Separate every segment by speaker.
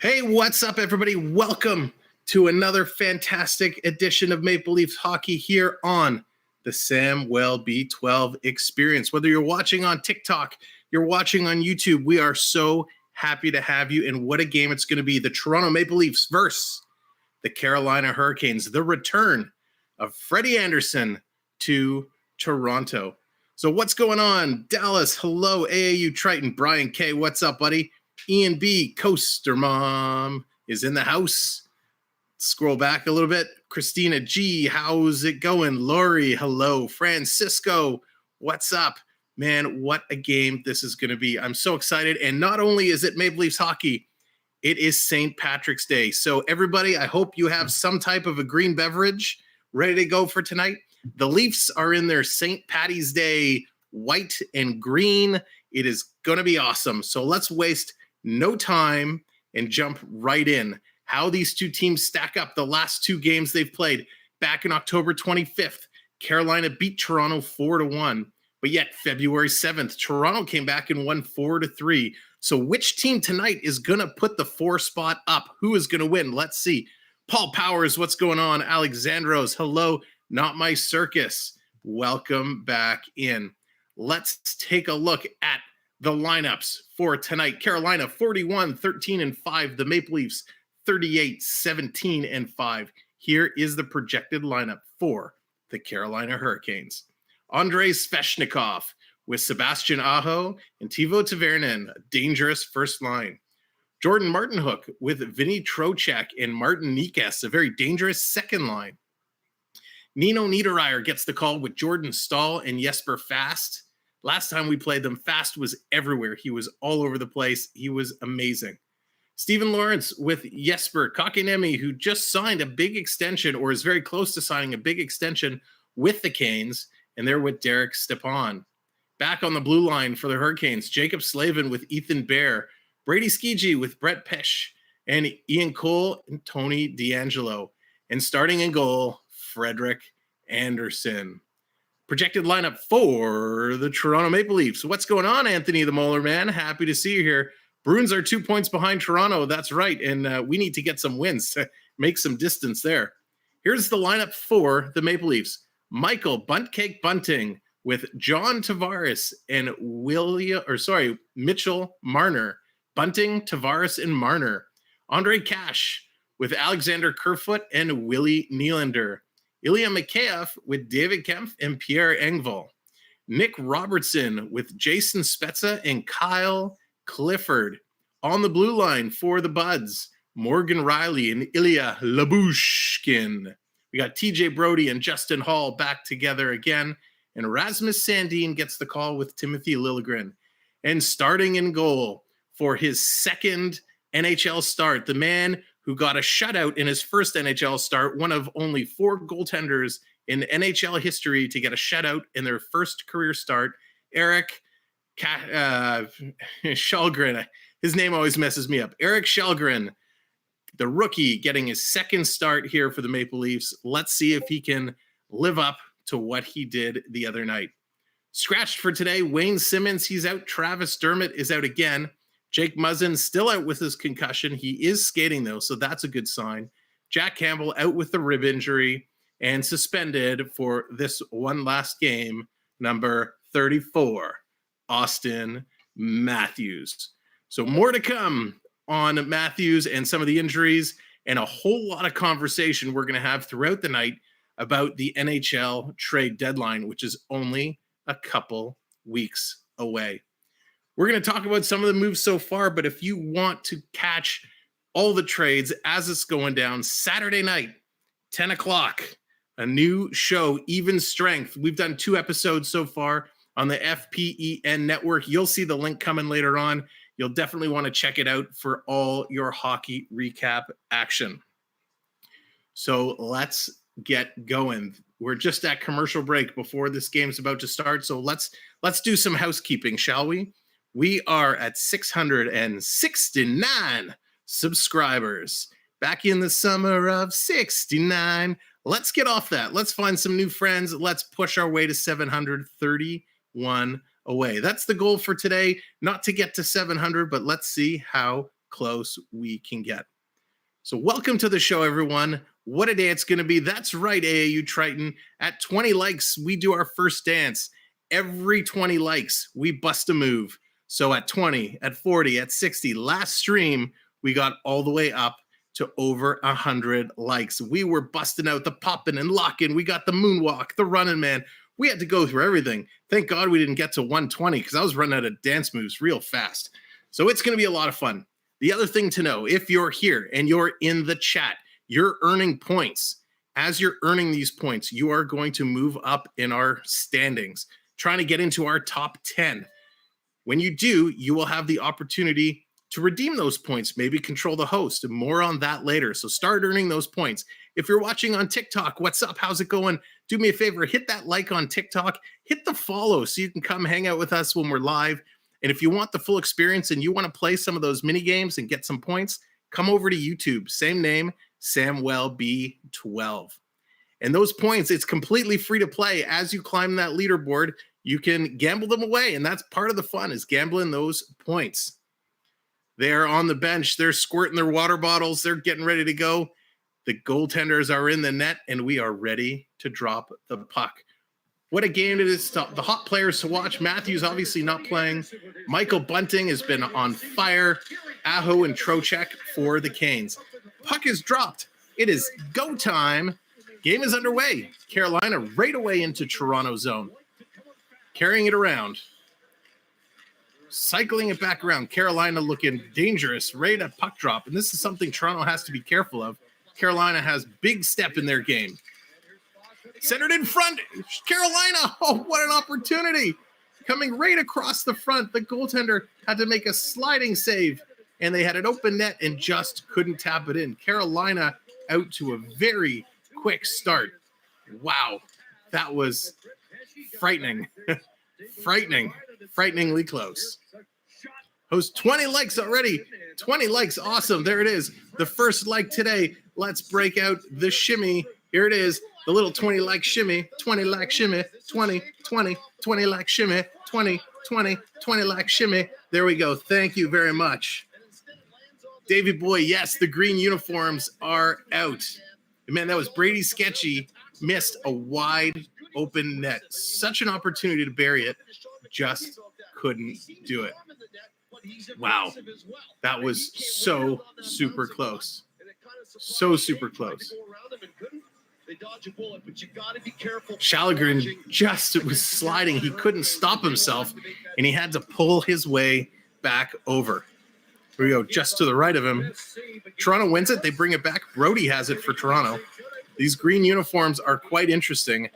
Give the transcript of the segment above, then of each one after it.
Speaker 1: Hey, what's up, everybody? Welcome to another fantastic edition of Maple Leafs Hockey here on the Samwelb12 Experience. Whether you're watching on TikTok, you're watching on YouTube, we are so happy to have you. And what a game it's going to be. The Toronto Maple Leafs versus the Carolina Hurricanes. The return of Freddie Andersen to Toronto. So what's going on? Dallas, hello. AAU Triton, Brian K, what's up, buddy? Ian B, Coaster Mom, is in the house. Scroll back a little bit. Christina G, how's it going? Lori, hello. Francisco, what's up? Man, what a game this is going to be. I'm so excited. And not only is it Maple Leafs hockey, it is St. Patrick's Day. So everybody, I hope you have some type of a green beverage ready to go for tonight. The Leafs are in their St. Patty's Day white and green. It is going to be awesome. So let's waste no time and jump right in. How these two teams stack up the last two games they've played. Back in October 25th, Carolina beat Toronto 4-1. But yet February 7th, Toronto came back and won 4-3. So which team tonight is going to put the 4 spot up? Who is going to win? Let's see. Paul Powers, what's going on? Alexandros, hello. Not my circus. Welcome back in. Let's take a look at the lineups for tonight. Carolina 41-13-5. The Maple Leafs 38-17-5. Here is the projected lineup for the Carolina Hurricanes. Andrei Svechnikov with Sebastian Aho and Teuvo Teravainen, a dangerous first line. Jordan Martinhook with Vinny Trocheck and Martin Necas, a very dangerous second line. Nino Niederreiter gets the call with Jordan Stahl and Jesper Fast. Last time we played them, Fast was everywhere. He was all over the place. He was amazing. Stephen Lawrence with Jesper Kotkaniemi, who just signed a big extension or is very close to signing a big extension with the Canes, and they're with Derek Stepan. Back on the blue line for the Hurricanes, Jacob Slavin with Ethan Bear, Brady Skijy with Brett Pesce, and Ian Cole and Tony D'Angelo. And starting in goal, Frederik Andersen. Projected lineup for the Toronto Maple Leafs. What's going on, Anthony the Molar Man? Happy to see you here. Bruins are 2 points behind Toronto. That's right. And we need to get some wins to make some distance there. Here's the lineup for the Maple Leafs. Michael Buntcake Bunting with John Tavares and Mitchell Marner. Bunting, Tavares, and Marner. Andre Cash with Alexander Kerfoot and Willie Nylander. Ilya MacAv with David Kempf and Pierre Engvall. Nick Robertson with Jason Spezza and Kyle Clifford. On the blue line for the Buds, Morgan Riley and Ilya Labushkin. We got TJ Brody and Justin Hall back together again. And Rasmus Sandin gets the call with Timothy Liljegren. And starting in goal for his second NHL start, the man who got a shutout in his first NHL start, one of only 4 goaltenders in NHL history to get a shutout in their first career start, Erik Källgren. His name always messes me up. Erik Källgren, the rookie, getting his second start here for the Maple Leafs. Let's see if he can live up to what he did the other night. Scratched for today, Wayne Simmons, he's out. Travis Dermott is out again. Jake Muzzin still out with his concussion. He is skating, though, so that's a good sign. Jack Campbell out with the rib injury and suspended for this one last game, number 34, Austin Matthews. So more to come on Matthews and some of the injuries and a whole lot of conversation we're going to have throughout the night about the NHL trade deadline, which is only a couple weeks away. We're going to talk about some of the moves so far, but if you want to catch all the trades as it's going down, Saturday night, 10 o'clock, a new show, Even Strength. We've done 2 episodes so far on the FPEN network. You'll see the link coming later on. You'll definitely want to check it out for all your hockey recap action. So let's get going. We're just at commercial break before this game's about to start. So let's do some housekeeping, shall we? We are at 669 subscribers. Back in the summer of 69. Let's get off that. Let's find some new friends. Let's push our way to 731 away. That's the goal for today. Not to get to 700, but let's see how close we can get. So welcome to the show, everyone. What a day it's going to be. That's right, AAU Triton. At 20 likes, we do our first dance. Every 20 likes, we bust a move. So at 20, at 40, at 60, last stream, we got all the way up to over 100 likes. We were busting out the popping and locking. We got the moonwalk, the running man. We had to go through everything. Thank God we didn't get to 120 because I was running out of dance moves real fast. So it's going to be a lot of fun. The other thing to know, if you're here and you're in the chat, you're earning points. As you're earning these points, you are going to move up in our standings, trying to get into our top 10. When you do, you will have the opportunity to redeem those points, maybe control the host, and more on that later. So start earning those points. If you're watching on TikTok, what's up? How's it going? Do me a favor, hit that like on TikTok, hit the follow so you can come hang out with us when we're live. And if you want the full experience and you want to play some of those mini games and get some points, come over to YouTube. Same name, Samwelb12. And those points, it's completely free to play. As you climb that leaderboard, you can gamble them away. And that's part of the fun, is gambling those points. They're on the bench. They're squirting their water bottles. They're getting ready to go. The goaltenders are in the net, and we are ready to drop the puck. What a game it is. The hot players to watch. Matthews obviously not playing. Michael Bunting has been on fire. Aho and Trocheck for the Canes. Puck is dropped. It is go time. Game is underway. Carolina right away into Toronto zone. Carrying it around. Cycling it back around. Carolina looking dangerous right at puck drop. And this is something Toronto has to be careful of. Carolina has big step in their game. Centered in front. Carolina. Oh, what an opportunity. Coming right across the front. The goaltender had to make a sliding save. And they had an open net and just couldn't tap it in. Carolina out to a very quick start. Wow. That was frightening. Frighteningly close. Host 20 likes already. 20 likes. Awesome. There it is. The first like today. Let's break out the shimmy. Here it is. The little 20 like shimmy. 20 like shimmy. 20, 20, 20 like shimmy. 20, 20, 20 like shimmy. There we go. Thank you very much. Davey boy, yes, the green uniforms are out. Man, that was Brady Sketchy. Missed a wide open net. Such an opportunity to bury it. Just couldn't do it. Wow. That was so super close. So super close. Shalagrin just was sliding. He couldn't stop himself, and he had to pull his way back over. Here we go, just to the right of him. Toronto wins it. They bring it back. Brody has it for Toronto. These green uniforms are quite interesting.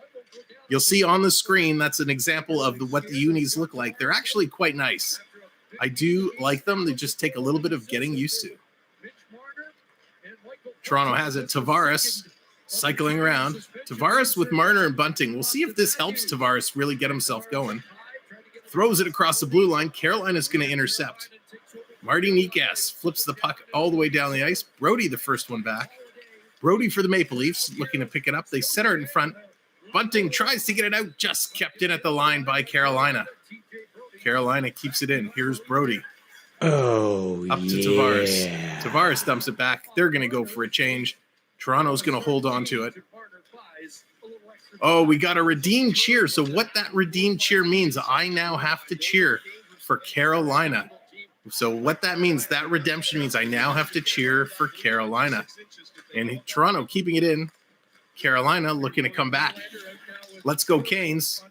Speaker 1: You'll see on the screen, that's an example of what the unis look like. They're actually quite nice. I do like them. They just take a little bit of getting used to. Toronto has it. Tavares cycling around. Tavares with Marner and Bunting. We'll see if this helps Tavares really get himself going. Throws it across the blue line. Carolina's going to intercept. Marty Nikas flips the puck all the way down the ice. Brody the first one back. Brody for the Maple Leafs looking to pick it up. They center it in front. Bunting tries to get it out. Just kept in at the line by Carolina. Carolina keeps it in. Here's Brody.
Speaker 2: Oh,
Speaker 1: up to Tavares. Tavares dumps it back. They're going to go for a change. Toronto's going to hold on to it. Oh, we got a redeemed cheer. So what that redeemed cheer means, I now have to cheer for Carolina. So what that means, that redemption means I now have to cheer for Carolina. And Toronto keeping it in. Carolina looking to come back. Let's go Canes.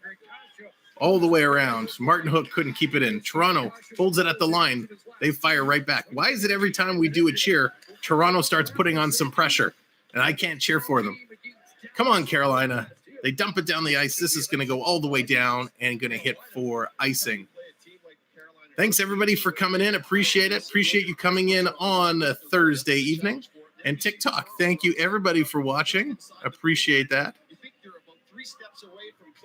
Speaker 1: All the way around. Martin Hook couldn't keep it in. Toronto holds it at the line. They fire right back. Why is it every time we do a cheer, Toronto starts putting on some pressure, and I can't cheer for them? Come on, Carolina. They dump it down the ice. This is going to go all the way down and going to hit for icing. Thanks, everybody, for coming in. Appreciate it. Appreciate you coming in on a Thursday evening. And TikTok, thank you, everybody, for watching. Appreciate that.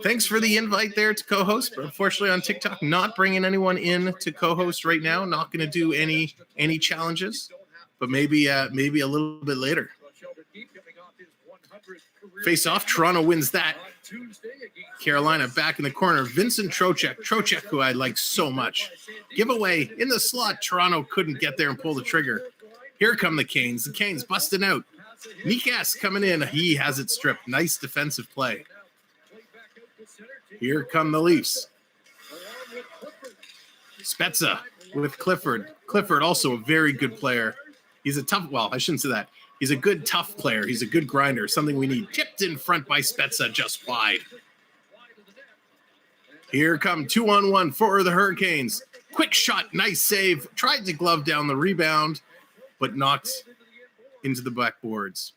Speaker 1: Thanks for the invite there to co-host. But unfortunately, on TikTok, not bringing anyone in to co-host right now. Not going to do any challenges, but maybe a little bit later. Face off, Toronto wins that. Carolina back in the corner. Vincent Trocheck, who I like so much. Giveaway in the slot. Toronto couldn't get there and pull the trigger. Here come the Canes. The Canes busting out. Nikas coming in. He has it stripped. Nice defensive play. Here come the Leafs. Spezza with Clifford. Clifford also a very good player. He's a tough, well, I shouldn't say that. He's a good, tough player. He's a good grinder, something we need. Tipped in front by Spezza, just wide. Here come 2-on-1 for the Hurricanes. Quick shot, nice save. Tried to glove down the rebound, but knocked into the backboards.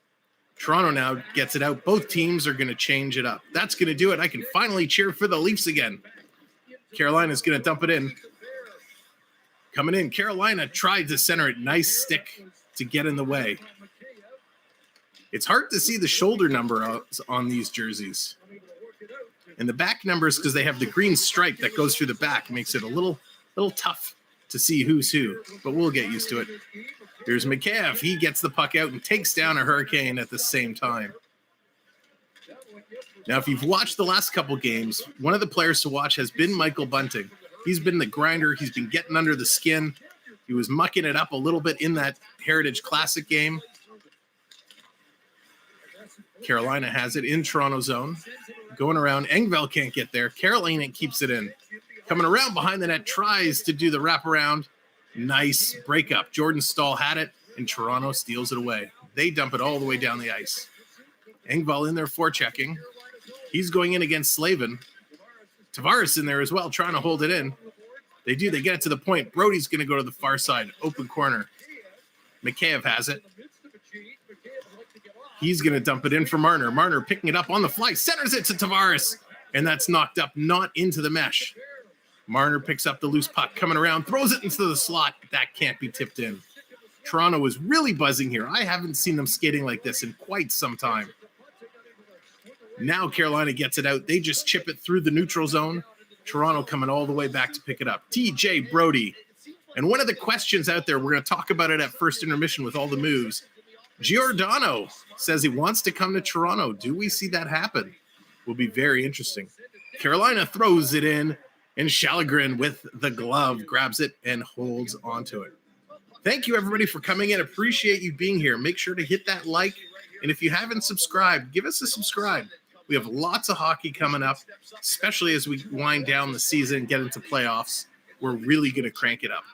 Speaker 1: Toronto now gets it out. Both teams are going to change it up. That's going to do it. I can finally cheer for the Leafs again. Carolina's going to dump it in. Coming in, Carolina tried to center it. Nice stick to get in the way. It's hard to see the shoulder number on these jerseys. And the back numbers, because they have the green stripe that goes through the back, makes it a little tough to see who's who, but we'll get used to it. Here's MacAv. He gets the puck out and takes down a Hurricane at the same time. Now, if you've watched the last couple games, one of the players to watch has been Michael Bunting. He's been the grinder. He's been getting under the skin. He was mucking it up a little bit in that Heritage Classic game. Carolina has it in Toronto zone. Going around. Engvall can't get there. Carolina keeps it in. Coming around behind the net, tries to do the wraparound. Nice breakup. Jordan Stahl had it, and Toronto steals it away. They dump it all the way down the ice. Engvall in there forechecking. He's going in against Slavin. Tavares in there as well, trying to hold it in. They do. They get it to the point. Brody's going to go to the far side. Open corner. MacAv has it. He's going to dump it in for Marner. Marner picking it up on the fly. Centers it to Tavares. And that's knocked up, not into the mesh. Marner picks up the loose puck. Coming around. Throws it into the slot. That can't be tipped in. Toronto is really buzzing here. I haven't seen them skating like this in quite some time. Now Carolina gets it out. They just chip it through the neutral zone. Toronto coming all the way back to pick it up. TJ Brody. And one of the questions out there, we're going to talk about it at first intermission with all the moves. Giordano says he wants to come to Toronto. Do we see that happen? Will be very interesting. Carolina throws it in, and Shalagrin with the glove grabs it and holds onto it. Thank you, everybody, for coming in. Appreciate you being here. Make sure to hit that like. And if you haven't subscribed, give us a subscribe. We have lots of hockey coming up, especially as we wind down the season and get into playoffs. We're really going to crank it up.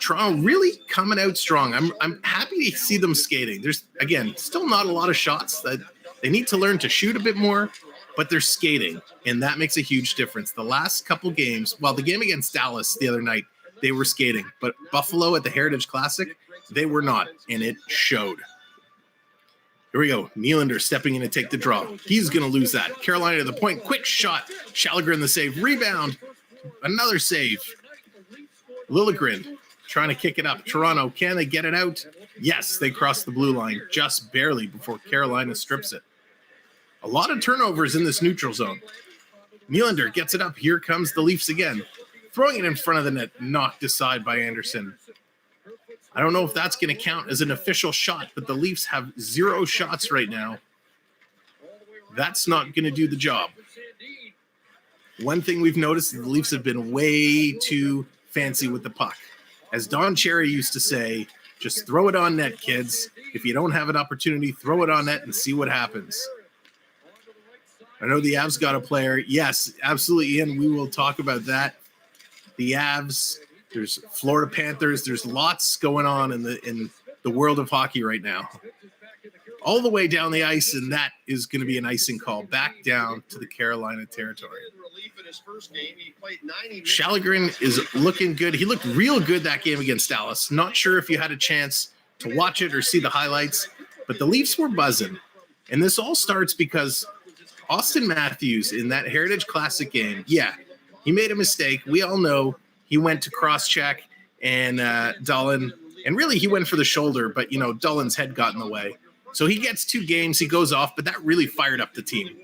Speaker 1: Toronto really coming out strong. I'm happy to see them skating. There's, again, still not a lot of shots. That they need to learn to shoot a bit more, but they're skating, and that makes a huge difference. The last couple games, well, the game against Dallas the other night, they were skating, but Buffalo at the Heritage Classic, they were not, and it showed. Here we go. Nylander stepping in to take the draw. He's going to lose that. Carolina to the point. Quick shot. Shalagrin the save. Rebound. Another save. Liljegren trying to kick it up. Toronto, can they get it out? Yes, they cross the blue line just barely before Carolina strips it. A lot of turnovers in this neutral zone. Nylander gets it up. Here comes the Leafs again. Throwing it in front of the net, knocked aside by Andersen. I don't know if that's going to count as an official shot, but the Leafs have 0 shots right now. That's not going to do the job. One thing we've noticed is the Leafs have been way too fancy with the puck. As Don Cherry used to say, just throw it on net, kids. If you don't have an opportunity, throw it on net and see what happens. I know the Avs got a player. Yes, absolutely, Ian. We will talk about that. The Avs, there's Florida Panthers. There's lots going on in the world of hockey right now. All the way down the ice, and that is going to be an icing call back down to the Carolina territory. Shalagrin is looking good. He looked real good that game against Dallas. Not sure if you had a chance to watch it or see the highlights, but the Leafs were buzzing. And this all starts because Austin Matthews in that Heritage Classic game, yeah, he made a mistake. We all know he went to cross-check and Dullin, and really he went for the shoulder, but, you know, Dullin's head got in the way. So he gets 2 games, he goes off, but that really fired up the team.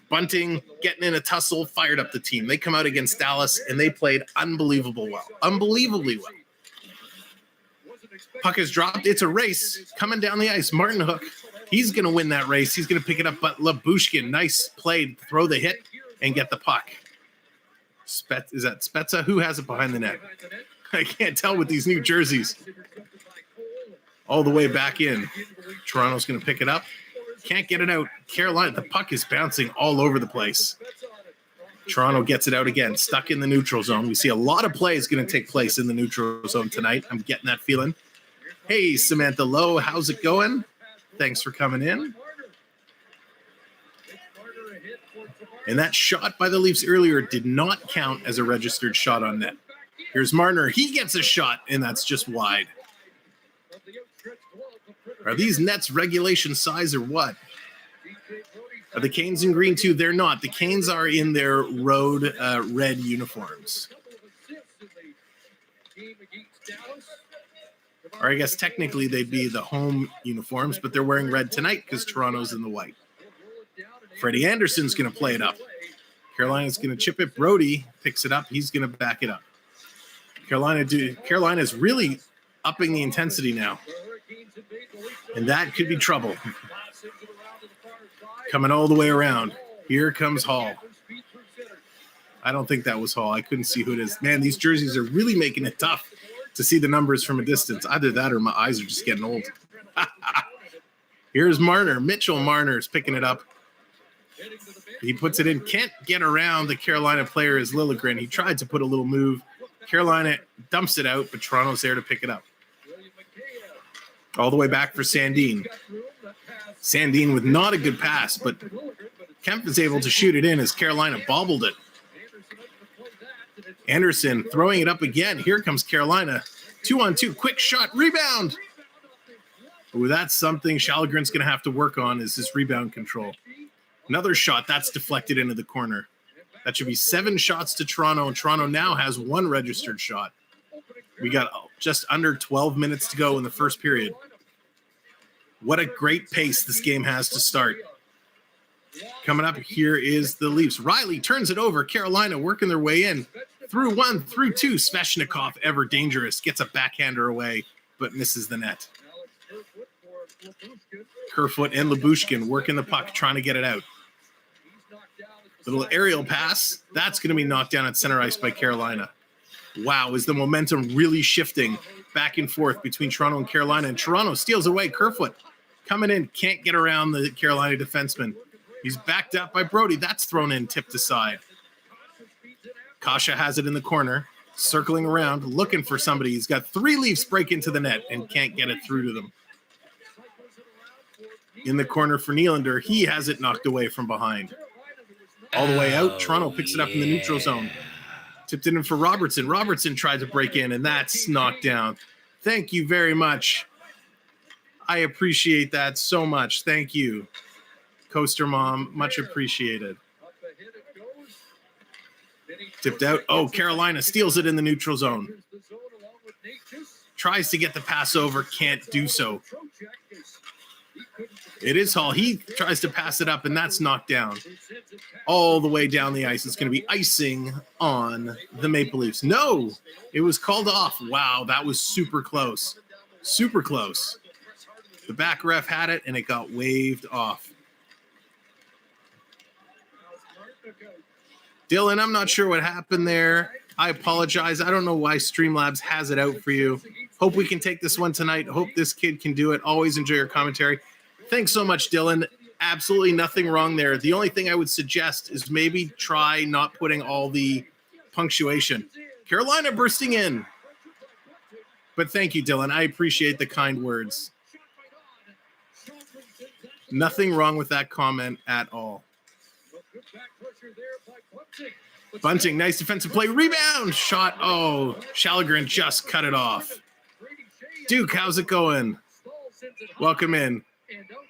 Speaker 1: Bunting getting in a tussle fired up the team. They come out against Dallas, and they played unbelievably well. Puck is dropped. It's a race coming down the ice. Martin Hook He's going to win that race. He's going to pick it up, but Lyubushkin, nice play to throw the hit and get the puck. Is that Spezza? Who has it behind the net? I can't tell with these new jerseys. All the way back in. Toronto's going to pick it up. Can't get it out. Carolina, the puck is bouncing all over the place. Toronto gets it out again, stuck in the neutral zone. We see a lot of plays going to take place in the neutral zone tonight. I'm getting that feeling. Hey, Samantha Lowe, how's it going? Thanks for coming in. And that shot by the Leafs earlier did not count as a registered shot on net. Here's Marner. He gets a shot, and that's just wide. Are these nets regulation size or what? Are the Canes in green too? They're not. The Canes are in their road red uniforms. Or I guess technically they'd be the home uniforms, but they're wearing red tonight because Toronto's in the white. Freddie Andersen's going to play it up. Carolina's going to chip it. Brody picks it up. He's going to back it up. Carolina's really upping the intensity now. And that could be trouble. Coming all the way around. Here comes Hall. I don't think that was Hall. I couldn't see who it is. Man, these jerseys are really making it tough to see the numbers from a distance. Either that or my eyes are just getting old. Here's Marner. Mitchell Marner's picking it up. He puts it in. Can't get around the Carolina player is Liljegren. He tried to put a little move. Carolina dumps it out, but Toronto's there to pick it up. All the way back for Sandin. Sandin with not a good pass, but Kemp is able to shoot it in as Carolina bobbled it. Andersen throwing it up again. Here comes Carolina. 2-on-2. Quick shot. Rebound. Ooh, that's something Shalgren's going to have to work on is his rebound control. Another shot. That's deflected into the corner. That should be 7 shots to Toronto, and Toronto now has 1 registered shot. We got just under 12 minutes to go in the first period. What a great pace this game has to start. Coming up here is the Leafs. Riley turns it over. Carolina working their way in. Through 1, through 2. Svechnikov, ever dangerous, gets a backhander away, but misses the net. Kerfoot and Lyubushkin working the puck, trying to get it out. Little aerial pass. That's going to be knocked down at center ice by Carolina. Wow, is the momentum really shifting back and forth between Toronto and Carolina. And Toronto steals away. Kerfoot coming in. Can't get around the Carolina defenseman. He's backed up by Brody. That's thrown in, tipped aside. Kasha has it in the corner. Circling around, looking for somebody. He's got 3 Leafs break into the net and can't get it through to them. In the corner for Nylander. He has it knocked away from behind. All the way out. Toronto picks it up in the neutral zone. Tipped it in for Robertson. Robertson tried to break in, and that's knocked down. Thank you very much. I appreciate that so much. Thank you, Coaster Mom. Much appreciated. Tipped out. Oh, Carolina steals it in the neutral zone. Tries to get the pass over. Can't do so. It is Hall. He tries to pass it up, and that's knocked down. All the way down the ice. It's going to be icing on the Maple Leafs. No, it was called off. Wow, that was super close. Super close. The back ref had it, and it got waved off. Dylan, I'm not sure what happened there. I apologize. I don't know why Streamlabs has it out for you. Hope we can take this one tonight. Hope this kid can do it. Always enjoy your commentary. Thanks so much, Dylan. Absolutely nothing wrong there. The only thing I would suggest is maybe try not putting all the punctuation. Carolina bursting in. But thank you, Dylan. I appreciate the kind words. Nothing wrong with that comment at all. Bunting, nice defensive play. Rebound shot. Oh, Shalgren just cut it off. Duke, how's it going? Welcome in.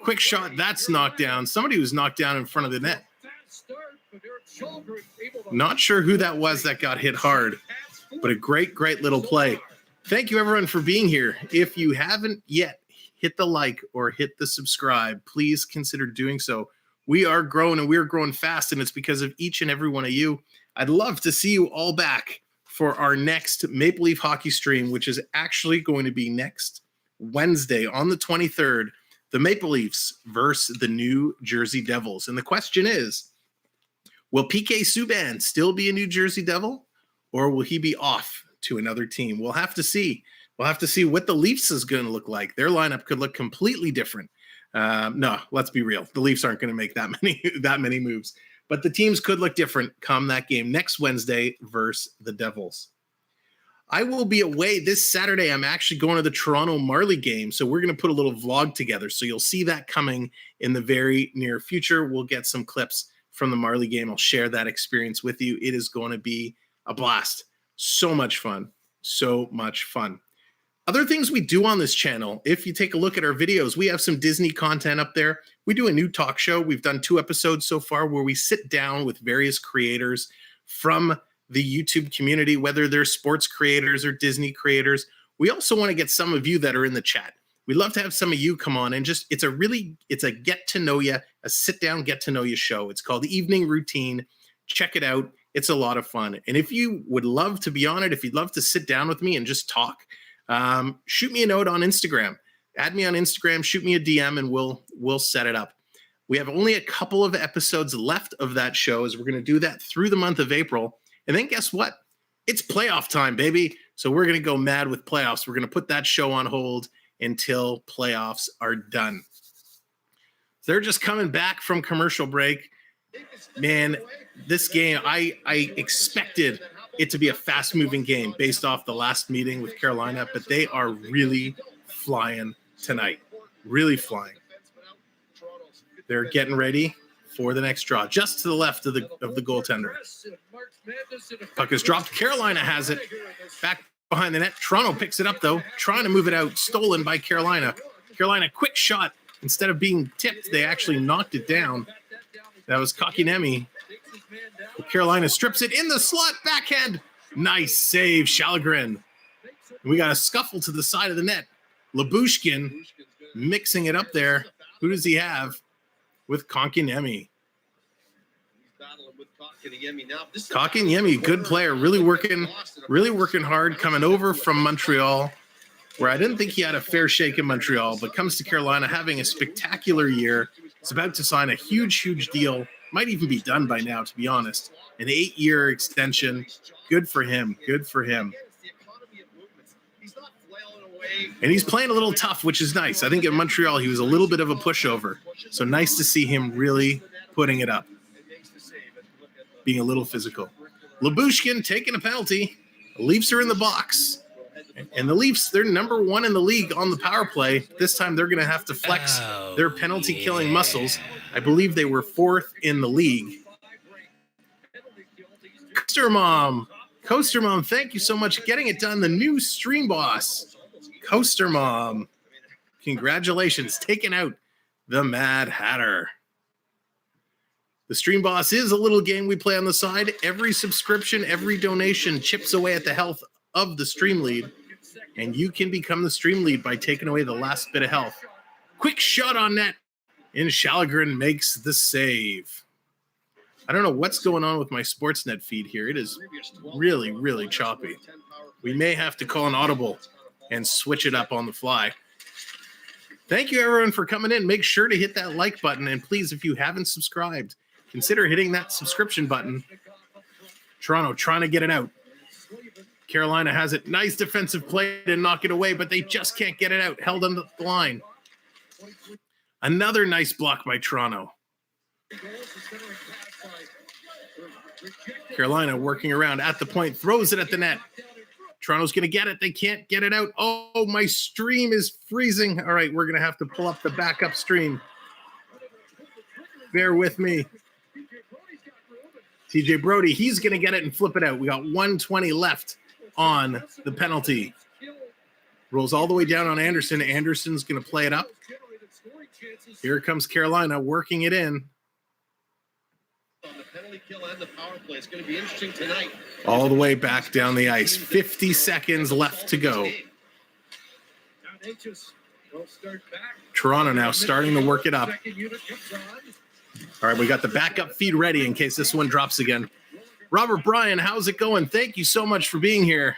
Speaker 1: Quick shot. That's knocked down. Somebody was knocked down in front of the net. Not sure who that was that got hit hard, but a great, great little play. Thank you, everyone, for being here. If you haven't yet hit the like or hit the subscribe, please consider doing so. We are growing, and we're growing fast, and it's because of each and every one of you. I'd love to see you all back for our next Maple Leaf Hockey stream, which is actually going to be next Wednesday on the 23rd. the Maple Leafs versus the New Jersey Devils. And the question is, will PK Subban still be a New Jersey Devil, or will he be off to another team? We'll have to see. We'll have to see what the Leafs is going to look like. Their lineup could look completely different. No, let's be real. The Leafs aren't going to make that many moves. But the teams could look different come that game next Wednesday versus the Devils. I will be away this Saturday. I'm actually going to the Toronto Marley game, so we're going to put a little vlog together. So you'll see that coming in the very near future. We'll get some clips from the Marley game. I'll share that experience with you. It is going to be a blast. So much fun. So much fun. Other things we do on this channel, if you take a look at our videos, we have some Disney content up there. We do a new talk show. We've done 2 episodes so far where we sit down with various creators from the YouTube community, whether they're sports creators or Disney creators. We also want to get some of you that are in the chat. We'd love to have some of you come on and just, it's a get to know you, a sit down, get to know you show. It's called The Evening Routine. Check it out. It's a lot of fun. And if you would love to be on it, if you'd love to sit down with me and just talk, shoot me a note on Instagram. Add me on Instagram, shoot me a DM, and we'll set it up. We have only a couple of episodes left of that show, as we're going to do that through the month of April. And then guess what? It's playoff time, baby. So we're going to go mad with playoffs. We're going to put that show on hold until playoffs are done. They're just coming back from commercial break. Man, this game, I expected it to be a fast-moving game based off the last meeting with Carolina, but they are really flying tonight. Really flying. They're getting ready for the next draw, just to the left of the goaltender. Puck is dropped. Carolina has it. Back behind the net. Toronto picks it up, though, trying to move it out. Stolen by Carolina. Carolina, quick shot. Instead of being tipped, they actually knocked it down. That was Kotkaniemi. Carolina strips it in the slot, backhand. Nice save, Shalgren. We got a scuffle to the side of the net. Lyubushkin mixing it up there. Who does he have? With Kotkaniemi. Kotkaniemi, good player, really working hard, coming over from Montreal, where I didn't think he had a fair shake in Montreal, but comes to Carolina having a spectacular year. He's about to sign a huge deal. Might even be done by now, to be honest. An 8-year extension. Good for him. Good for him. And he's playing a little tough, which is nice. I think in Montreal, he was a little bit of a pushover. So nice to see him really putting it up. Being a little physical. Lyubushkin taking a penalty. The Leafs are in the box. And the Leafs, they're number 1 in the league on the power play. This time they're going to have to flex their penalty-killing muscles. I believe they were 4th in the league. Coaster Mom, thank you so much. Getting it done. The new stream boss. Coaster Mom. Congratulations. Taking out the Mad Hatter. The Stream Boss is a little game we play on the side. Every subscription, every donation chips away at the health of the stream lead. And you can become the stream lead by taking away the last bit of health. Quick shot on net. And Shalgren makes the save. I don't know what's going on with my Sportsnet feed here. It is really choppy. We may have to call an audible and switch it up on the fly. Thank you, everyone, for coming in. Make sure to hit that like button. And please, if you haven't subscribed, consider hitting that subscription button. Toronto trying to get it out. Carolina has it. Nice defensive play to knock it away, but they just can't get it out. Held on the line. Another nice block by Toronto. Carolina working around at the point. Throws it at the net. Toronto's going to get it. They can't get it out. Oh, my stream is freezing. All right, we're going to have to pull up the backup stream. Bear with me. TJ Brody, he's going to get it and flip it out. We got 1:20 left on the penalty. Rolls all the way down on Andersen. Andersen's going to play it up. Here comes Carolina working it in. All the way back down the ice. 50 seconds left to go. Toronto now starting to work it up. All right, we got the backup feed ready in case this one drops again. Robert Bryan, how's it going? Thank you so much for being here.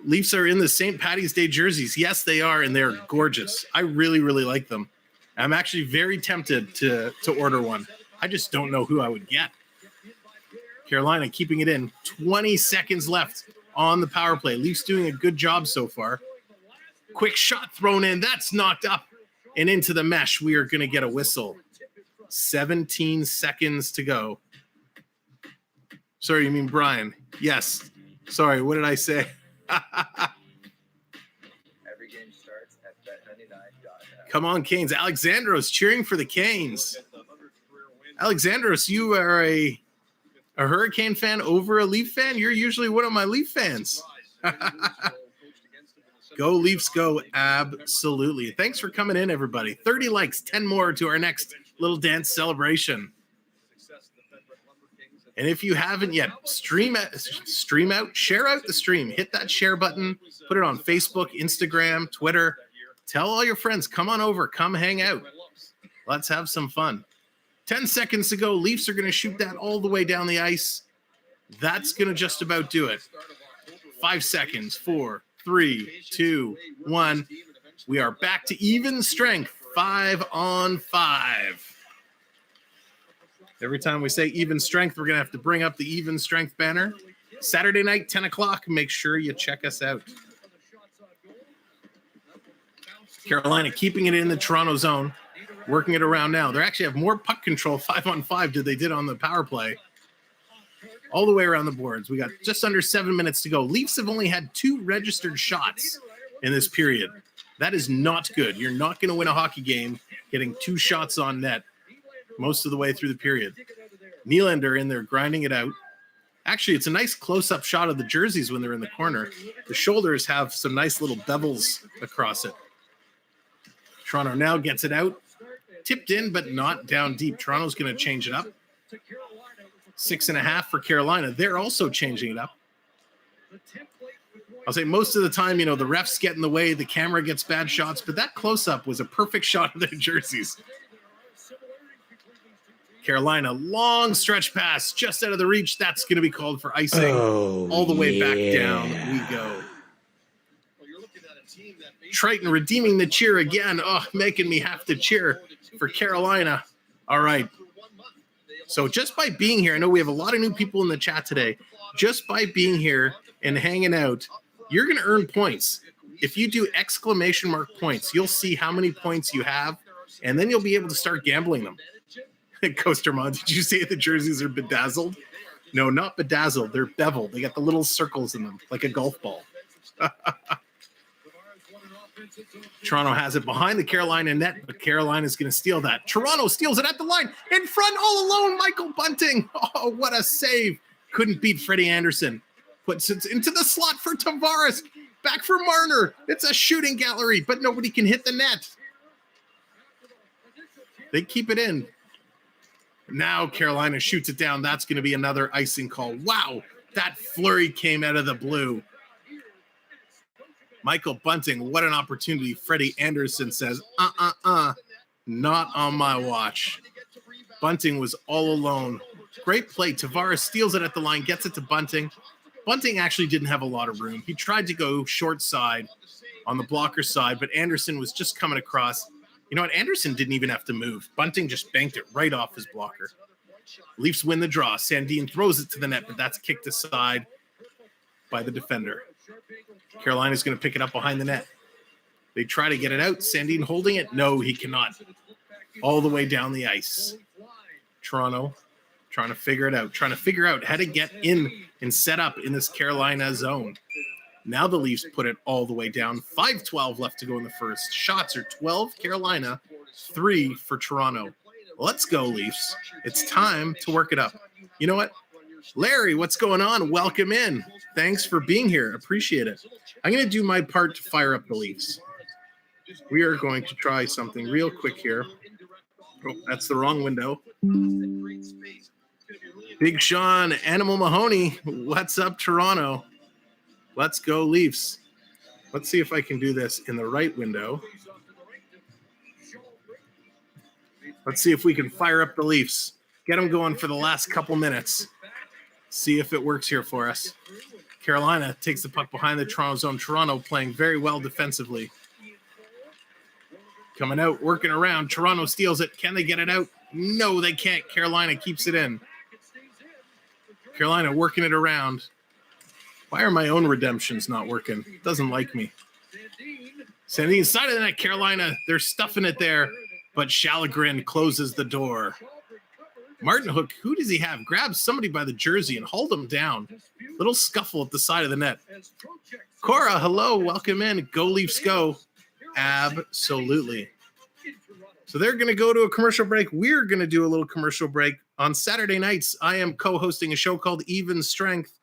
Speaker 1: Leafs are in the St. Patty's Day jerseys. Yes, they are, and they're gorgeous. I really, really like them. I'm actually very tempted to order one. I just don't know who I would get. Carolina keeping it in. 20 seconds left on the power play. Leafs doing a good job so far. Quick shot thrown in. That's knocked up and into the mesh. We are going to get a whistle. 17 seconds to go. Sorry, you mean Brian? Yes. Sorry, what did I say?
Speaker 3: Every game starts at bet99.net.
Speaker 1: Come on, Canes. Alexandros cheering for the Canes. Alexandros, you are a Hurricane fan over a Leaf fan? You're usually one of my Leaf fans. Go Leafs, go. Absolutely. Thanks for coming in, everybody. 30 likes, 10 more to our next little dance celebration. And if you haven't yet, stream out, share out the stream. Hit that share button. Put it on Facebook, Instagram, Twitter. Tell all your friends, come on over, come hang out. Let's have some fun. 10 seconds to go. Leafs are going to shoot that all the way down the ice. That's going to just about do it. 5 seconds. 4, 3, 2, 1. We are back to even strength. 5-on-5. Every time we say even strength, we're going to have to bring up the even strength banner. Saturday night, 10 o'clock. Make sure you check us out. Carolina keeping it in the Toronto zone. Working it around now. They actually have more puck control 5-on-5 than they did on the power play. All the way around the boards. We got just under 7 minutes to go. Leafs have only had 2 registered shots in this period. That is not good. You're not going to win a hockey game getting 2 shots on net most of the way through the period. Nylander in there grinding it out. Actually, it's a nice close-up shot of the jerseys when they're in the corner. The shoulders have some nice little bevels across it. Toronto now gets it out. Tipped in, but not down deep. Toronto's going to change it up. 6.5 for Carolina. They're also changing it up. I'll say most of the time, the refs get in the way, the camera gets bad shots, but that close-up was a perfect shot of their jerseys. Carolina, long stretch pass, just out of the reach. That's going to be called for icing. All the way back down we go. Triton redeeming the cheer again. Oh, making me have to cheer for Carolina. All right. So just by being here, I know we have a lot of new people in the chat today. Just by being here and hanging out, you're going to earn points. If you do exclamation mark points, you'll see how many points you have, and then you'll be able to start gambling them. Coastermon, did you say the jerseys are bedazzled? No, not bedazzled. They're beveled. They got the little circles in them, like a golf ball. Toronto has it behind the Carolina net, but Carolina's going to steal that. Toronto steals it at the line. In front, all alone, Michael Bunting. Oh, what a save. Couldn't beat Freddie Andersen. Puts it into the slot for Tavares. Back for Marner. It's a shooting gallery, but nobody can hit the net. They keep it in. Now Carolina shoots it down. That's going to be another icing call. Wow, that flurry came out of the blue. Michael Bunting, what an opportunity. Freddie Andersen says, not on my watch. Bunting was all alone. Great play. Tavares steals it at the line, gets it to Bunting. Bunting actually didn't have a lot of room. He tried to go short side on the blocker side, but Andersen was just coming across. You know what? Andersen didn't even have to move. Bunting just banked it right off his blocker. Leafs win the draw. Sandin throws it to the net, but that's kicked aside by the defender. Carolina's going to pick it up behind the net. They try to get it out. Sandin holding it. No, he cannot. All the way down the ice. Toronto trying to figure it out. Trying to figure out how to get in and set up in this Carolina zone. Now the Leafs put it all the way down. 5:12 left to go in the first. Shots are 12 Carolina, 3 for Toronto. Let's go, Leafs. It's time to work it up. You know what? Larry, what's going on? Welcome in. Thanks for being here. Appreciate it. I'm going to do my part to fire up the Leafs. We are going to try something real quick here. Oh, that's the wrong window. Big Sean, Animal Mahoney, what's up, Toronto? Let's go, Leafs. Let's see if I can do this in the right window. Let's see if we can fire up the Leafs. Get them going for the last couple minutes. See if it works here for us. Carolina takes the puck behind the Toronto zone. Toronto playing very well defensively. Coming out, working around. Toronto steals it. Can they get it out? No, they can't. Carolina keeps it in. Carolina working it around. Why are my own redemptions not working? Doesn't like me. Sandin side of the net. Carolina, they're stuffing it there, but Shallegren closes the door. Martin Hook, who does he have? Grabs somebody by the jersey and hold him down. Little scuffle at the side of the net. Cora, hello, welcome in. Go Leafs, go. Absolutely. So they're going to go to a commercial break. We're going to do a little commercial break. On Saturday nights, I am co-hosting a show called Even Strength.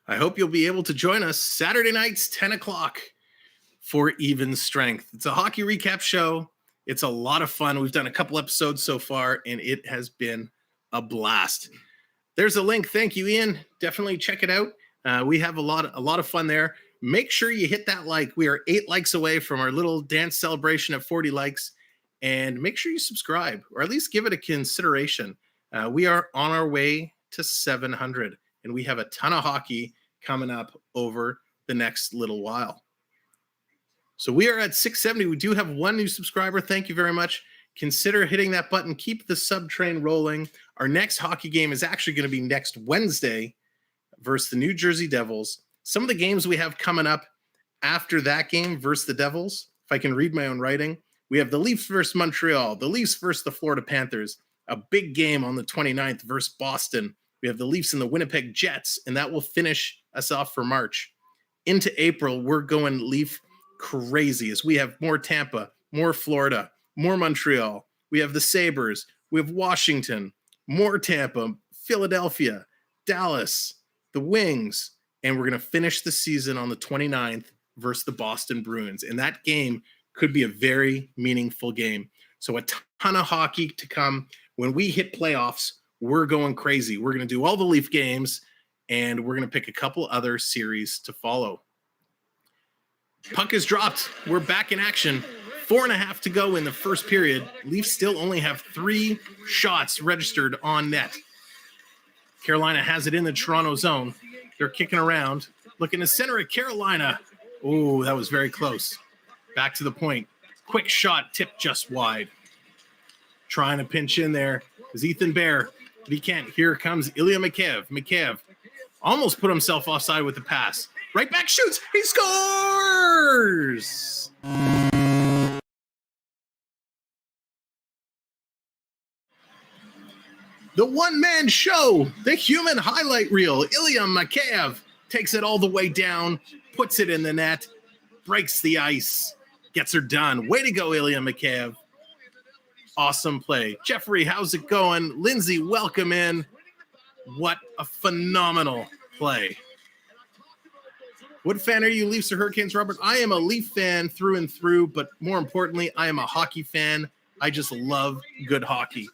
Speaker 1: I hope you'll be able to join us Saturday nights, 10 o'clock for Even Strength. It's a hockey recap show. It's a lot of fun. We've done a couple episodes so far, and it has been a blast. There's a link. Thank you, Ian. Definitely check it out. We have a lot of fun there. Make sure you hit that like. We are 8 likes away from our little dance celebration of 40 likes. And make sure you subscribe, or at least give it a consideration. We are on our way to 700, and we have a ton of hockey coming up over the next little while. So we are at 670. We do have one new subscriber. Thank you very much. Consider hitting that button. Keep the sub train rolling. Our next hockey game is actually going to be next Wednesday versus the New Jersey Devils. Some of the games we have coming up after that game versus the Devils, if I can read my own writing, we have the Leafs versus Montreal, the Leafs versus the Florida Panthers, a big game on the 29th versus Boston. We have the Leafs and the Winnipeg Jets, and that will finish us off for March. Into April, we're going Leaf crazy as we have more Tampa, more Florida, more Montreal. We have the Sabres. We have Washington, more Tampa, Philadelphia, Dallas, the Wings, and we're going to finish the season on the 29th versus the Boston Bruins. And that game could be a very meaningful game. So a ton of hockey to come. When we hit playoffs, we're going crazy. We're going to do all the Leaf games, and we're going to pick a couple other series to follow. Puck is dropped. We're back in action. 4.5 to go in the first period. Leafs still only have 3 shots registered on net. Carolina has it in the Toronto zone. They're kicking around. Looking to center it. Carolina. Oh, that was very close. Back to the point. Quick shot, tipped just wide. Trying to pinch in there is Ethan Bear, but he can't. Here comes Ilya MacAv. MacAv almost put himself offside with the pass. Right back, shoots. He scores! The one-man show, the human highlight reel. Ilya MacAv takes it all the way down, puts it in the net, breaks the ice, gets her done. Way to go, Ilya MacAv. Awesome play. Jeffrey, how's it going? Lindsay, welcome in. What a phenomenal play. What fan are you, Leafs or Hurricanes, Robert? I am a Leaf fan through and through, but more importantly, I am a hockey fan. I just love good hockey.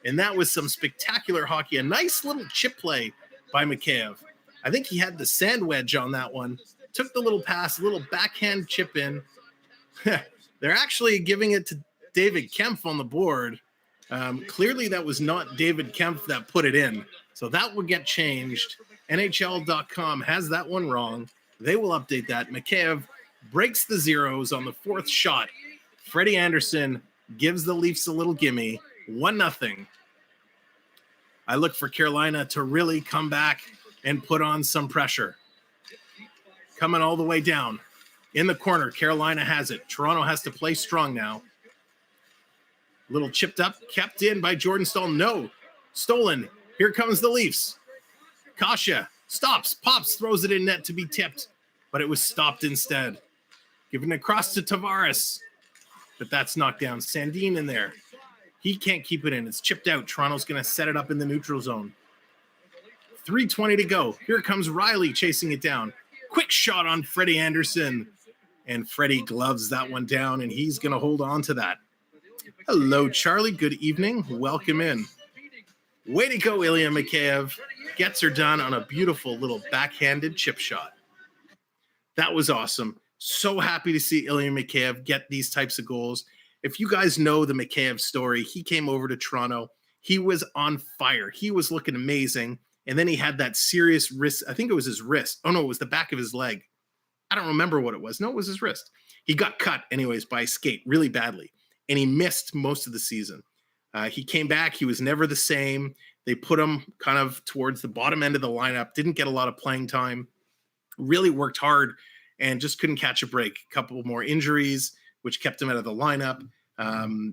Speaker 1: And that was some spectacular hockey. A nice little chip play by MacAv. I think he had the sand wedge on that one. Took the little pass, a little backhand chip in. They're actually giving it to David Kempf on the board. Clearly, that was not David Kempf that put it in. So that will get changed. NHL.com has that one wrong. They will update that. MacAv breaks the zeros on the 4th shot. Freddie Andersen gives the Leafs a little gimme. 1-0. I look for Carolina to really come back and put on some pressure. Coming all the way down. In the corner, Carolina has it. Toronto has to play strong now. Little chipped up, kept in by Jordan Staal. No, stolen. Here comes the Leafs. Kasha stops, pops, throws it in net to be tipped, but it was stopped instead. Giving it across to Tavares, but that's knocked down. Sandin in there. He can't keep it in. It's chipped out. Toronto's going to set it up in the neutral zone. 3:20 to go. Here comes Riley chasing it down. Quick shot on Freddie Andersen. And Freddie gloves that one down, and he's going to hold on to that. Hello, Charlie. Good evening. Welcome in. Way to go, Ilya MacAv. Gets her done on a beautiful little backhanded chip shot. That was awesome. So happy to see Ilya MacAv get these types of goals. If you guys know the MacAv story, he came over to Toronto. He was on fire. He was looking amazing. And then he had that serious wrist. I think it was his wrist. Oh, no, it was the back of his leg. I don't remember what it was. No, it was his wrist. He got cut anyways by a skate really badly. And he missed most of the season. He came back. He was never the same. They put him kind of towards the bottom end of the lineup. Didn't get a lot of playing time. Really worked hard and just couldn't catch a break. A couple more injuries, which kept him out of the lineup.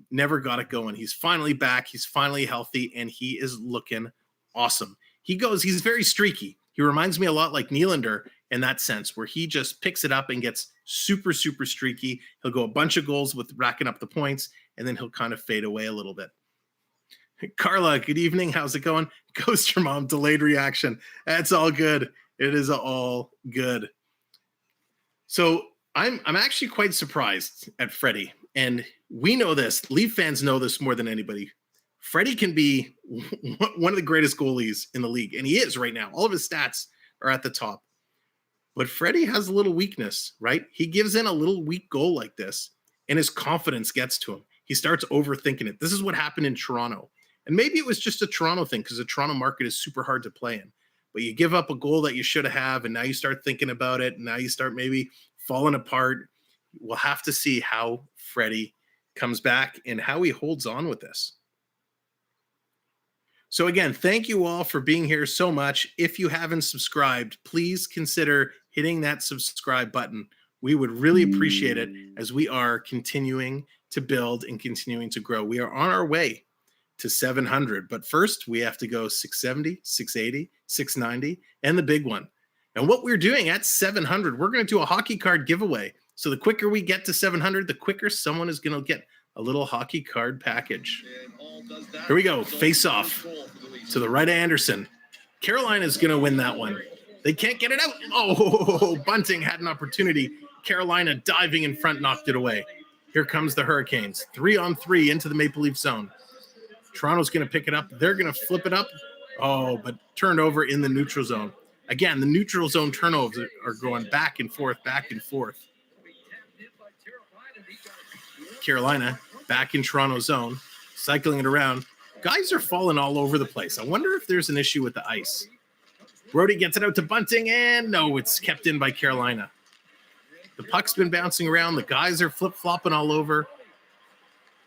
Speaker 1: Never got it going. He's finally back. He's finally healthy, and he is looking awesome. He's very streaky. He reminds me a lot like Nylander in that sense, where he just picks it up and gets super, super streaky. He'll go a bunch of goals with racking up the points, and then he'll kind of fade away a little bit. Carla, good evening. How's it going? Ghost your mom, delayed reaction. That's all good. It is all good. So I'm actually quite surprised at Freddie. And we know this. Leaf fans know this more than anybody. Freddie can be one of the greatest goalies in the league. And he is right now. All of his stats are at the top. But Freddie has a little weakness, right? He gives in a little weak goal like this, and his confidence gets to him. He starts overthinking it. This is what happened in Toronto. And maybe it was just a Toronto thing because the Toronto market is super hard to play in. But you give up a goal that you should have, and now you start thinking about it, and now you start maybe falling apart. We'll have to see how Freddie comes back and how he holds on with this. So again, thank you all for being here so much. If you haven't subscribed, please consider hitting that subscribe button. We would really appreciate it as we are continuing to build and continuing to grow. We are on our way to 700, but first we have to go 670, 680, 690, and the big one. And what we're doing at 700, we're going to do a hockey card giveaway. So the quicker we get to 700, the quicker someone is going to get a little hockey card package. Here we go. Face off to the right of Andersen. Carolina is going to win that one. They can't get it out. Oh, Bunting had an opportunity. Carolina diving in front, knocked it away. Here comes the Hurricanes. 3-on-3 into the Maple Leaf zone. Toronto's going to pick it up. They're going to flip it up. Oh, but turned over in the neutral zone. Again, the neutral zone turnovers are going back and forth, back and forth. Carolina back in Toronto zone, cycling it around. Guys are falling all over the place. I wonder if there's an issue with the ice. Brody gets it out to Bunting, and no, it's kept in by Carolina. The puck's been bouncing around. The guys are flip-flopping all over.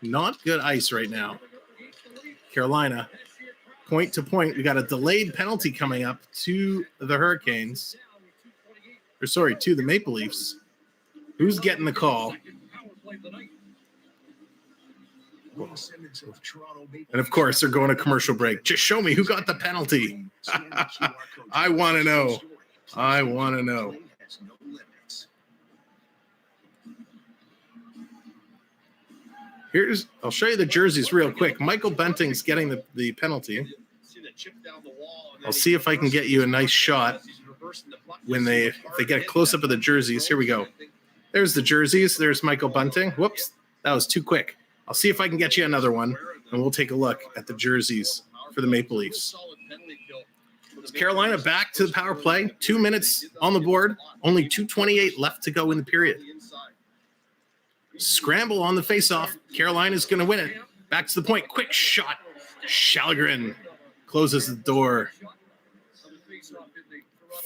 Speaker 1: Not good ice right now. Carolina, point to point. We got a delayed penalty coming up to the Hurricanes. To the Maple Leafs. Who's getting the call? And of course, they're going to commercial break. Just show me who got the penalty. I want to know. I want to know. I'll show you the jerseys real quick. Michael Bunting's getting the penalty. I'll see if I can get you a nice shot when if they get a close-up of the jerseys. Here we go. There's the jerseys. There's Michael Bunting. Whoops, that was too quick. I'll see if I can get you another one, and we'll take a look at the jerseys for the Maple Leafs. Carolina back to the power play. 2 minutes on the board. Only 2:28 left to go in the period. Scramble on the faceoff. Carolina's going to win it. Back to the point. Quick shot. Shalgren closes the door.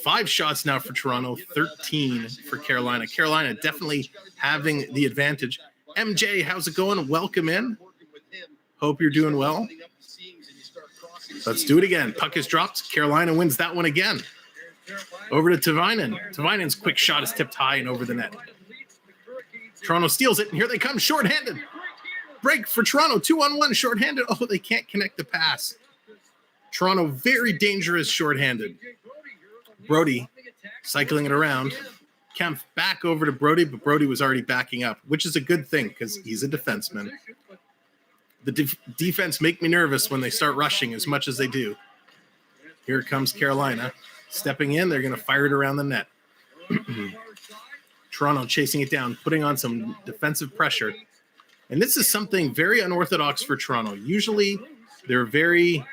Speaker 1: 5 shots now for Toronto. 13 for Carolina. Carolina definitely having the advantage. MJ, how's it going? Welcome in. Hope you're doing well. Let's do it again. Puck is dropped. Carolina wins that one again. Over to Tavainen. Tavainen's quick shot is tipped high and over the net. Toronto steals it, and here they come, shorthanded. Break for Toronto, 2-on-1, shorthanded. Oh, they can't connect the pass. Toronto, very dangerous shorthanded. Brody cycling it around. Kempf back over to Brody, but Brody was already backing up, which is a good thing because he's a defenseman. The defense make me nervous when they start rushing as much as they do. Here comes Carolina. Stepping in, they're going to fire it around the net. Toronto chasing it down, putting on some defensive pressure. And this is something very unorthodox for Toronto. Usually, they're very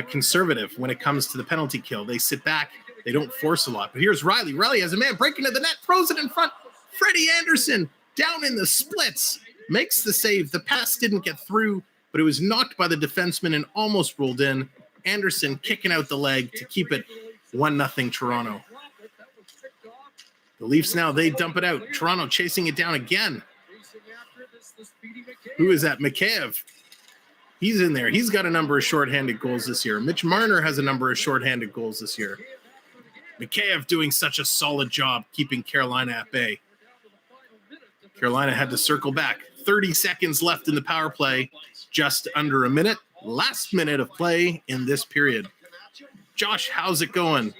Speaker 1: conservative when it comes to the penalty kill. They sit back. They don't force a lot. But here's Riley. Riley has a man breaking to the net, throws it in front. Freddie Andersen down in the splits. Makes the save. The pass didn't get through, but it was knocked by the defenseman and almost rolled in. Andersen kicking out the leg to keep it 1-0 Toronto. The Leafs now, they dump it out. Toronto chasing it down again. Who is that? MacAv. He's in there. He's got a number of shorthanded goals this year. Mitch Marner has a number of shorthanded goals this year. MacAv doing such a solid job keeping Carolina at bay. Carolina had to circle back. 30 seconds left in the power play. Just under a minute. Last minute of play in this period. Josh, how's it going?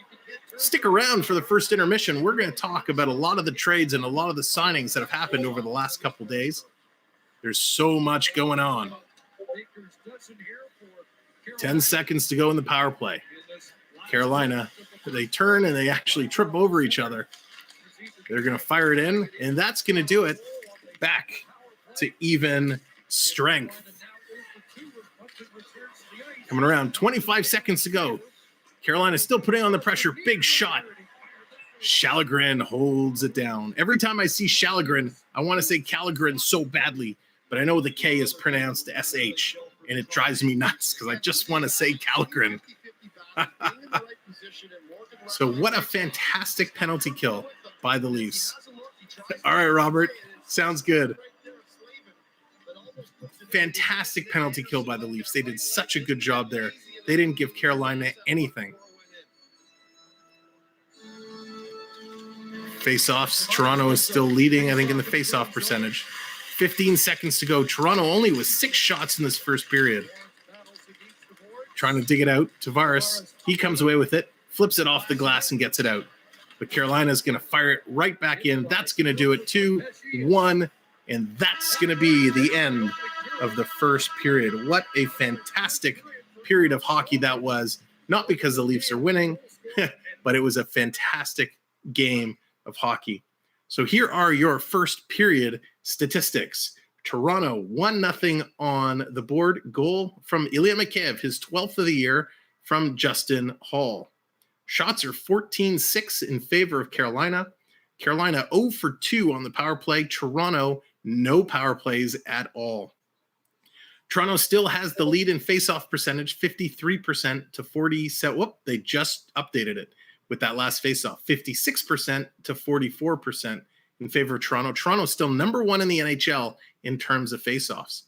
Speaker 1: Stick around for the first intermission. We're going to talk about a lot of the trades and a lot of the signings that have happened over the last couple days. There's so much going on. 10 seconds to go in the power play. Carolina, they turn and they actually trip over each other. They're going to fire it in, and that's going to do it. Back to even strength. Coming around, 25 seconds to go. Carolina still putting on the pressure. Big shot. Shallegren holds it down. Every time I see Shallegren, I want to say Callagren so badly, but I know the K is pronounced SH, and it drives me nuts because I just want to say Callagren. So what a fantastic penalty kill by the Leafs. All right, Robert. Sounds good. Fantastic penalty kill by the Leafs. They did such a good job there. They didn't give Carolina anything. Face-offs. Toronto is still leading, I think, in the face-off percentage. 15 seconds to go. Toronto only with 6 shots in this first period. Trying to dig it out. Tavares, he comes away with it, flips it off the glass and gets it out. But Carolina's going to fire it right back in. That's going to do it. 2-1, and that's going to be the end of the first period. What a fantastic period of hockey that was. Not because the Leafs are winning, but it was a fantastic game of hockey. So here are your first period statistics. Toronto 1-0 on the board. Goal from Ilya MacAv, his 12th of the year, from Justin Hall. Shots are 14-6 in favor of Carolina. Carolina 0 for 2 on the power play. Toronto, no power plays at all. Toronto still has the lead in faceoff percentage, 53% to 47. Whoop, they just updated it with that last faceoff. 56% to 44% in favor of Toronto. Toronto's still number 1 in the NHL in terms of faceoffs.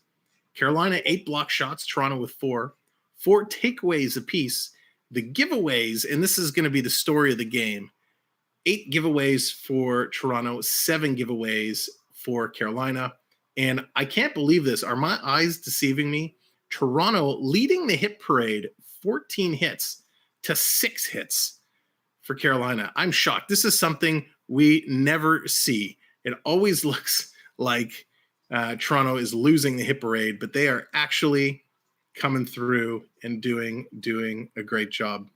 Speaker 1: Carolina, 8 block shots. Toronto with 4. 4 takeaways apiece. The giveaways, and this is going to be the story of the game, 8 giveaways for Toronto, 7 giveaways for Carolina. And I can't believe this. Are my eyes deceiving me? Toronto leading the hit parade, 14 hits to 6 hits for Carolina. I'm shocked. This is something we never see. It always looks like Toronto is losing the hit parade, but they are actually coming through and doing a great job.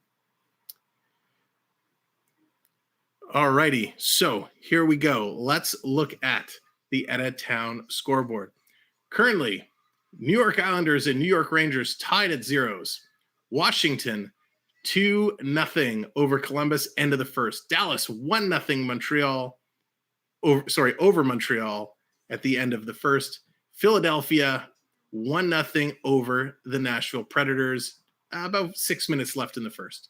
Speaker 1: All righty, so here we go. Let's look at the out-of-town scoreboard. Currently, New York Islanders and New York Rangers tied at zeros. Washington 2-0 over Columbus, end of the first. Dallas 1-0 Montreal, over Montreal at the end of the first. Philadelphia 1-0 over the Nashville Predators. About 6 minutes left in the first.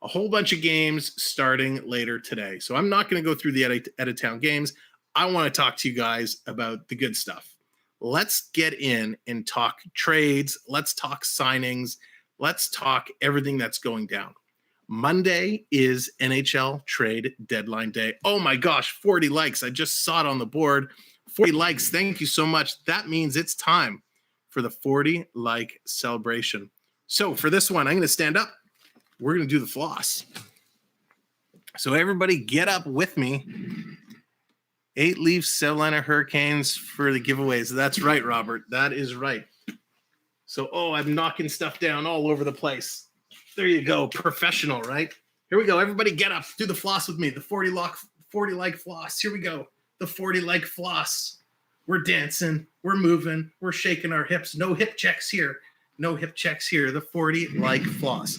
Speaker 1: A whole bunch of games starting later today. So I'm not going to go through the out-of-town games. I want to talk to you guys about the good stuff. Let's get in and talk trades. Let's talk signings. Let's talk everything that's going down. Monday is NHL trade deadline day. Oh my gosh, 40 likes. I just saw it on the board. 40 likes. Thank you so much. That means it's time for the 40 like celebration. So for this one, I'm going to stand up. We're going to do the floss. So everybody get up with me. 8 Leafs, Carolina Hurricanes for the giveaways. That's right, Robert. That is right. So, I'm knocking stuff down all over the place. There you go. Professional, right? Here we go. Everybody get up. Do the floss with me. The 40 like floss. Here we go. The 40 like floss. We're dancing. We're moving. We're shaking our hips. No hip checks here. No hip checks here. The 40 like floss.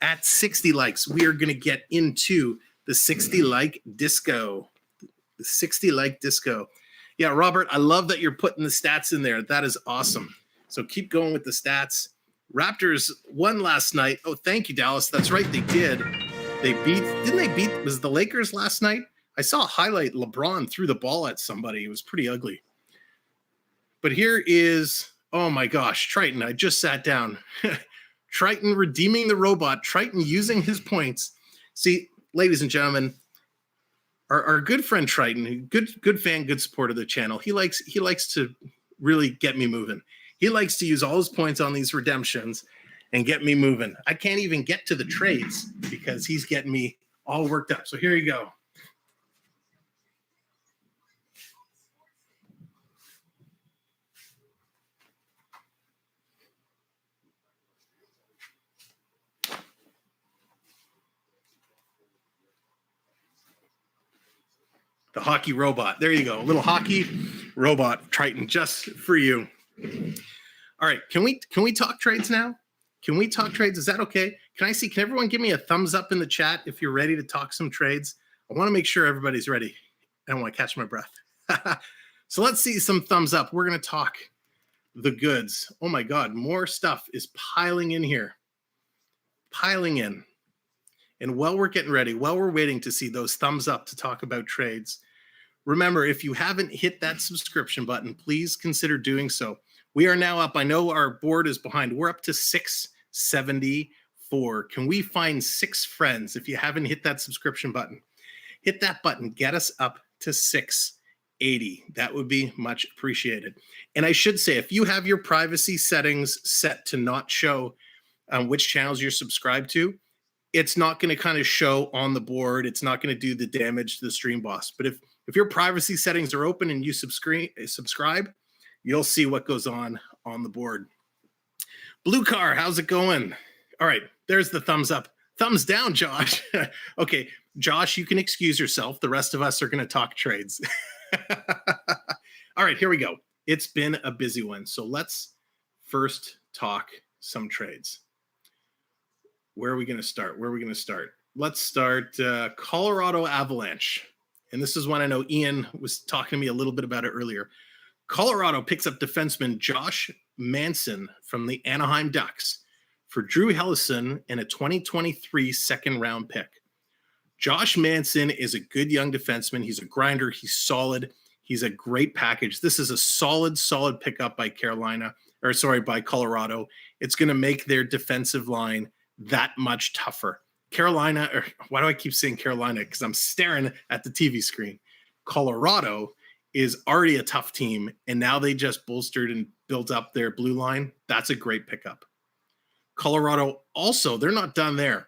Speaker 1: At 60 likes, we are going to get into the 60 like disco. The 60 like disco. Yeah, Robert, I love that you're putting the stats in there. That is awesome. So keep going with the stats. Raptors won last night. Oh, thank you, Dallas. That's right, they did. Didn't they beat, was it the Lakers last night? I saw a highlight. LeBron threw the ball at somebody. It was pretty ugly. But here is, oh my gosh, Triton. I just sat down. Triton redeeming the robot. Triton using his points. See, ladies and gentlemen, our good friend Triton, good fan, good supporter of the channel. He likes to really get me moving. He likes to use all his points on these redemptions and get me moving. I can't even get to the trades because he's getting me all worked up. So here you go. The hockey robot. There you go. A little hockey robot, Triton, just for you. All right. Can we talk trades now? Can we talk trades? Is that okay? Can everyone give me a thumbs up in the chat if you're ready to talk some trades? I want to make sure everybody's ready. I don't want to catch my breath. So let's see some thumbs up. We're going to talk the goods. Oh my God. More stuff is piling in here. Piling in. And while we're getting ready, while we're waiting to see those thumbs up to talk about trades, remember, if you haven't hit that subscription button, please consider doing so. We are now up. I know our board is behind. We're up to 674. Can we find 6 friends? If you haven't hit that subscription button, hit that button. Get us up to 680. That would be much appreciated. And I should say, if you have your privacy settings set to not show which channels you're subscribed to, it's not going to kind of show on the board. It's not going to do the damage to the stream boss. But if your privacy settings are open and you subscribe, you'll see what goes on the board. Blue Car, how's it going? All right, there's the thumbs up. Thumbs down, Josh. Okay, Josh, you can excuse yourself. The rest of us are going to talk trades. All right, here we go. It's been a busy one. So let's first talk some trades. Where are we going to start? Let's start Colorado Avalanche. And this is one I know Ian was talking to me a little bit about it earlier. Colorado picks up defenseman Josh Manson from the Anaheim Ducks for Drew Helleson and a 2023 second-round pick. Josh Manson is a good young defenseman. He's a grinder. He's solid. He's a great package. This is a solid pickup by Colorado. It's going to make their defensive line that much tougher. Carolina, or why do I keep saying Carolina? Because I'm staring at the TV screen. Colorado is already a tough team, and now they just bolstered and built up their blue line. That's a great pickup. Colorado also, they're not done there.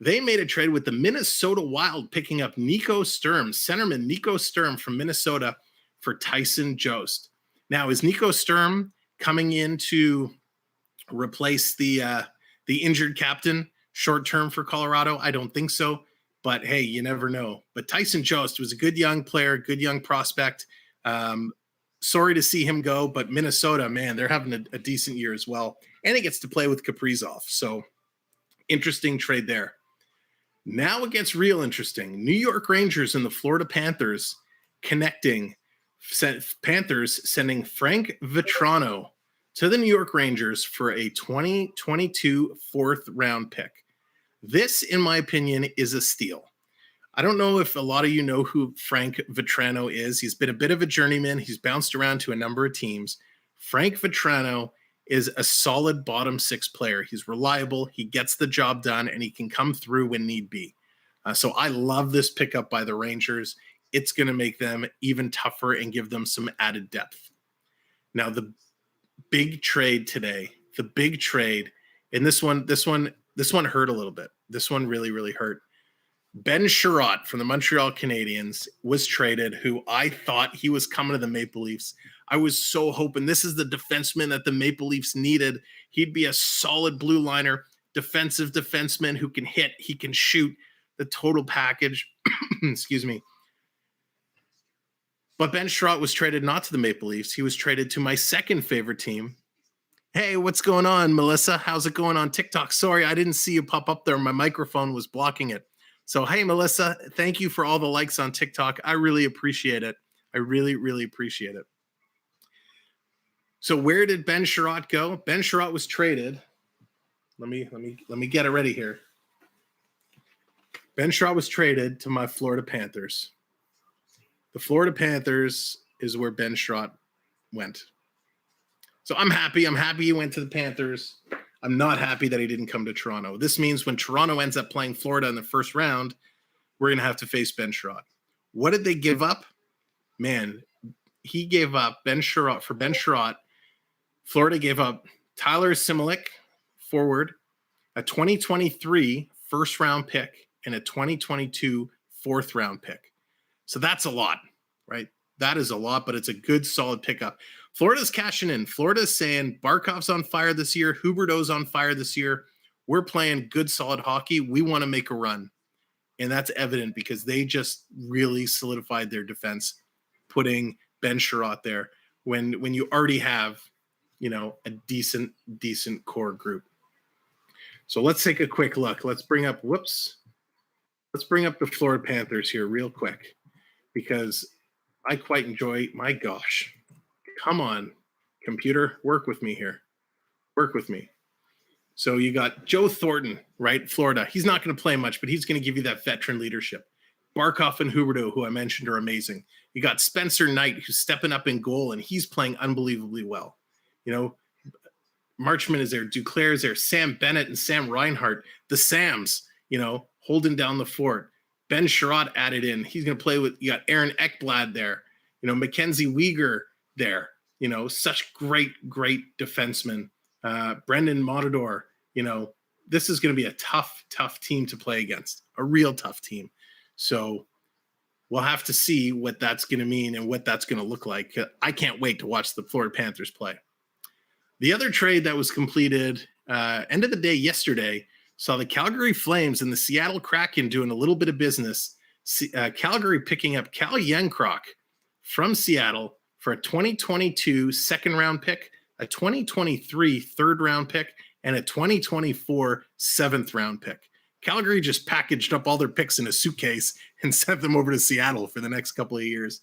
Speaker 1: They made a trade with the Minnesota Wild, picking up Nico Sturm, centerman Nico Sturm from Minnesota for Tyson Jost. Now, is Nico Sturm coming in to replace the injured captain short term for Colorado? I don't think so, but hey, you never know. But Tyson Jost was a good young player, good young prospect. Sorry to see him go, but Minnesota, man, they're having a decent year as well. And he gets to play with Kaprizov. So interesting trade there. Now it gets real interesting. New York Rangers and the Florida Panthers connecting. Panthers sending Frank Vetrano to the New York Rangers for a 2022 fourth-round pick. This, in my opinion, is a steal. I don't know if a lot of you know who Frank Vetrano is. He's been a bit of a journeyman. He's bounced around to a number of teams. Frank Vetrano is a solid bottom six player. He's reliable. He gets the job done, and he can come through when need be. So I love this pickup by the Rangers. It's going to make them even tougher and give them some added depth. Now, the big trade today, and this one hurt a little bit. This one really, really hurt. Ben Sherratt from the Montreal Canadiens was traded, who I thought he was coming to the Maple Leafs. I was so hoping this is the defenseman that the Maple Leafs needed. He'd be a solid blue liner. defensive defenseman who can hit, he can shoot, the total package. Excuse me. But Ben Sherratt was traded not to the Maple Leafs. He was traded to my second favorite team. Hey, what's going on, Melissa? How's it going on TikTok? Sorry, I didn't see you pop up there. My microphone was blocking it. So, hey, Melissa, thank you for all the likes on TikTok. I really appreciate it. I really, really appreciate it. So where did Ben Sherratt go? Ben Sherratt was traded. Let me get it ready here. Ben Sherratt was traded to my Florida Panthers. The Florida Panthers is where Ben Sherratt went. So I'm happy. I'm happy he went to the Panthers. I'm not happy that he didn't come to Toronto. This means when Toronto ends up playing Florida in the first round, we're going to have to face Ben Sherratt. What did they give up? Man, he gave up Ben Sherratt. For Ben Sherratt, Florida gave up Tyler Similik, forward, a 2023 first-round pick, and a 2022 fourth-round pick. So that's a lot, right? That is a lot, but it's a good, solid pickup. Florida's cashing in. Florida's saying Barkov's on fire this year. Huberdeau's on fire this year. We're playing good, solid hockey. We want to make a run. And that's evident because they just really solidified their defense, putting Ben Sherratt there when you already have, a decent core group. So let's take a quick look. Let's bring up the Florida Panthers here real quick because I quite enjoy, my gosh, come on, computer, work with me here. Work with me. So you got Joe Thornton, right? Florida. He's not going to play much, but he's going to give you that veteran leadership. Barkov and Huberdeau, who I mentioned, are amazing. You got Spencer Knight, who's stepping up in goal, and he's playing unbelievably well. Marchman is there. Duclair is there. Sam Bennett and Sam Reinhart, the Sams, holding down the fort. Ben Sherratt added in. He's going to play with, you got Aaron Ekblad there. Mackenzie Weegar there. Such great defensemen. Brendan Matador. This is going to be a tough team to play against. A real tough team. So we'll have to see what that's going to mean and what that's going to look like. I can't wait to watch the Florida Panthers play. The other trade that was completed end of the day yesterday saw the Calgary Flames and the Seattle Kraken doing a little bit of business. Calgary picking up Cal Yankrok from Seattle for a 2022 second-round pick, a 2023 third-round pick, and a 2024 seventh-round pick. Calgary just packaged up all their picks in a suitcase and sent them over to Seattle for the next couple of years.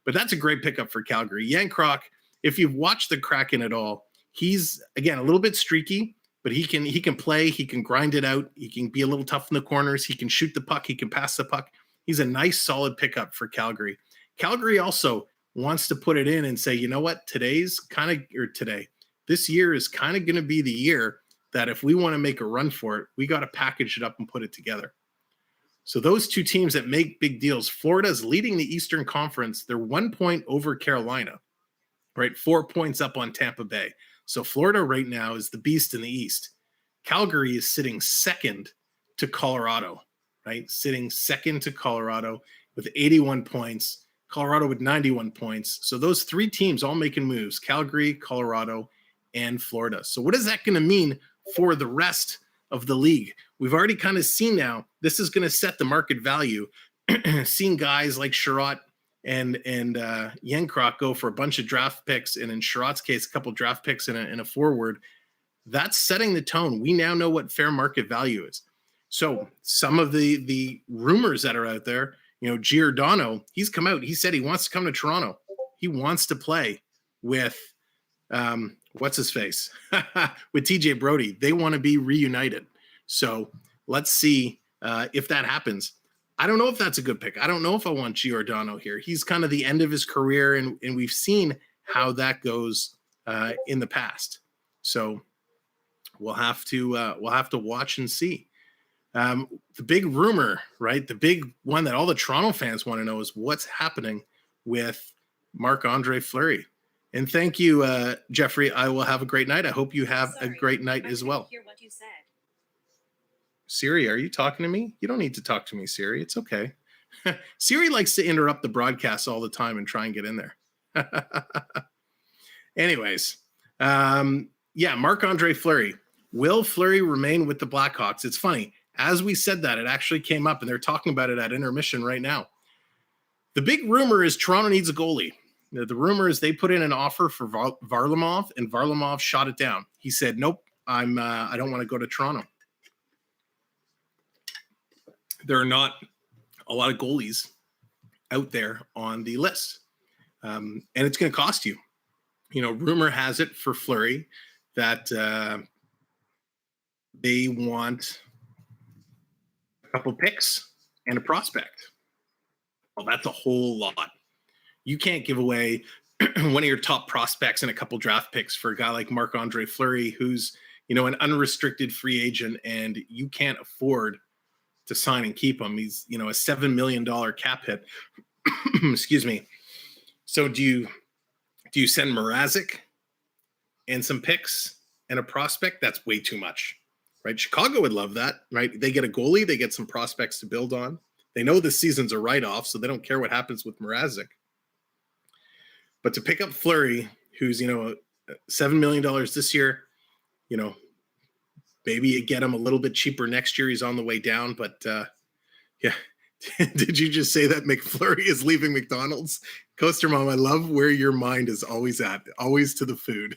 Speaker 1: But that's a great pickup for Calgary. Yankrok, if you've watched the Kraken at all, he's, again, a little bit streaky, but he can play. He can grind it out. He can be a little tough in the corners. He can shoot the puck. He can pass the puck. He's a nice, solid pickup for Calgary. Calgary also wants to put it in and say, you know what, this year is kind of going to be the year that if we want to make a run for it, we got to package it up and put it together. So those two teams that make big deals, Florida's leading the Eastern Conference. They're 1 point over Carolina, right? 4 points up on Tampa Bay. So Florida right now is the beast in the East. Calgary is sitting second to Colorado, right? Sitting second to Colorado with 81 points. Colorado with 91 points. So those three teams all making moves, Calgary, Colorado, and Florida. So what is that going to mean for the rest of the league? We've already kind of seen now, this is going to set the market value. Seeing guys like Sherratt and Yankrok go for a bunch of draft picks, and in Sherratt's case, a couple draft picks and a forward, that's setting the tone. We now know what fair market value is. So some of the rumors that are out there, Giordano, he's come out. He said he wants to come to Toronto. He wants to play with, what's his face? with TJ Brody. They want to be reunited. So let's see if that happens. I don't know if that's a good pick. I don't know if I want Giordano here. He's kind of the end of his career, and we've seen how that goes in the past. So we'll have to watch and see. The big rumor, right? The big one that all the Toronto fans want to know is what's happening with Marc-Andre Fleury. And thank you, Jeffrey. I will have a great night. I hope you have a great night as well.
Speaker 4: Hear what you said.
Speaker 1: Siri, are you talking to me? You don't need to talk to me, Siri. It's okay. Siri likes to interrupt the broadcast all the time and try and get in there. Anyways, Marc-Andre Fleury. Will Fleury remain with the Blackhawks? It's funny. As we said that, it actually came up, and they're talking about it at intermission right now. The big rumor is Toronto needs a goalie. The rumor is they put in an offer for Varlamov, and Varlamov shot it down. He said, "Nope, I don't want to go to Toronto." There are not a lot of goalies out there on the list, and it's going to cost you. Rumor has it for Fleury that they want a couple picks and a prospect. Well, that's a whole lot. You can't give away one of your top prospects and a couple draft picks for a guy like Marc-Andre Fleury, who's, an unrestricted free agent, and you can't afford to sign and keep him. He's, a $7 million cap hit. Excuse me. So do you send Mrazek and some picks and a prospect? That's way too much, right? Chicago would love that, right? They get a goalie, they get some prospects to build on. They know this season's a write-off, so they don't care what happens with Mrazek. But to pick up Fleury, who's, $7 million this year, maybe you get him a little bit cheaper next year. He's on the way down, but yeah. Did you just say that McFlurry is leaving McDonald's? Coaster Mom, I love where your mind is always at, always to the food.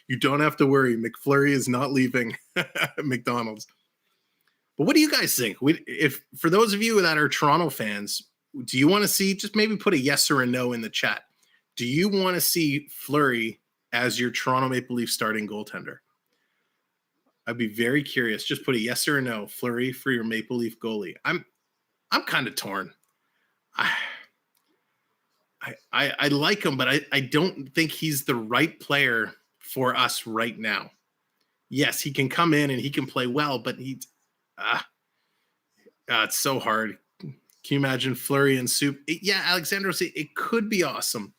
Speaker 1: You don't have to worry. McFlurry is not leaving McDonald's. But what do you guys think? If for those of you that are Toronto fans, do you want to see, just maybe put a yes or a no in the chat. Do you want to see Fleury as your Toronto Maple Leafs starting goaltender? I'd be very curious. Just put a yes or a no, Fleury for your Maple Leaf goalie. I'm kind of torn. I like him, but I don't think he's the right player for us right now. Yes, he can come in and he can play well, but it's so hard. Can you imagine Fleury and Soup? Alexandros, it could be awesome.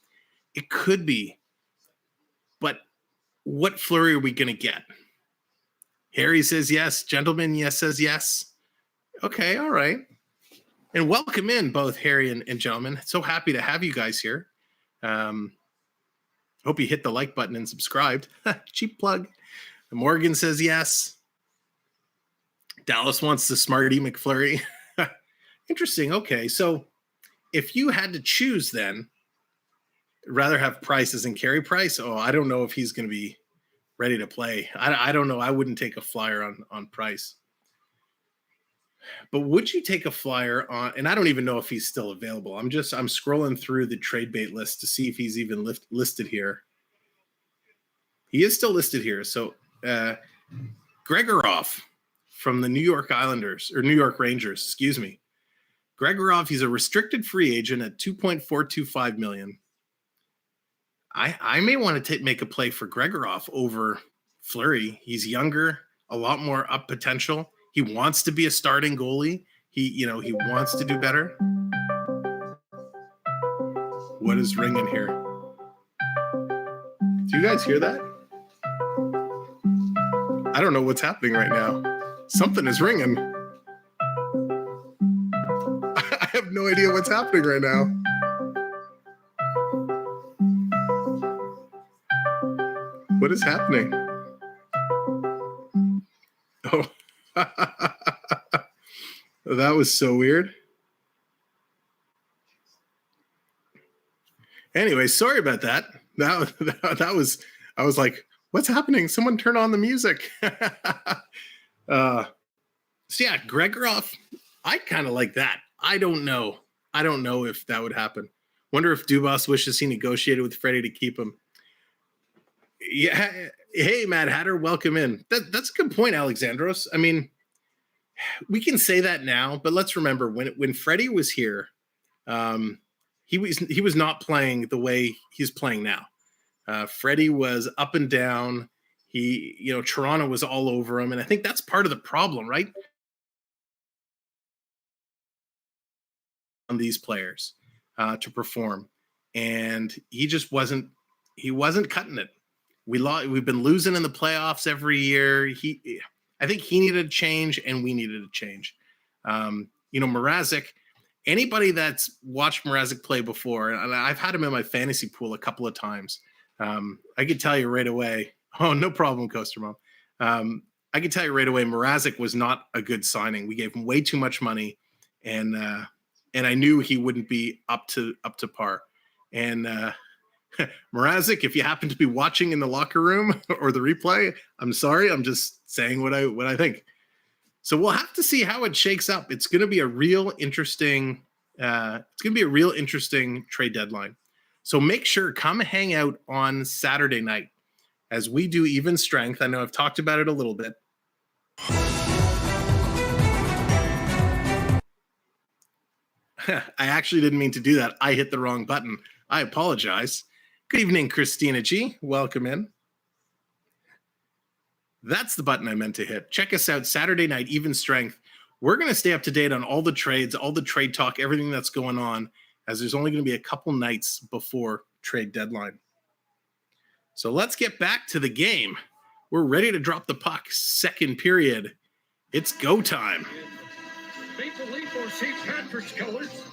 Speaker 1: It could be. But what Fleury are we going to get? Harry says yes. Gentleman, yes, says yes. Okay, all right. And welcome in, both Harry and gentlemen. So happy to have you guys here. Hope you hit the like button and subscribed. Cheap plug. Morgan says yes. Dallas wants the Smarty McFlurry. Interesting. Okay, so if you had to choose then, rather have Price as in Carey Price? Oh, I don't know if he's going to be ready to play. I don't know. I wouldn't take a flyer on Price. But would you take a flyer on, and I don't even know if he's still available. I'm scrolling through the trade bait list to see if he's even listed here. He is still listed here. So Gregorov from the New York Rangers, excuse me. Gregorov, he's a restricted free agent at $2.425 million. I may want to make a play for Gregorov over Fleury. He's younger, a lot more up potential. He wants to be a starting goalie. He wants to do better. What is ringing here? Do you guys hear that? I don't know what's happening right now. Something is ringing. I have no idea what's happening right now. What is happening? Oh. That was so weird. Anyway, sorry about that. That was, I was like, what's happening? Someone turn on the music. So yeah, Gregorov, I kind of like that. I don't know if that would happen. Wonder if Dubas wishes he negotiated with Freddie to keep him. Yeah. Hey, Matt Hatter, welcome in. That's a good point, Alexandros. I mean, we can say that now, but let's remember when Freddie was here, he was not playing the way he's playing now. Freddie was up and down. Toronto was all over him, and I think that's part of the problem, right? On these players to perform, and he just wasn't cutting it. We've been losing in the playoffs every year. I think he needed a change, and we needed a change. Mrazek, anybody that's watched Mrazek play before, and I've had him in my fantasy pool a couple of times. I could tell you right away. Oh, no problem, Coaster Mom. I can tell you right away, Mrazek was not a good signing. We gave him way too much money, and I knew he wouldn't be up to par. And Mrazek, if you happen to be watching in the locker room or the replay, I'm sorry. I'm just saying what I think. So we'll have to see how it shakes up. It's going to be a real interesting. Trade deadline. So make sure come hang out on Saturday night as we do even strength. I know I've talked about it a little bit. I actually didn't mean to do that. I hit the wrong button. I apologize. Good evening, Christina G. Welcome in. That's the button I meant to hit. Check us out Saturday night, even strength. We're going to stay up to date on all the trades, all the trade talk, everything that's going on, as there's only going to be a couple nights before trade deadline. So let's get back to the game. We're ready to drop the puck. Second period. It's go time.
Speaker 4: Maple Leaf or St. Patrick's colors.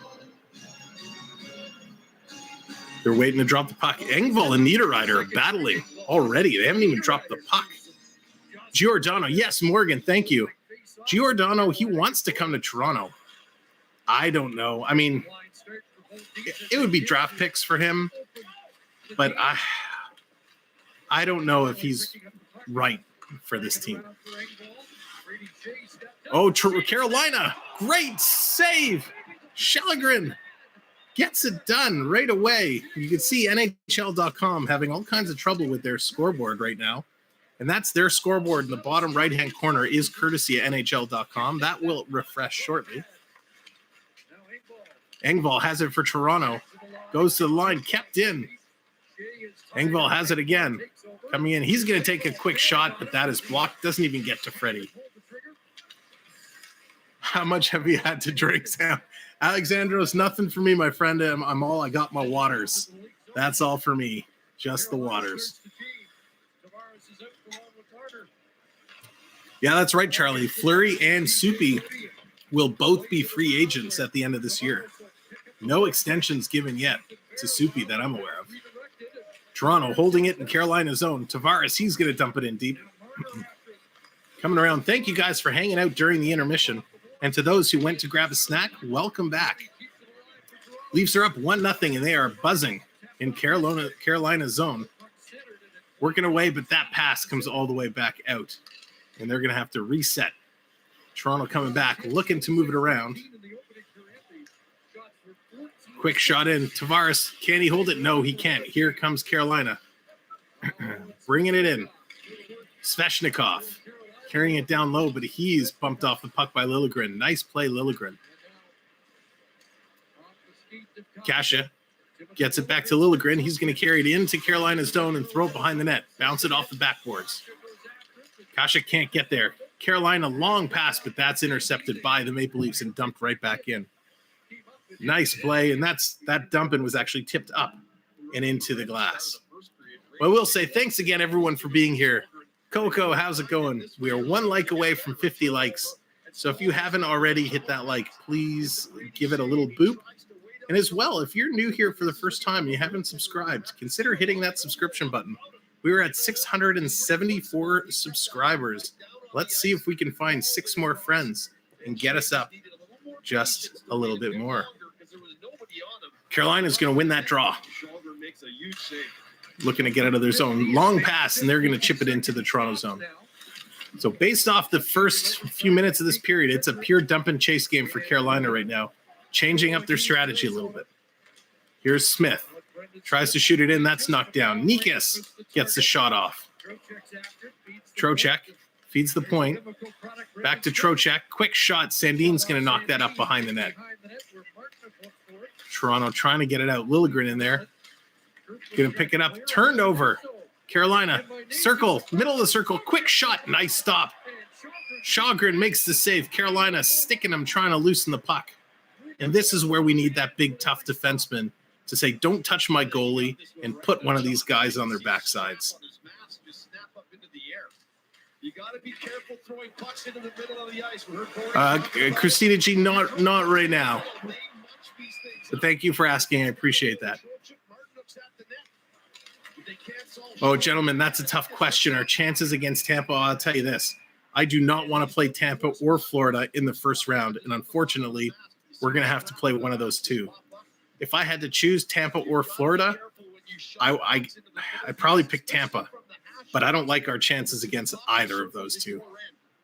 Speaker 1: They're waiting to drop the puck. Engvall and Niederreiter are battling already. They haven't even dropped the puck. Giordano. Yes, Morgan. Thank you. Giordano, he wants to come to Toronto. I don't know. I mean, it would be draft picks for him, but I don't know if he's right for this team. Oh, Carolina. Great save. Shellegren gets it done right away. You can see NHL.com having all kinds of trouble with their scoreboard right now. And that's their scoreboard in the bottom right-hand corner is courtesy of NHL.com. That will refresh shortly. Engvall has it for Toronto. Goes to the line, kept in. Engvall has it again. Coming in. He's going to take a quick shot, but that is blocked. Doesn't even get to Freddie. How much have you had to drink, Sam? Alexandros, nothing for me, my friend. I got my waters. That's all for me. Just the waters. Yeah, that's right, Charlie. Fleury and Soupy will both be free agents at the end of this year. No extensions given yet to Soupy that I'm aware of. Toronto holding it in Carolina's zone. Tavares, he's going to dump it in deep. Coming around. Thank you guys for hanging out during the intermission. And to those who went to grab a snack, welcome back. Leafs are up 1-0, and they are buzzing in Carolina's zone. Working away, but that pass comes all the way back out. And they're going to have to reset. Toronto coming back, looking to move it around. Quick shot in. Tavares, can he hold it? No, he can't. Here comes Carolina. Bringing it in. Svechnikov carrying it down low, but he's bumped off the puck by Liljegren. Nice play, Liljegren. Kasha gets it back to Liljegren. He's going to carry it into Carolina's zone and throw it behind the net. Bounce it off the backboards. Kasha can't get there. Carolina long pass, but that's intercepted by the Maple Leafs and dumped right back in. Nice play, and that dumping was actually tipped up and into the glass. But I will say thanks again, everyone, for being here. Coco, how's it going? We are 1 like away from 50 likes. So if you haven't already hit that like, please give it a little boop. And as well, if you're new here for the first time and you haven't subscribed, consider hitting that subscription button. We were at 674 subscribers. Let's see if we can find 6 more friends and get us up just a little bit more. Carolina's going to win that draw. Looking to get out of their zone. Long pass, and they're going to chip it into the Toronto zone. So based off the first few minutes of this period, it's a pure dump and chase game for Carolina right now, changing up their strategy a little bit. Here's Smith. Tries to shoot it in. That's knocked down. Nikas gets the shot off. Trocheck feeds the point. Back to Trocheck. Quick shot. Sandin's going to knock that up behind the net. Toronto trying to get it out. Liljegren in there. Going to pick it up. Turned over. Carolina. Circle. Middle of the circle. Quick shot. Nice stop. Shellegren makes the save. Carolina sticking him, trying to loosen the puck. And this is where we need that big, tough defenseman to say, don't touch my goalie, and put one of these guys on their backsides. Christina G, not right now. But thank you for asking. I appreciate that. Oh, gentlemen, that's a tough question. Our chances against Tampa, I'll tell you this. I do not want to play Tampa or Florida in the first round, and unfortunately, we're going to have to play one of those two. If I had to choose Tampa or Florida, I'd probably pick Tampa, but I don't like our chances against either of those two.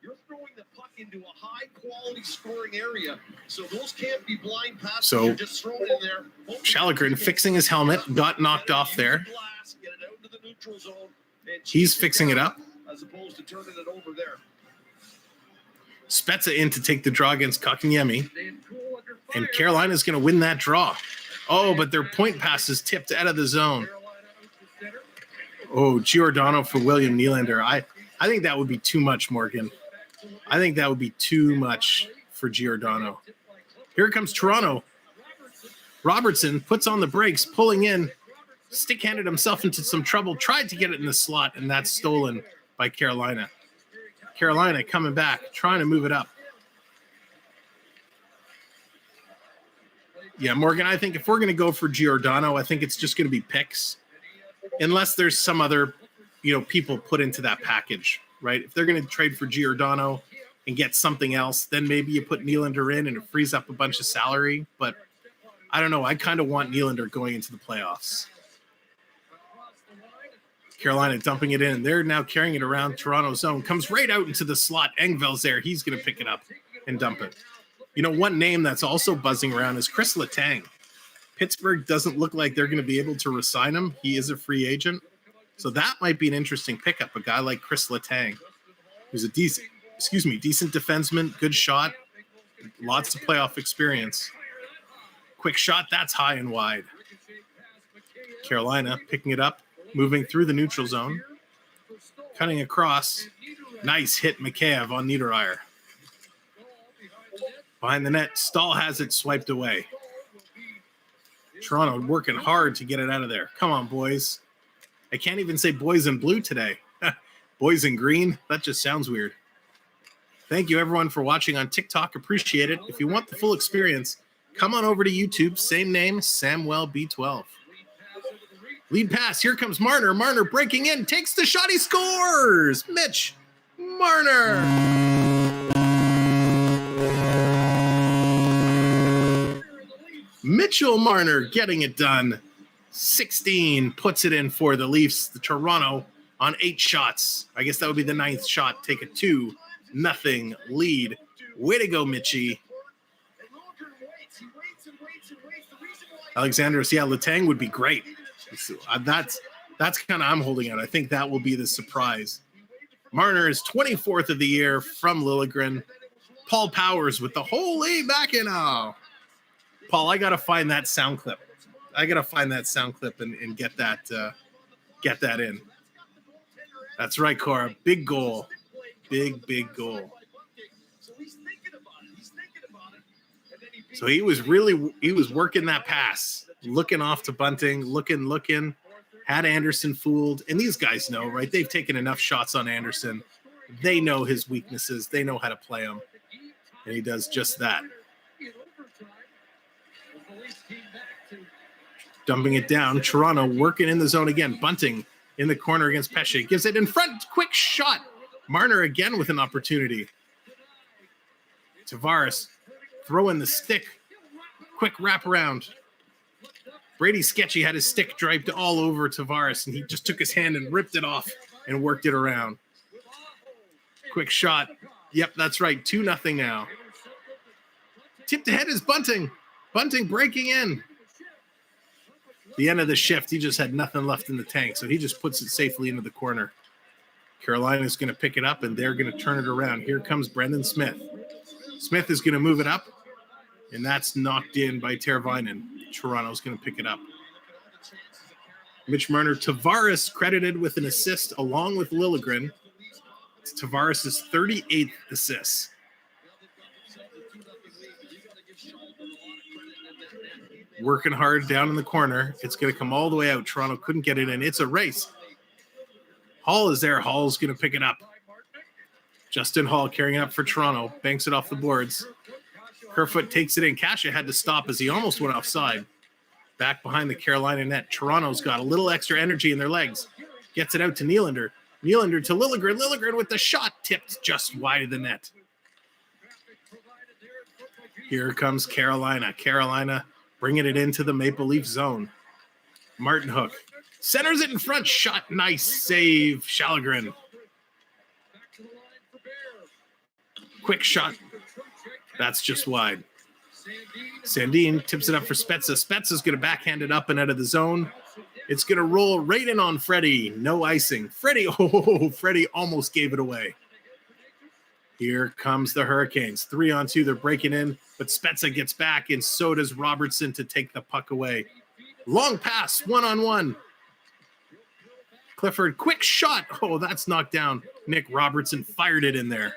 Speaker 4: You're throwing the puck into a high-quality scoring area, so those can't be blind passes.
Speaker 1: So,
Speaker 4: You're just throwing it in there.
Speaker 1: Shallegren fixing his helmet, got knocked off there. He's fixing it up.
Speaker 4: As opposed to turning it over there.
Speaker 1: Spezza in to take the draw against Kotkaniemi. And Carolina's going to win that draw. Oh, but their point pass is tipped out of the zone. Oh, Giordano for William Nylander. I think that would be too much, Morgan. I think that would be too much for Giordano. Here comes Toronto. Robertson puts on the brakes, pulling in. Stick-handed himself into some trouble. Tried to get it in the slot, and that's stolen by Carolina. Carolina coming back, trying to move it up. Yeah, Morgan, I think if we're going to go for Giordano, I think it's just going to be picks. Unless there's some other, people put into that package, right? If they're going to trade for Giordano and get something else, then maybe you put Nylander in and it frees up a bunch of salary. But I don't know. I kind of want Nylander going into the playoffs. Carolina dumping it in. They're now carrying it around Toronto's zone. Comes right out into the slot. Engvall's there. He's going to pick it up and dump it. One name that's also buzzing around is Chris Letang. Pittsburgh doesn't look like they're going to be able to re-sign him. He is a free agent. So that might be an interesting pickup, a guy like Chris Letang, who's a decent defenseman, good shot, lots of playoff experience. Quick shot, that's high and wide. Carolina picking it up, moving through the neutral zone, cutting across. Nice hit, MacAv on Niederreiter. Behind the net, Stahl has it swiped away. Toronto working hard to get it out of there. Come on, boys. I can't even say boys in blue today. Boys in green, that just sounds weird. Thank you, everyone, for watching on TikTok. Appreciate it. If you want the full experience, come on over to YouTube. Same name, Samwelb12. Lead pass. Here comes Marner. Marner breaking in. Takes the shot. He scores. Mitch Marner. Mitchell Marner getting it done. 16 puts it in for the Leafs. The Toronto on 8 shots. I guess that would be the 9th shot. Take a 2-0 lead. Way to go, Mitchie. Alexander, Letang would be great. That's kind of I'm holding out. I think that will be the surprise. Marner is 24th of the year from Liljegren. Paul Powers with the holy Mackinac. Paul, I got to find that sound clip. And get that in. That's right, Cora. Big goal. Big goal. So he was working that pass, looking off to Bunting, looking, had Andersen fooled. And these guys know, right? They've taken enough shots on Andersen. They know his weaknesses. They know how to play him. And he does just that. Dumping it down. Toronto working in the zone again. Bunting in the corner against Pesce. Gives it in front. Quick shot. Marner again with an opportunity. Tavares throwing the stick. Quick wraparound. Brady Sketchy had his stick draped all over Tavares, and he just took his hand and ripped it off and worked it around. Quick shot. Yep, that's right. 2-0 now. Tipped ahead is Bunting. Bunting breaking in. The end of the shift, he just had nothing left in the tank, so he just puts it safely into the corner. Carolina's going to pick it up, and they're going to turn it around. Here comes Brendan Smith. Smith is going to move it up, and that's knocked in by Teravainen. Toronto's going to pick it up. Mitch Marner, Tavares credited with an assist along with Liljegren. It's Tavares' 38th assist. Working hard down in the corner. It's going to come all the way out. Toronto couldn't get it in. It's a race. Hall is there. Hall's going to pick it up. Justin Hall carrying it up for Toronto. Banks it off the boards. Kerfoot takes it in. Kasha had to stop as he almost went offside. Back behind the Carolina net. Toronto's got a little extra energy in their legs. Gets it out to Nylander. Nylander to Liljegren. Liljegren with the shot tipped just wide of the net. Here comes Carolina. Carolina bringing it into the Maple Leaf zone. Martin Hook centers it in front. Shot. Nice save. Liljegren. Quick shot. That's just wide. Sandin tips it up for Spezza. Spezza's going to backhand it up and out of the zone. It's going to roll right in on Freddie. No icing. Freddie almost gave it away. Here comes the Hurricanes. 3-on-2. They're breaking in, but Spezza gets back, and so does Robertson to take the puck away. Long pass, 1-on-1. Clifford, quick shot. Oh, that's knocked down. Nick Robertson fired it in there.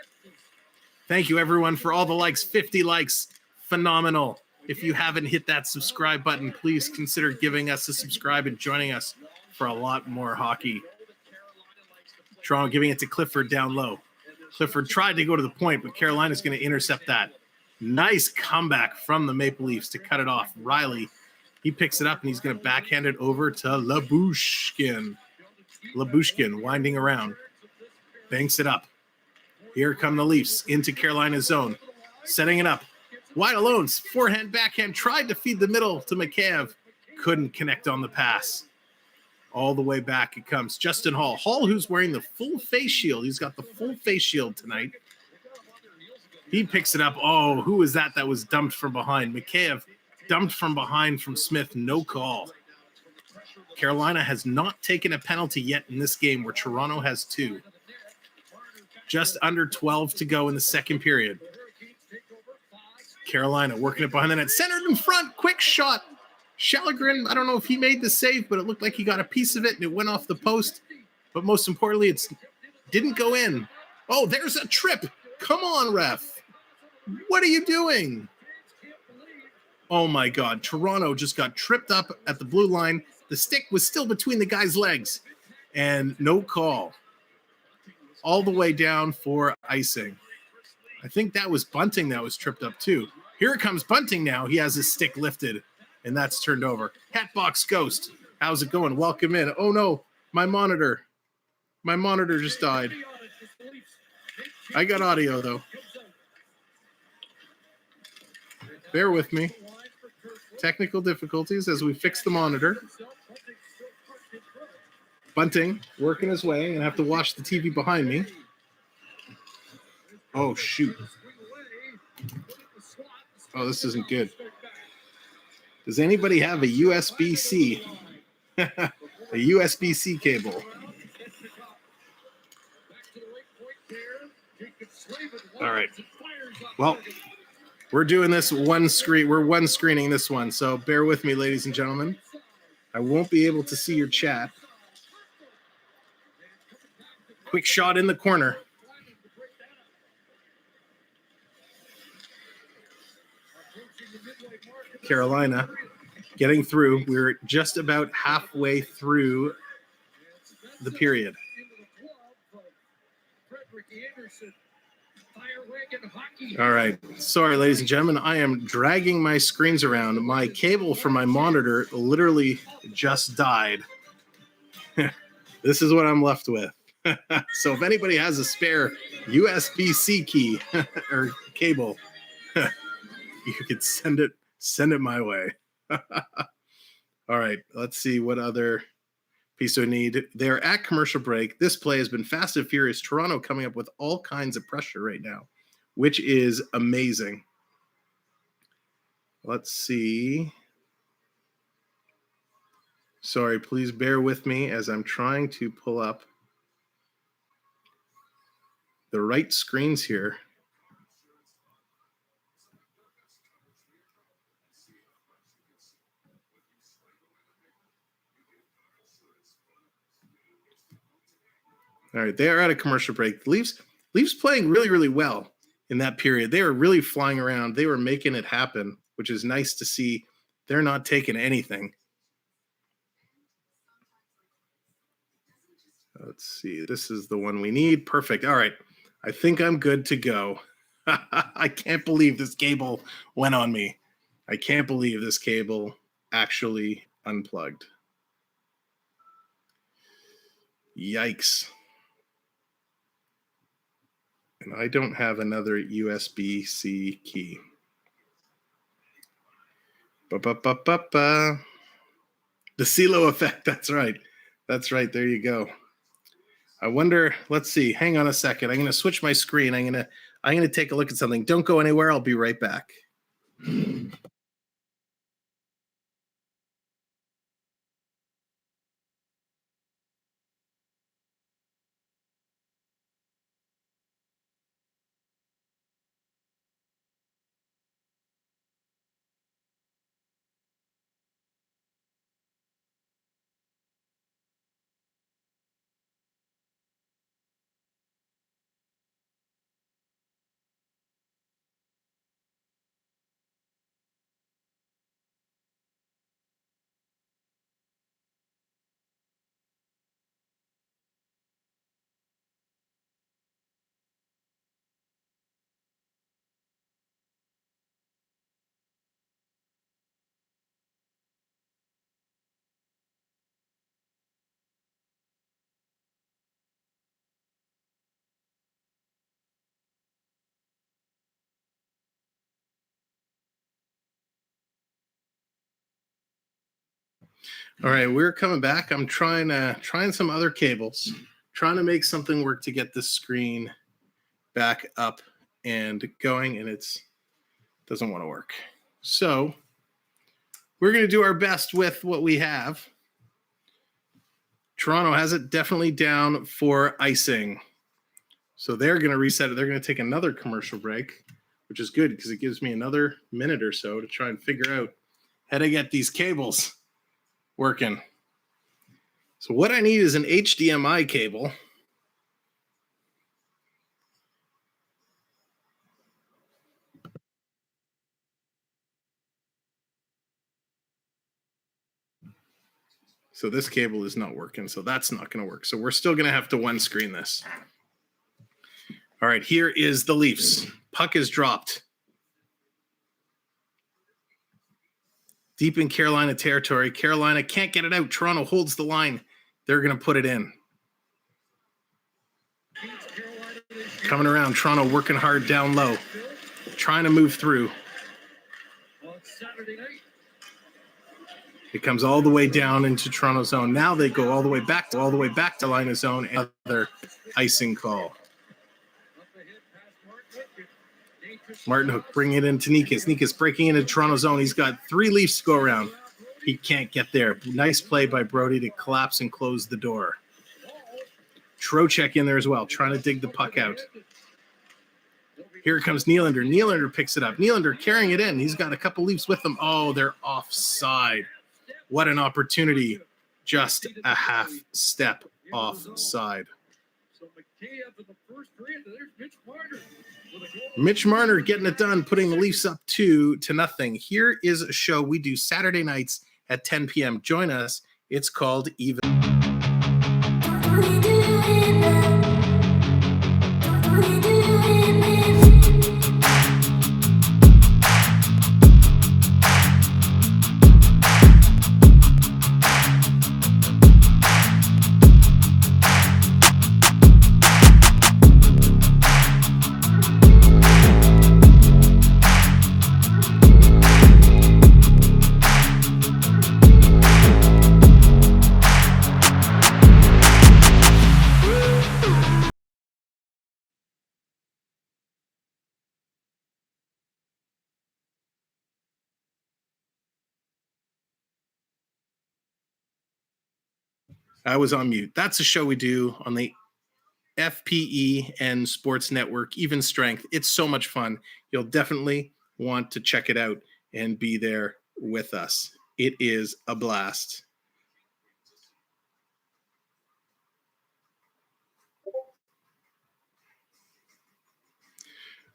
Speaker 1: Thank you, everyone, for all the likes. 50 likes. Phenomenal. If you haven't hit that subscribe button, please consider giving us a subscribe and joining us for a lot more hockey. Toronto giving it to Clifford down low. Clifford tried to go to the point, but Carolina's going to intercept that. Nice comeback from the Maple Leafs to cut it off. Riley, he picks it up, and he's going to backhand it over to Labushkin. Labushkin winding around. Banks it up. Here come the Leafs into Carolina's zone. Setting it up. Wide alone. Forehand, backhand. Tried to feed the middle to MacAv. Couldn't connect on the pass. All the way back it comes. Justin Hall. Hall, who's wearing the full face shield. He's got the full face shield tonight. He picks it up. Oh, who was that was dumped from behind? MacAv dumped from behind from Smith. No call. Carolina has not taken a penalty yet in this game, where Toronto has 2. Just under 12 to go in the second period. Carolina working it behind the net. Centered in front. Quick shot. Liljegren, I don't know if he made the save, but it looked like he got a piece of it and it went off the post. But most importantly, it didn't go in. Oh, there's a trip. Come on, ref. What are you doing? Oh, my God. Toronto just got tripped up at the blue line. The stick was still between the guy's legs. And no call. All the way down for icing. I think that was Bunting that was tripped up too. Here comes Bunting now. He has his stick lifted, and that's turned over. Hatbox Ghost, how's it going? Welcome in. Oh, no, my monitor. My monitor just died. I got audio, though. Bear with me. Technical difficulties as we fix the monitor. Bunting working his way. I'm going to have to watch the TV behind me. Oh, shoot. Oh, this isn't good. Does anybody have a USB-C? A USB-C cable. All right. Well, we're doing this one screen. We're one screening this one, so bear with me, ladies and gentlemen. I won't be able to see your chat. Quick shot in the corner. Carolina getting through. We're just about halfway through the period. All right. Sorry, ladies and gentlemen. I am dragging my screens around. My cable for my monitor literally just died. This is what I'm left with. So if anybody has a spare USB-C key or cable, you could send it my way. All right, let's see what other piece we need. They're at commercial break. This play has been fast and furious. Toronto coming up with all kinds of pressure right now, which is amazing. Let's see. Sorry, please bear with me as I'm trying to pull up the right screens here. All right, they are at a commercial break. Leafs playing really, really well in that period. They were really flying around. They were making it happen, which is nice to see. They're not taking anything. Let's see. This is the one we need. Perfect. All right. I think I'm good to go. I can't believe this cable went on me. I can't believe this cable actually unplugged. Yikes. And I don't have another USB-C key. Ba-ba-ba-ba-ba. The CeeLo effect. That's right. That's right. There you go. I wonder, let's see. Hang on a second. I'm going to switch my screen. I'm going to take a look at something. Don't go anywhere. I'll be right back. All right, we're coming back. I'm trying some other cables, trying to make something work to get this screen back up and going, and it doesn't want to work. So we're going to do our best with what we have. Toronto has it definitely down for icing. So they're going to reset it. They're going to take another commercial break, which is good because it gives me another minute or so to try and figure out how to get these cables working. So what I need is an HDMI cable. So this cable is not working, so that's not going to work. So we're still going to have to one screen this. All right, here is the Leafs. Puck is dropped. Deep in Carolina territory. Carolina can't get it out. Toronto holds the line. They're going to put it in. Coming around, Toronto working hard down low. Trying to move through. It comes all the way down into Toronto zone. Now they go all the way back to line of zone. Another icing call. Martin Hook bringing it into Nikas. Nikas breaking into Toronto zone. He's got 3 Leafs to go around. He can't get there. Nice play by Brody to collapse and close the door. Trocheck in there as well, trying to dig the puck out. Here comes Nylander. Nylander picks it up. Nylander carrying it in. He's got a couple Leafs with him. Oh, they're offside. What an opportunity. Just a half step offside. Mitch Marner getting it done, putting the Leafs up 2-0. Here is a show we do Saturday nights at 10 p.m. Join us. It's called Even. I was on mute. That's a show we do on the FPE and Sports Network, Even Strength. It's so much fun. You'll definitely want to check it out and be there with us. It is a blast.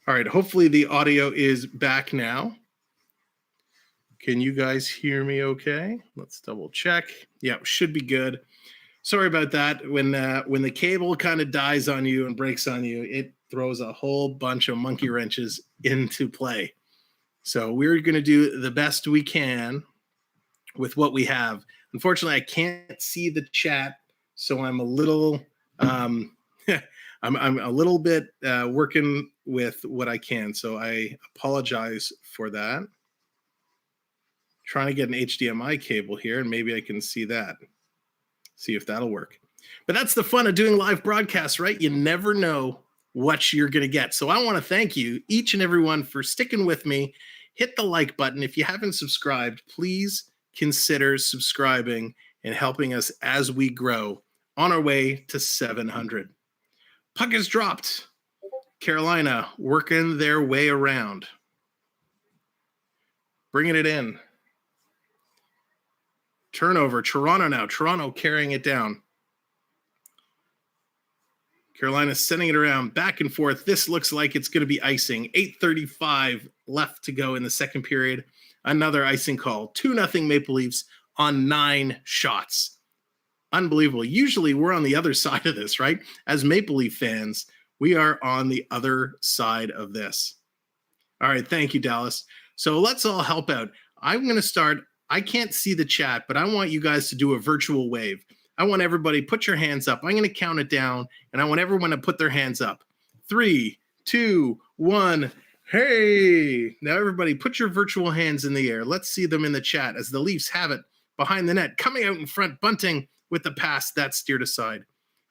Speaker 1: All right, hopefully the audio is back now. Can you guys hear me okay? Let's double check. Yeah, should be good. Sorry about that. When the cable kind of dies on you and breaks on you, it throws a whole bunch of monkey wrenches into play. So we're going to do the best we can with what we have. Unfortunately, I can't see the chat, so I'm a little I'm a little bit working with what I can, so I apologize for that. Trying to get an HDMI cable here, and maybe I can see that. See if that'll work. But that's the fun of doing live broadcasts, right? You never know what you're going to get. So I want to thank you, each and everyone, for sticking with me. Hit the like button. If you haven't subscribed, please consider subscribing and helping us as we grow on our way to 700. Puck is dropped. Carolina working their way around. Bringing it in. Turnover. Toronto now. Toronto carrying it down. Carolina sending it around back and forth. This looks like it's going to be icing. 8:35 left to go in the second period. Another icing call. 2-0 Maple Leafs on 9 shots. Unbelievable. Usually we're on the other side of this, right? As Maple Leaf fans, we are on the other side of this. All right. Thank you, Dallas. So let's all help out. I'm going to start. I can't see the chat, but I want you guys to do a virtual wave. I want everybody put your hands up. I'm going to count it down, and I want everyone to put their hands up. 3, 2, 1. Hey! Now everybody put your virtual hands in the air. Let's see them in the chat as the Leafs have it behind the net. Coming out in front, Bunting with the pass. That's steered aside.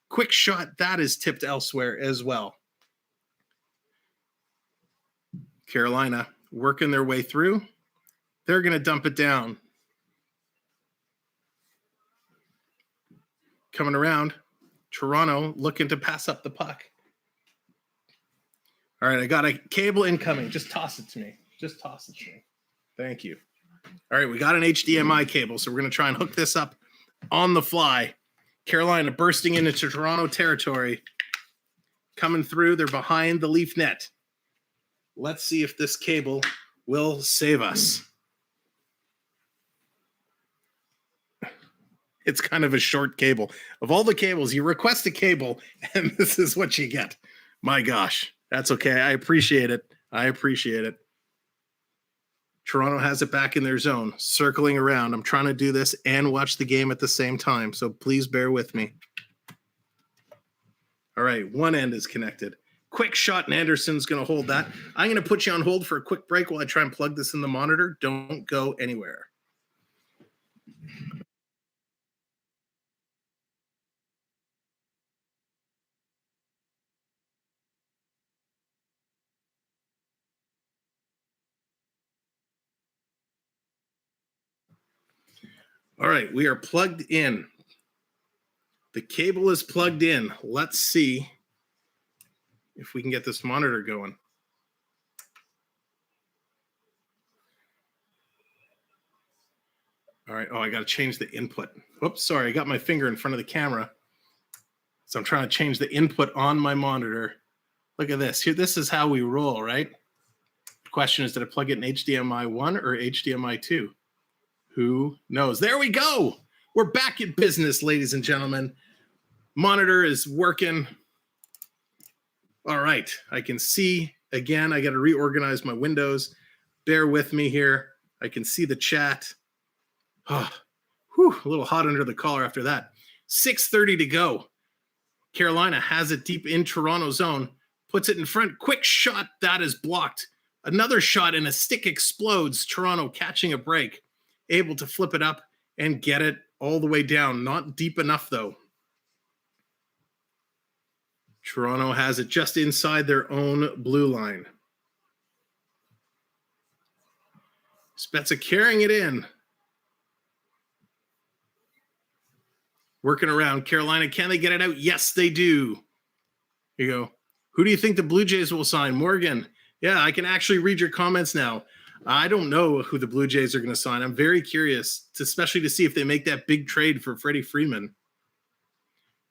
Speaker 1: Quick shot. That is tipped elsewhere as well. Carolina working their way through. They're going to dump it down. Coming around, Toronto looking to pass up the puck. All right, I got a cable incoming. Just toss it to me. Just toss it to me. Thank you. All right, we got an HDMI cable, so we're going to try and hook this up on the fly. Carolina bursting into Toronto territory. Coming through. They're behind the Leaf net. Let's see if this cable will save us. It's kind of a short cable. Of all the cables, you request a cable, and this is what you get. My gosh, that's okay. I appreciate it. I appreciate it. Toronto has it back in their zone, circling around. I'm trying to do this and watch the game at the same time, so please bear with me. All right, one end is connected. Quick shot, and Anderson's going to hold that. I'm going to put you on hold for a quick break while I try and plug this in the monitor. Don't go anywhere. All right, we are plugged in. The cable is plugged in. Let's see if we can get this monitor going. All right. Oh, I got to change the input. Oops, sorry. I got my finger in front of the camera. So I'm trying to change the input on my monitor. Look at this. Here, this is how we roll, right? The question is, did I plug it in HDMI 1 or HDMI 2? Who knows? There we go. We're back in business, ladies and gentlemen. Monitor is working. All right. I can see again. I got to reorganize my windows. Bear with me here. I can see the chat. Oh, whew, a little hot under the collar after that. 6:30 to go. Carolina has it deep in Toronto zone. Puts it in front. Quick shot. That is blocked. Another shot and a stick explodes. Toronto catching a break. Able to flip it up and get it all the way down. Not deep enough, though. Toronto has it just inside their own blue line. Spezza carrying it in. Working around. Carolina, can they get it out? Yes, they do. Here you go. Who do you think the Blue Jays will sign? Morgan. Yeah, I can actually read your comments now. I don't know who the Blue Jays are going to sign. I'm very curious, especially to see if they make that big trade for Freddie Freeman.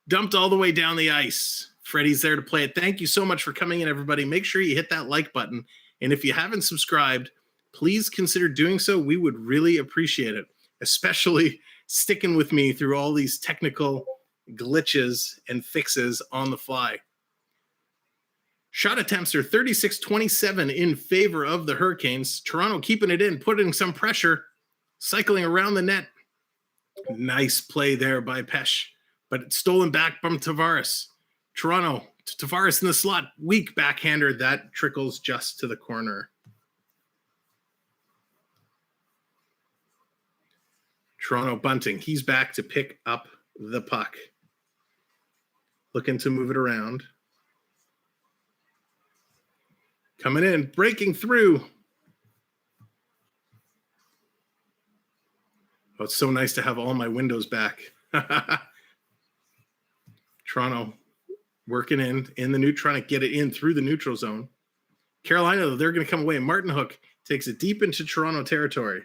Speaker 1: Dumped all the way down the ice. Freddie's there to play it. Thank you so much for coming in, everybody. Make sure you hit that like button. And if you haven't subscribed, please consider doing so. We would really appreciate it, especially sticking with me through all these technical glitches and fixes on the fly. Shot attempts are 36-27 in favor of the Hurricanes. Toronto keeping it in, putting some pressure, cycling around the net. Nice play there by Pesh, but it's stolen back from Tavares. Toronto Tavares in the slot. Weak backhander. That trickles just to the corner. Toronto bunting. He's back to pick up the puck. Looking to move it around. Coming in, breaking through. Oh, it's so nice to have all my windows back. Toronto working in the neutral, trying to get it in through the neutral zone. Carolina, though, they're going to come away. Martin Hook takes it deep into Toronto territory.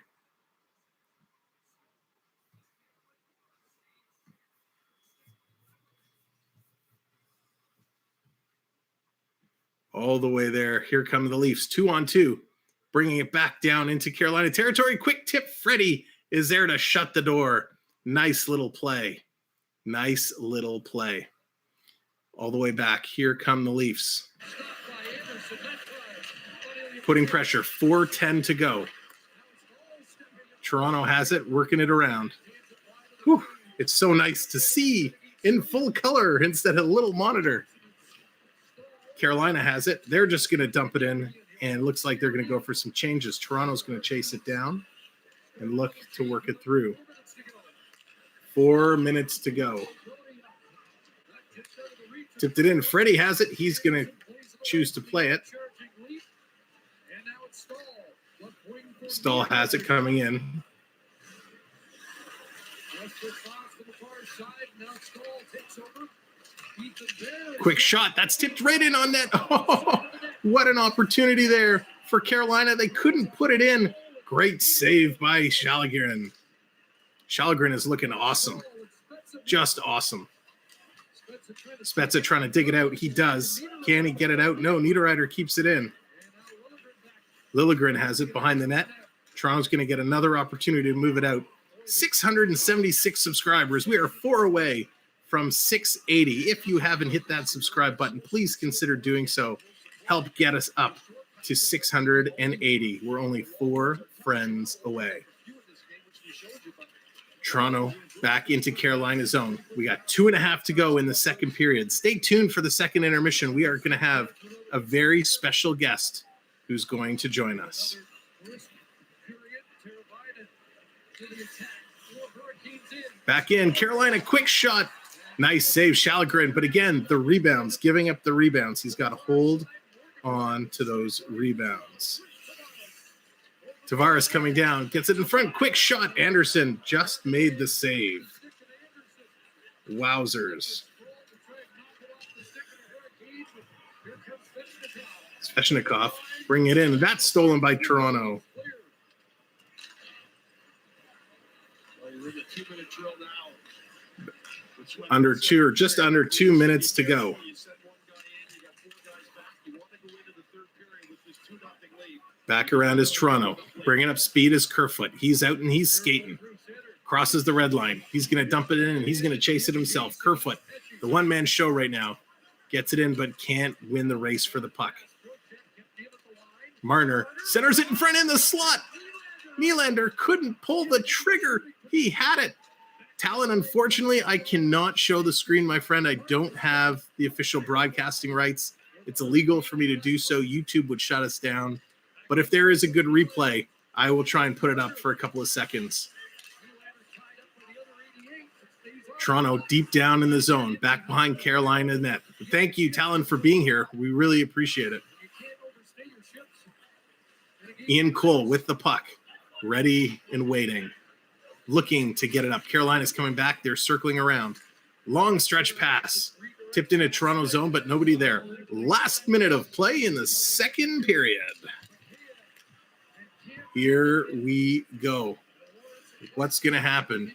Speaker 1: All the way there. Here come the Leafs, 2-on-2, bringing it back down into Carolina territory. Quick tip, Freddie is there to shut the door. Nice little play. Nice little play. All the way back. Here come the Leafs. Putting pressure. 4:10 to go. Toronto has it, working it around. Whew. It's so nice to see in full color instead of a little monitor. Carolina has it. They're just going to dump it in, and it looks like they're going to go for some changes. Toronto's going to chase it down and look to work it through. 4 minutes to go. Tipped it in. Freddie has it. He's going to choose to play it. Stahl has it coming in. Quick shot. That's tipped right in on net. Oh, what an opportunity there for Carolina. They couldn't put it in. Great save by Shalgren. Shalgren is looking awesome. Just awesome. Spezza trying to dig it out. He does. Can he get it out? No, Niederreiter keeps it in. Liljegren has it behind the net. Toronto's going to get another opportunity to move it out. 676 subscribers. We are 4 away from 680. If you haven't hit that subscribe button, please consider doing so. Help get us up to 680. We're only 4 friends away. Toronto back into Carolina zone. We got 2.5 to go in the second period. Stay tuned for the second intermission. We are going to have a very special guest who's going to join us. Back in. Carolina, quick shot. Nice save, Shalgren. But again, the rebounds, giving up the rebounds. He's got to hold on to those rebounds. Tavares coming down, gets it in front. Quick shot. Andersen just made the save. Wowzers. Svechnikov bring it in. That's stolen by Toronto. Under 2 or just under 2 minutes to go. Back around is Toronto. Bringing up speed is Kerfoot. He's out and he's skating. Crosses the red line. He's going to dump it in and he's going to chase it himself. Kerfoot, the one-man show right now, gets it in but can't win the race for the puck. Marner centers it in front in the slot. Nylander couldn't pull the trigger. He had it. Talon, unfortunately, I cannot show the screen, my friend. I don't have the official broadcasting rights. It's illegal for me to do so. YouTube would shut us down. But if there is a good replay, I will try and put it up for a couple of seconds. Toronto deep down in the zone, back behind Carolina net. Thank you, Talon, for being here. We really appreciate it. Ian Cole with the puck, ready and waiting, looking to get it up. Carolina's coming back. They're circling around. Long stretch pass, tipped into Toronto zone, but nobody there. Last minute of play in the second period. Here we go. What's going to happen?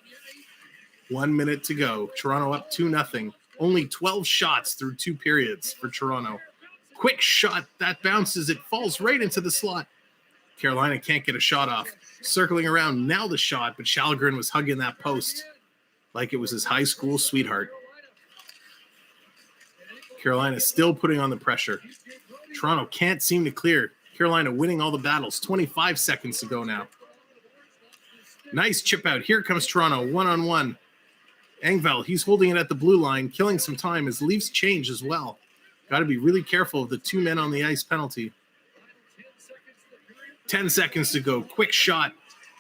Speaker 1: 1 minute to go. Toronto up 2-0. Only 12 shots through 2 periods for Toronto. Quick shot. That bounces. It falls right into the slot. Carolina can't get a shot off. Circling around. Now the shot, but Shalgren was hugging that post like it was his high school sweetheart. Carolina still putting on the pressure. Toronto can't seem to clear. Carolina winning all the battles. 25 seconds to go now. Nice chip out. Here comes Toronto, one-on-one. Engvall, he's holding it at the blue line, killing some time as Leafs change as well. Got to be really careful of the 2 men on the ice penalty. 10 seconds to go. Quick shot.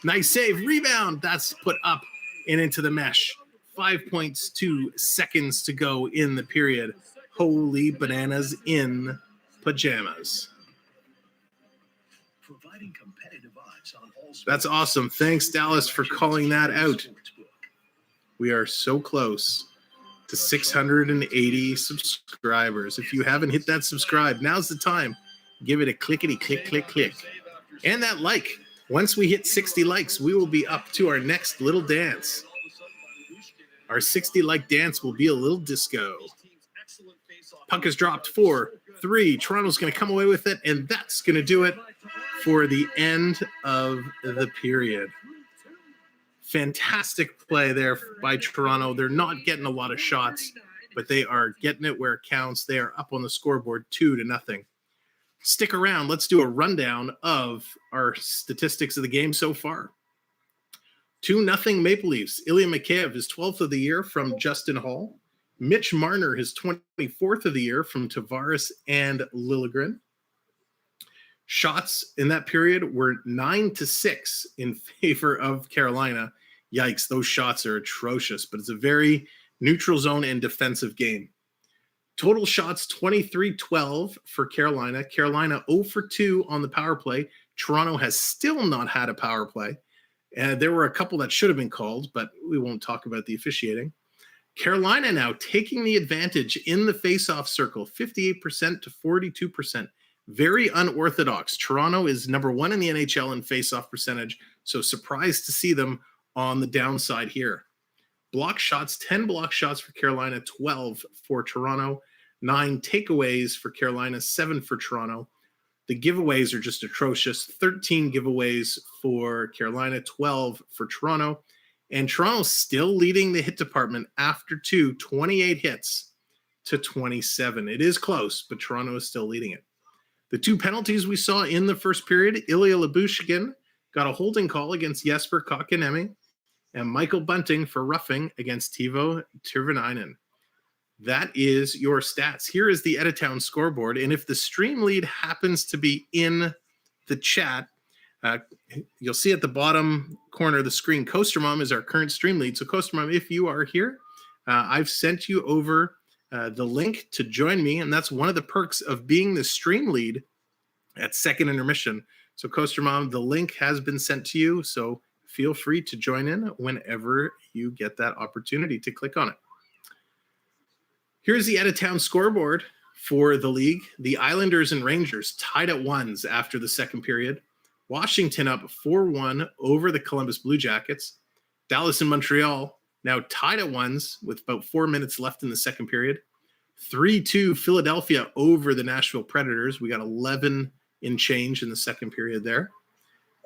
Speaker 1: Nice save. Rebound. That's put up and into the mesh. 5.2 seconds to go in the period. Holy bananas in pajamas.
Speaker 4: Providing competitive odds on all
Speaker 1: That's awesome. Thanks, Dallas, for calling that out. We are so close to 680 subscribers. If you haven't hit that subscribe, now's the time. Give it a clickety click, click, click. And that like. Once we hit 60 likes, we will be up to our next little dance. Our 60 like dance will be a little disco. Puck is dropped 4-3. Toronto's going to come away with it, and that's going to do it for the end of the period. Fantastic play there by Toronto. They're not getting a lot of shots, but they are getting it where it counts. They are up on the scoreboard 2-0. Stick around. Let's do a rundown of our statistics of the game so far. 2-0 Maple Leafs. Ilya MacAv, his 12th of the year from Justin Hall. Mitch Marner, his 24th of the year from Tavares and Liljegren. Shots in that period were 9-6 in favor of Carolina. Yikes, those shots are atrocious, but it's a very neutral zone and defensive game. Total shots, 23-12 for Carolina. Carolina 0-2 on the power play. Toronto has still not had a power play. There were a couple that should have been called, but we won't talk about the officiating. Carolina now taking the advantage in the face-off circle, 58% to 42%. Very unorthodox. Toronto is number 1 in the NHL in face-off percentage, so surprised to see them on the downside here. Block shots, 10 block shots for Carolina, 12 for Toronto, 9 takeaways for Carolina, 7 for Toronto. The giveaways are just atrocious. 13 giveaways for Carolina, 12 for Toronto. And Toronto's still leading the hit department after 28 hits to 27. It is close, but Toronto is still leading it. The 2 penalties we saw in the first period, Ilya Lyubushkin got a holding call against Jesper Kotkaniemi, and Michael Bunting for roughing against Teuvo Teravainen. That is your stats. Here is the Editown scoreboard, and if the stream lead happens to be in the chat, you'll see at the bottom corner of the screen, Coaster Mom is our current stream lead. So Coaster Mom, if you are here, I've sent you over the link to join me, and that's one of the perks of being the stream lead at second intermission. So Coaster Mom, the link has been sent to you, so feel free to join in whenever you get that opportunity to click on it. Here's the Editown scoreboard for the league. The Islanders and Rangers tied at 1s after the second period. Washington up 4-1 over the Columbus Blue Jackets. Dallas and Montreal now tied at 1s with about 4 minutes left in the second period. 3-2 Philadelphia over the Nashville Predators. We got 11 in change in the second period there.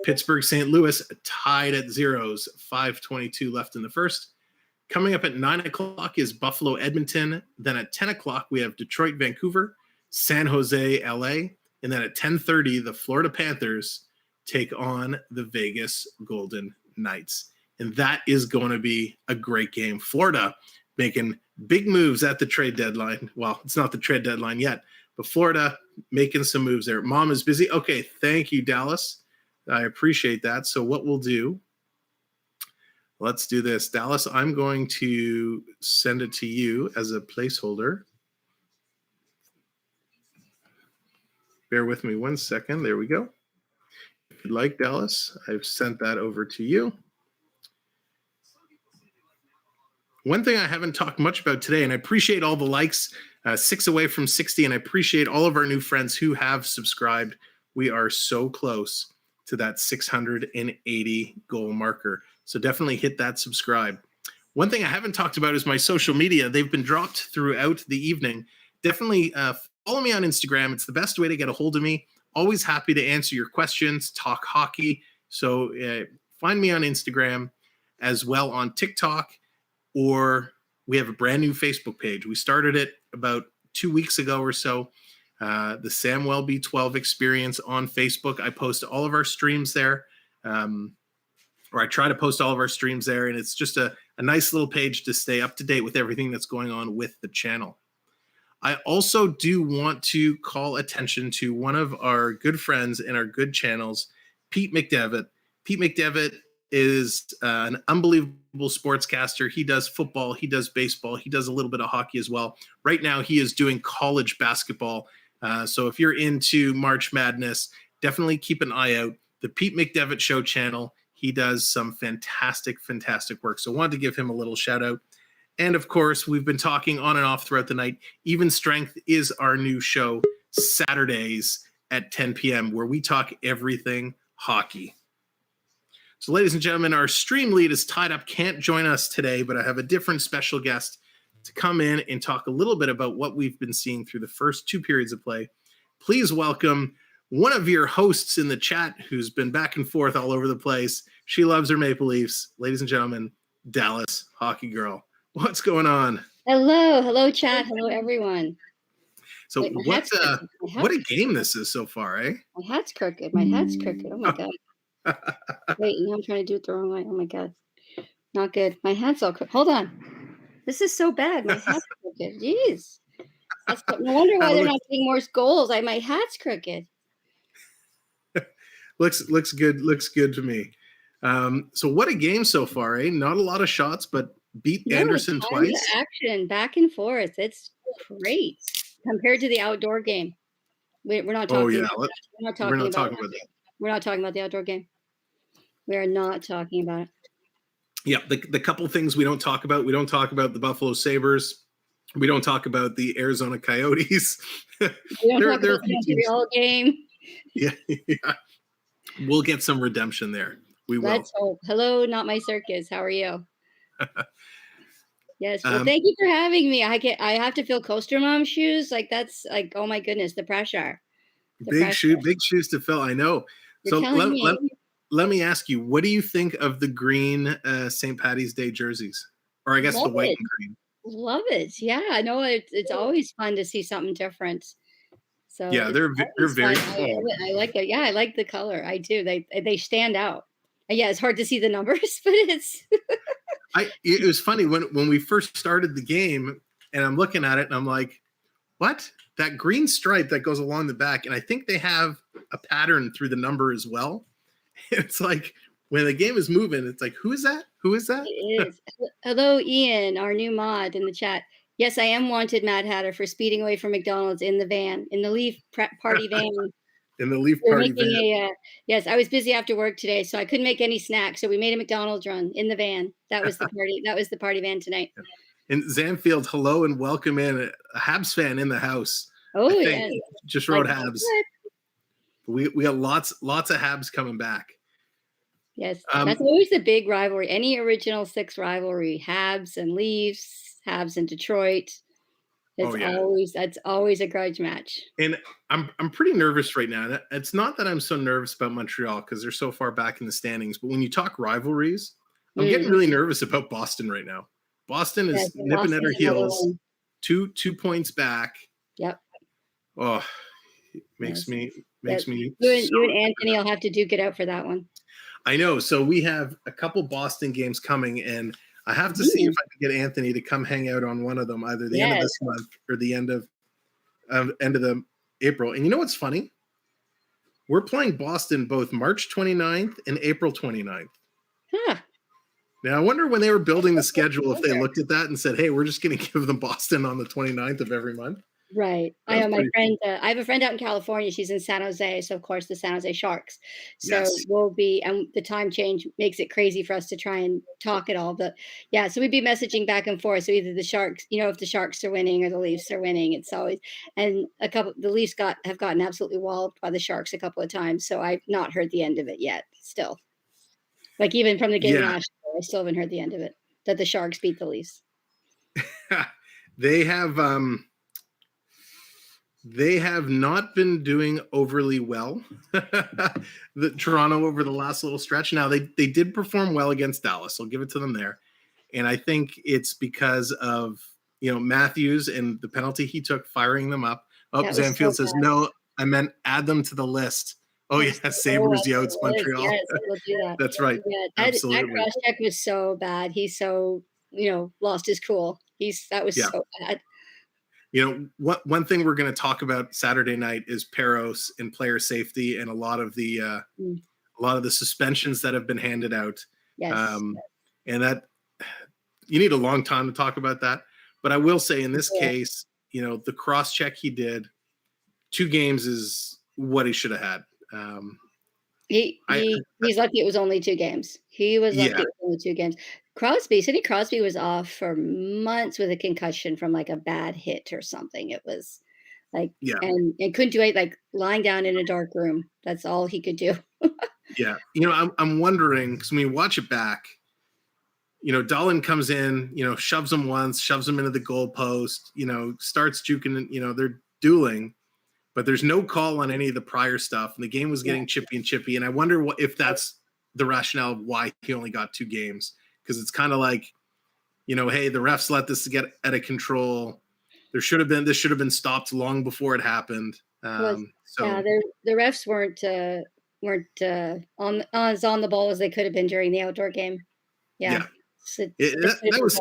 Speaker 1: Pittsburgh St. Louis tied at 0s, 5:22 left in the first. Coming up at 9 o'clock is Buffalo Edmonton. Then at 10 o'clock, we have Detroit Vancouver, San Jose LA. And then at 10:30, the Florida Panthers take on the Vegas Golden Knights. And that is going to be a great game. Florida making big moves at the trade deadline. Well, it's not the trade deadline yet, but Florida making some moves there. Mom is busy. Okay, thank you, Dallas. I appreciate that. So what we'll do, let's do this. Dallas, I'm going to send it to you as a placeholder. Bear with me 1 second. There we go. If you'd like, Dallas, I've sent that over to you. One thing I haven't talked much about today, and I appreciate all the likes, 6 away from 60, and I appreciate all of our new friends who have subscribed. We are so close to that 680 goal marker. So definitely hit that subscribe. One thing I haven't talked about is my social media. They've been dropped throughout the evening. Definitely follow me on Instagram. It's the best way to get a hold of me. Always happy to answer your questions, talk hockey. So find me on Instagram as well on TikTok, or we have a brand new Facebook page. We started it about 2 weeks ago or so. The Samwelb12 Experience on Facebook. I post all of our streams there, or I try to post all of our streams there, and it's just a nice little page to stay up to date with everything that's going on with the channel. I also do want to call attention to one of our good friends in our good channels, Pete McDevitt. Pete McDevitt is an unbelievable sportscaster. He does football, he does baseball, he does a little bit of hockey as well. Right now, he is doing college basketball. So if you're into March Madness, definitely keep an eye out. The Pete McDevitt Show channel, he does some fantastic, fantastic work. So I wanted to give him a little shout out. And of course, we've been talking on and off throughout the night. Even Strength is our new show, Saturdays at 10 p.m., where we talk everything hockey. So, ladies and gentlemen, our stream lead is tied up, can't join us today, but I have a different special guest to come in and talk a little bit about what we've been seeing through the first 2 periods of play. Please welcome one of your hosts in the chat who's been back and forth all over the place. She loves her Maple Leafs. Ladies and gentlemen, Dallas Hockey Girl. What's going on?
Speaker 5: Hello, chat. Hello, everyone.
Speaker 1: So
Speaker 5: Wait,
Speaker 1: what a game this is so far, eh?
Speaker 5: My hat's crooked. Oh my god. Wait, now I'm trying to do it the wrong way. Oh my god. Not good. My hat's all crooked. Hold on. This is so bad. My hat's crooked. Jeez. No wonder why they're not getting more goals. My hat's crooked.
Speaker 1: Looks good. Looks good to me. So what a game so far, eh? Not a lot of shots, but beat Andersen twice.
Speaker 5: Action back and forth. It's great compared to the outdoor game. We're not talking.
Speaker 1: Oh yeah,
Speaker 5: we're not talking about that. We're not talking about the outdoor game. We are not talking about it.
Speaker 1: Yeah, the couple things we don't talk about. We don't talk about the Buffalo Sabres. We don't talk about the Arizona Coyotes.
Speaker 5: We don't talk about the Montreal game.
Speaker 1: Yeah. We'll get some redemption there. We will.
Speaker 5: Let's hope. Hello, not my circus. How are you? Yes. Well, thank you for having me. I have to fill Coaster Mom shoes. Like that's like, oh my goodness, the pressure.
Speaker 1: Big shoes to fill. I know.
Speaker 5: You're
Speaker 1: So let me ask you, what do you think of the green St. Patty's Day jerseys? Or I guess the white and green.
Speaker 5: Love it. Yeah, I know it's always fun to see something different. So
Speaker 1: yeah, they're very cool.
Speaker 5: I like it. Yeah, I like the color. I do. They stand out. Yeah, it's hard to see the numbers, but it's
Speaker 1: it was funny when we first started the game and I'm looking at it and I'm like, what? That green stripe that goes along the back, and I think they have a pattern through the number as well. It's like when the game is moving, it's like, who is that? Who is that?
Speaker 5: It is. Hello, Ian, our new mod in the chat. Yes, I am wanted, Mad Hatter, for speeding away from McDonald's in the van, in the Leaf party van.
Speaker 1: In the Leaf party van.
Speaker 5: Yes, I was busy after work today, so I couldn't make any snacks. So we made a McDonald's run in the van. That was the party. That was the party van tonight.
Speaker 1: And Zanfield, hello and welcome in. A Habs fan in the house.
Speaker 5: Oh, yeah.
Speaker 1: Just wrote Habs. We got lots of Habs coming back.
Speaker 5: Yes, that's always the big rivalry. Any original six rivalry, Habs and Leafs, Habs and Detroit. That's always a grudge match.
Speaker 1: And I'm pretty nervous right now. It's not that I'm so nervous about Montreal because they're so far back in the standings, but when you talk rivalries, I'm getting really nervous about Boston right now. Boston is nipping at her heels, two points back.
Speaker 5: Yep.
Speaker 1: Oh, it makes me.
Speaker 5: You and Anthony will have to duke it out for that one.
Speaker 1: I know. So we have a couple Boston games coming, and I have to see if I can get Anthony to come hang out on one of them, either the end of this month or the end of the April. And you know what's funny? We're playing Boston both March 29th and April 29th.
Speaker 5: Huh. Now,
Speaker 1: I wonder when they were building the schedule if they looked at that and said, hey, we're just going to give them Boston on the 29th of every month.
Speaker 5: Right. I know my friend. I have a friend out in California. She's in San Jose. So, of course, the San Jose Sharks. So we'll be, and the time change makes it crazy for us to try and talk it all. But yeah, so we'd be messaging back and forth. So either the Sharks, if the Sharks are winning or the Leafs are winning, it's always, and the Leafs have gotten absolutely walloped by the Sharks a couple of times. So I've not heard the end of it yet still. Like even from the game last year, I still haven't heard the end of it, that the Sharks beat the Leafs.
Speaker 1: They have not been doing overly well, the Toronto over the last little stretch. Now, they did perform well against Dallas. I'll give it to them there. And I think it's because of, Matthews and the penalty he took firing them up. Oh, Zanfield says, no, I meant add them to the list. Oh, yeah, Sabres, Yotes, Montreal.
Speaker 5: Yes, we'll do that.
Speaker 1: That's right.
Speaker 5: Yeah,
Speaker 1: absolutely.
Speaker 5: That cross check was so bad. He's so, lost his cool. That was so bad.
Speaker 1: One thing we're going to talk about Saturday night is Peros and player safety and a lot of the suspensions that have been handed out.
Speaker 5: Yes.
Speaker 1: And that you need a long time to talk about that. But I will say in this case, the cross check he did, 2 games is what he should have had.
Speaker 5: He's lucky it was only 2 games. He was lucky it was only 2 games. Sidney Crosby was off for months with a concussion from like a bad hit or something. It was like, and couldn't do it, like lying down in a dark room. That's all he could do.
Speaker 1: Yeah. I'm wondering, because when you watch it back, Dahlin comes in, shoves him once, shoves him into the goalpost, starts juking, they're dueling, but there's no call on any of the prior stuff. And the game was getting chippy. And I wonder if that's the rationale of why he only got 2 games. Because it's kind of like, hey, the refs let this get out of control. This should have been stopped long before it happened. The refs weren't as on the ball as they could have been during the outdoor game. Yeah. That was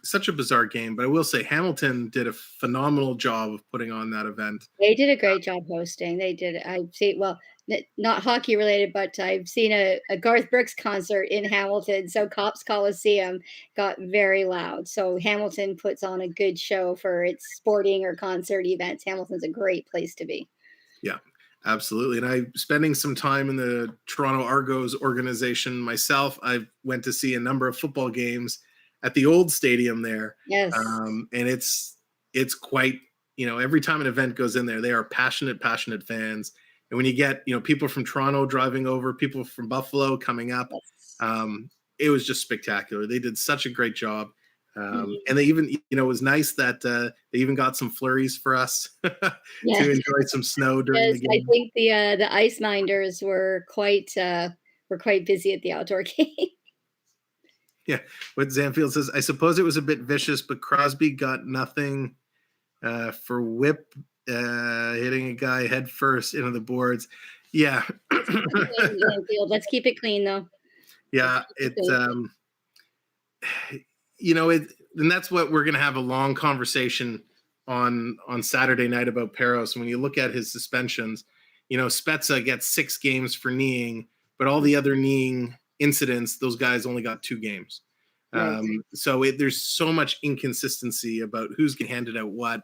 Speaker 1: such a bizarre game. But I will say Hamilton did a phenomenal job of putting on that event.
Speaker 5: They did a great job hosting. They did. I've seen, not hockey related, but I've seen a Garth Brooks concert in Hamilton. So Cops Coliseum got very loud. So Hamilton puts on a good show for its sporting or concert events. Hamilton's a great place to be.
Speaker 1: Yeah. Absolutely. And I'm spending some time in the Toronto Argos organization myself. I went to see a number of football games at the old stadium there.
Speaker 5: Yes.
Speaker 1: And it's quite, every time an event goes in there, they are passionate fans. And when you get, people from Toronto driving over, people from Buffalo coming up, it was just spectacular. They did such a great job. And they even, it was nice that they even got some flurries for us to enjoy some snow during the game.
Speaker 5: I think the ice minders were quite busy at the outdoor game.
Speaker 1: Yeah, what Zanfield says, I suppose it was a bit vicious, but Crosby got nothing for whip hitting a guy head first into the boards. Yeah.
Speaker 5: Let's keep it clean, though.
Speaker 1: Yeah, and that's what we're going to have a long conversation on Saturday night about Peros. When you look at his suspensions, Spezza gets 6 games for kneeing, but all the other kneeing incidents, those guys only got 2 games.
Speaker 5: Right.
Speaker 1: So there's so much inconsistency about who's going to hand it out what.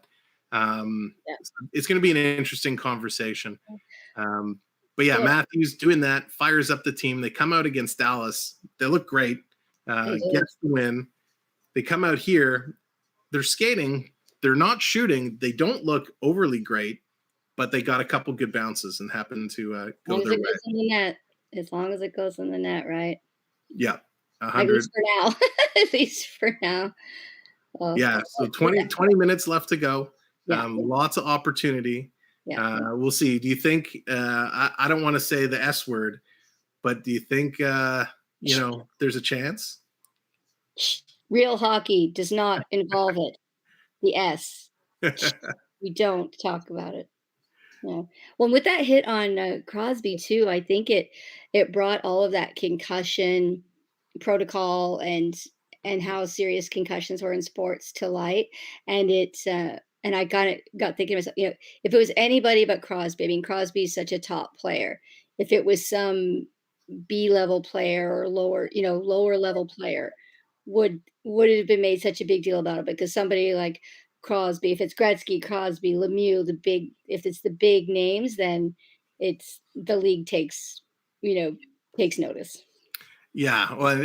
Speaker 1: It's going to be an interesting conversation. But Matthews doing that, fires up the team. They come out against Dallas. They look great. Gets the win. They come out here. They're skating. They're not shooting. They don't look overly great, but they got a couple good bounces and happen to go their way.
Speaker 5: In the net. As long as it goes in the net, right?
Speaker 1: Yeah.
Speaker 5: 100. At least for now. At least for now.
Speaker 1: So 20 minutes left to go. Lots of opportunity. We'll see. Do you think I don't want to say the S word, but do you think there's a chance?
Speaker 5: Real hockey does not involve it. The S. We don't talk about it. No. Well, with that hit on Crosby too, I think it brought all of that concussion protocol and how serious concussions were in sports to light. And and I got thinking to myself, if it was anybody but Crosby, I mean, Crosby's such a top player. If it was some B-level player or lower level player, would it have been made such a big deal about it? Because somebody like Crosby, if it's Gretzky, Crosby, Lemieux, if it's the big names, then it's the league takes notice.
Speaker 1: Yeah. Well,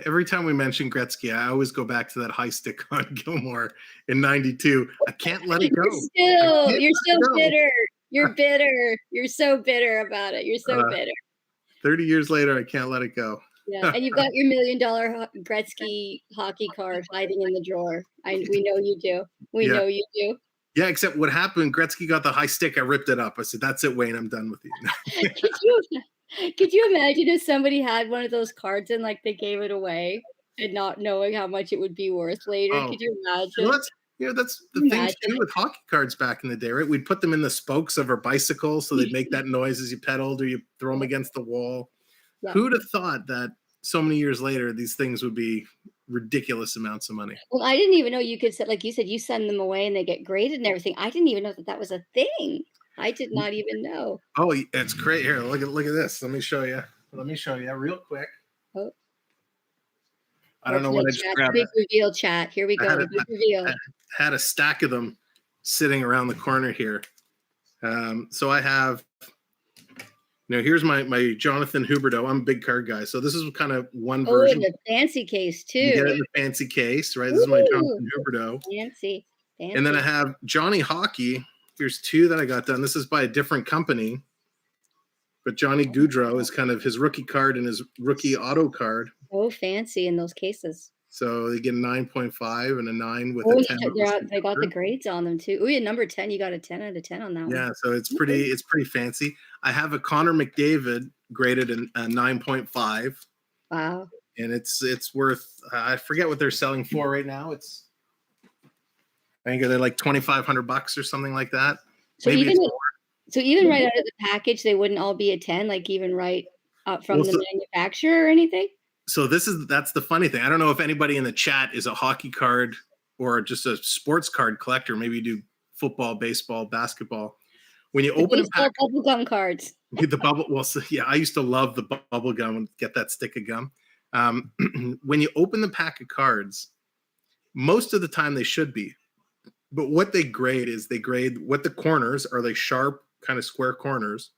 Speaker 1: every time we mention Gretzky, I always go back to that high stick on Gilmore in '92. I can't let it go.
Speaker 5: You're still bitter. You're bitter. You're so bitter about it. You're so bitter.
Speaker 1: 30 years later, I can't let it go.
Speaker 5: Yeah, and you've got your $1 million Gretzky hockey card hiding in the drawer. We know you do. We know you do.
Speaker 1: Yeah, except what happened, Gretzky got the high stick. I ripped it up. I said, that's it, Wayne. I'm done with you.
Speaker 5: Could you imagine if somebody had one of those cards and like they gave it away and not knowing how much it would be worth later? Oh. Could you imagine?
Speaker 1: Well, that's the thing too with hockey cards back in the day, right? We'd put them in the spokes of our bicycle so they'd make that noise as you pedaled or you throw them against the wall. Yeah. Who'd have thought that so many years later these things would be ridiculous amounts of money.
Speaker 5: Well, I didn't even know you could set, like you said, you send them away and they get graded and everything. I didn't even know that that was a thing. I did not even know.
Speaker 1: Oh, it's great. Here, look at this. Let me show you real quick.
Speaker 5: Oh.
Speaker 1: I don't know what I just grabbed.
Speaker 5: Big reveal, chat. Here we go. Big reveal.
Speaker 1: I had a stack of them sitting around the corner here. So I have, here's my Jonathan Huberdeau. I'm a big card guy. So this is kind of one version.
Speaker 5: Oh, in the fancy case, too. You
Speaker 1: get it in the fancy case, right? This is my Jonathan Huberdeau.
Speaker 5: Fancy.
Speaker 1: And then I have Johnny Hockey. Here's two that I got done. This is by a different company. But Johnny Gaudreau is kind of his rookie card and his rookie auto card.
Speaker 5: Oh, fancy in those cases.
Speaker 1: So they get a 9.5 and a 9 with a 10.
Speaker 5: They got the grades on them too. Oh, yeah, number 10. You got a 10 out of 10 on that one.
Speaker 1: Yeah, so it's pretty fancy. I have a Connor McDavid graded a 9.5.
Speaker 5: Wow.
Speaker 1: And it's worth I forget what they're selling for right now. I think they're like $2,500 or something like that.
Speaker 5: So maybe even right out of the package, they wouldn't all be a 10, like even right up from the manufacturer or anything?
Speaker 1: So that's the funny thing. I don't know if anybody in the chat is a hockey card or just a sports card collector. Maybe you do football, baseball, basketball. When you open a pack,
Speaker 5: bubble gum cards.
Speaker 1: The bubble. Well, so, yeah, I used to love the bubble gum and get that stick of gum. When you open the pack of cards, most of the time they should be. But what they grade is what the corners are, like sharp kind of square corners.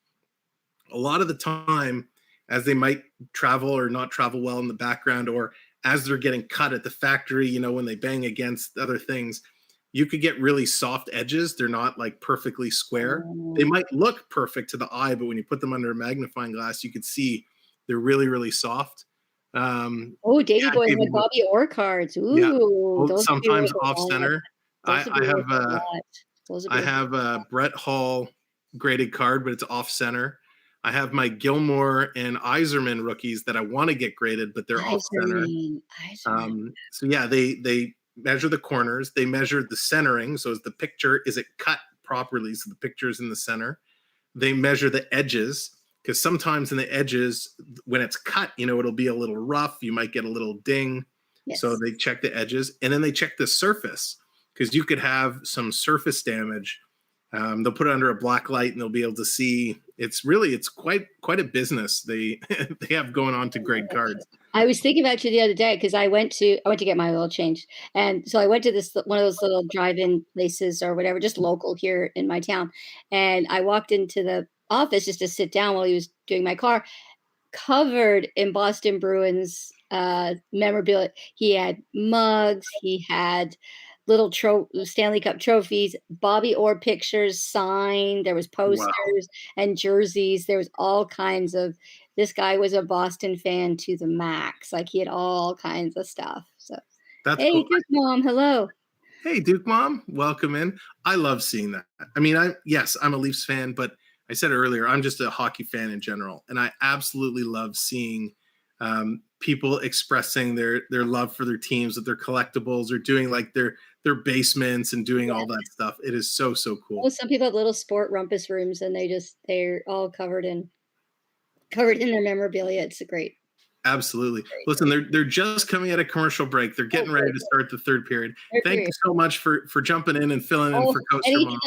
Speaker 1: A lot of the time, as they might travel or not travel well in the background, or as they're getting cut at the factory, when they bang against other things, you could get really soft edges. They're not like perfectly square. They might look perfect to the eye, but when you put them under a magnifying glass, you could see they're really, really soft.
Speaker 5: Davey boy with Bobby Orr cards. Ooh,
Speaker 1: yeah. Sometimes off center. I have a Brett Hall graded card, but it's off center. I have my Gilmore and Yzerman rookies that I want to get graded, but they're off center. So yeah, they measure the corners, they measure the centering. So is it cut properly? So the picture is in the center. They measure the edges, because sometimes in the edges, when it's cut, it'll be a little rough. You might get a little ding. Yes. So they check the edges, and then they check the surface, because you could have some surface damage. They'll put it under a black light and they'll be able to see. It's quite a business they have going on to grade cards.
Speaker 5: I was thinking about you the other day because I went to get my oil changed, and so I went to one of those little drive-in places or whatever, just local here in my town, and I walked into the office just to sit down while he was doing my car, covered in Boston Bruins memorabilia. He had mugs, he had little Stanley Cup trophies, Bobby Orr pictures signed. There was posters and jerseys. There was all kinds of. This guy was a Boston fan to the max. Like he had all kinds of stuff. So,
Speaker 1: that's
Speaker 5: hey,
Speaker 1: cool.
Speaker 5: Duke Mom, hello.
Speaker 1: Hey, Duke Mom, welcome in. I love seeing that. I mean, I'm a Leafs fan, but I said earlier, I'm just a hockey fan in general, and I absolutely love seeing people expressing their love for their teams, that their collectibles are doing like their basements and doing all that stuff. It is so cool.
Speaker 5: Well, some people have little sport rumpus rooms, and they're all covered in their memorabilia. It's great.
Speaker 1: Absolutely. Listen, they're just coming at a commercial break. They're getting ready to start the third period. Thank you so much for jumping in and filling in for Coach Ramon.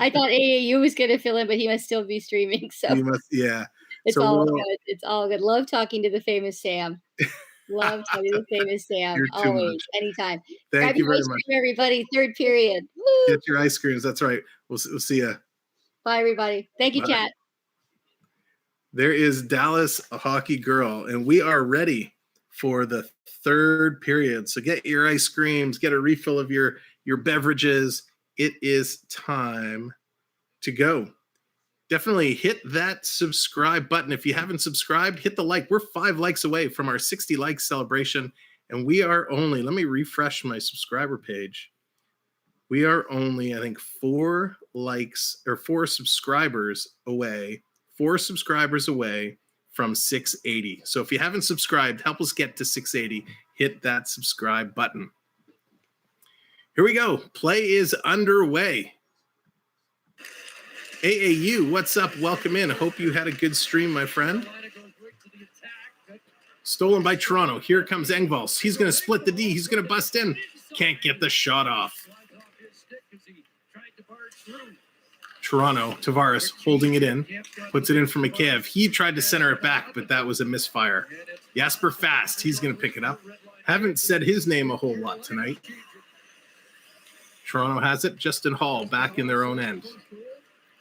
Speaker 5: I thought AAU was going to fill in, but he must still be streaming. So
Speaker 1: yeah.
Speaker 5: It's all good. It's all good. Love talking to the famous Sam. Love talking to the famous Sam. Always, anytime.
Speaker 1: Thank you very much,
Speaker 5: everybody. Third period. Woo!
Speaker 1: Get your ice creams. That's right. We'll see you.
Speaker 5: Bye, everybody. Thank you,
Speaker 1: Bye.
Speaker 5: chat.
Speaker 1: There is Dallas, a hockey girl, and we are ready for the third period. So get your ice creams, get a refill of your beverages. It is time to go. Definitely hit that subscribe button. If you haven't subscribed, hit the like. We're 5 likes away from our 60 likes celebration, and we are only, let me refresh my subscriber page. We are only, I think, 4 subscribers away. 4 subscribers away from 680. So if you haven't subscribed, help us get to 680. Hit that subscribe button. Here we go. Play is underway. AAU, what's up? Welcome in. I hope you had a good stream, my friend. Stolen by Toronto. Here comes Engvall. He's going to split the D. He's going to bust in. Can't get the shot off. Toronto, Tavares holding it in. Puts it in for MacAv. He tried to center it back, but that was a misfire. Jasper Fast. He's going to pick it up. Haven't said his name a whole lot tonight. Toronto has it. Justin Hall back in their own end.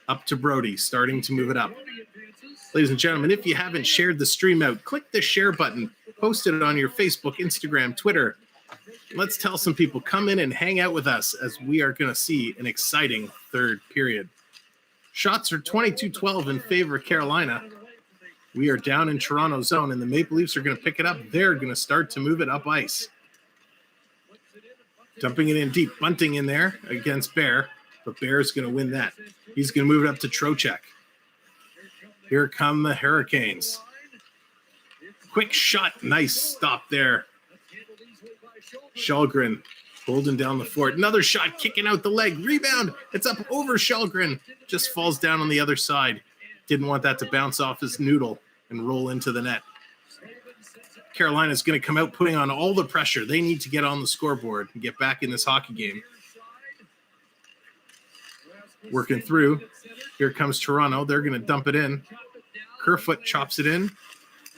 Speaker 1: Up to Brody, starting to move it up. Ladies and gentlemen, if you haven't shared the stream out, click the share button. Post it on your Facebook, Instagram, Twitter. Let's tell some people, come in and hang out with us as we are going to see an exciting third period. Shots are 22-12 in favor of Carolina. We are down in Toronto zone, and the Maple Leafs are going to pick it up. They're going to start to move it up ice. Dumping it in deep. Bunting in there against Bear, but Bear's going to win that. He's going to move it up to Trocheck. Here come the Hurricanes. Quick shot. Nice stop there. Källgren holding down the fort. Another shot kicking out the leg. Rebound. It's up over Källgren. Just falls down on the other side. Didn't want that to bounce off his noodle and roll into the net. Carolina's going to come out putting on all the pressure. They need to get on the scoreboard and get back in this hockey game. Working through. Here comes Toronto. They're going to dump it in. Kerfoot chops it in.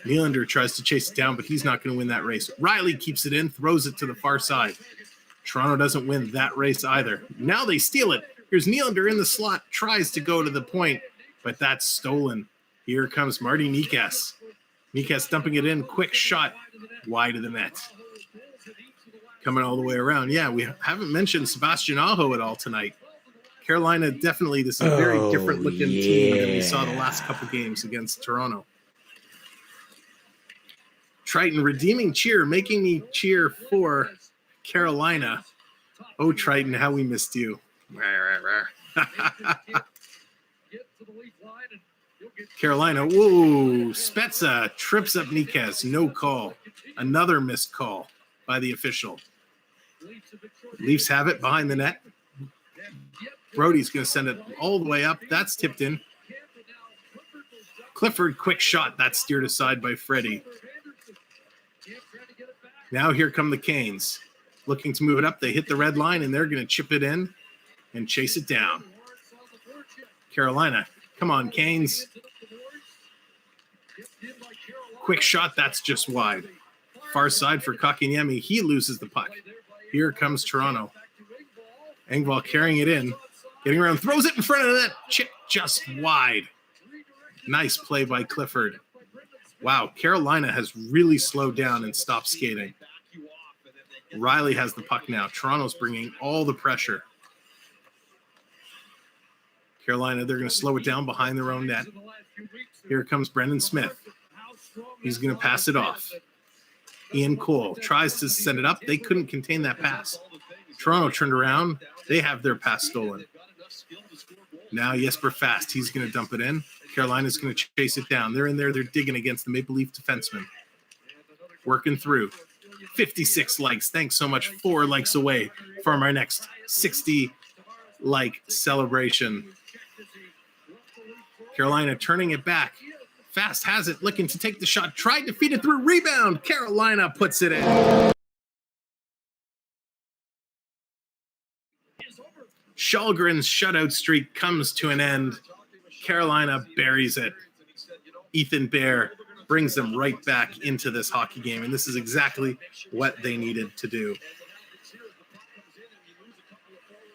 Speaker 1: Nylander tries to chase it down, but he's not going to win that race. Riley keeps it in, throws it to the far side. Toronto doesn't win that race either. Now they steal it. Here's Nylander in the slot, tries to go to the point, but that's stolen. Here comes Marty Nikas. Nikas dumping it in, quick shot, wide of the net. Coming all the way around. Yeah, we haven't mentioned Sebastian Aho at all tonight. Carolina, definitely, this is a very different looking team than we saw the last couple games against Toronto. Triton, redeeming cheer, making me cheer for Carolina. Oh, Triton, how we missed you. Carolina, whoa, Spezza trips up Nikas, no call. Another missed call by the official. Leafs have it behind the net. Brody's going to send it all the way up. That's tipped in. Clifford, quick shot. That's steered aside by Freddie. Now here come the Canes. Looking to move it up. They hit the red line, and they're going to chip it in and chase it down. Carolina, come on, Canes. Quick shot. That's just wide. Far side for Kakiniemi. He loses the puck. Here comes Toronto. Engvall carrying it in. Getting around, throws it in front of the net. Chip just wide. Nice play by Clifford. Wow, Carolina has really slowed down and stopped skating. Riley has the puck now. Toronto's bringing all the pressure. Carolina, they're going to slow it down behind their own net. Here comes Brendan Smith. He's going to pass it off. Ian Cole tries to send it up. They couldn't contain that pass. Toronto turned around. They have their pass stolen. Now Jesper Fast. He's going to dump it in. Carolina's going to chase it down. They're in there. They're digging against the Maple Leaf defenseman. Working through. 56 likes. Thanks so much. 4 likes away from our next 60-like celebration. Carolina turning it back. Fast has it. Looking to take the shot. Tried to feed it through. Rebound. Carolina puts it in. Källgren's shutout streak comes to an end. Carolina buries it. Ethan Bear brings them right back into this hockey game, and this is exactly what they needed to do.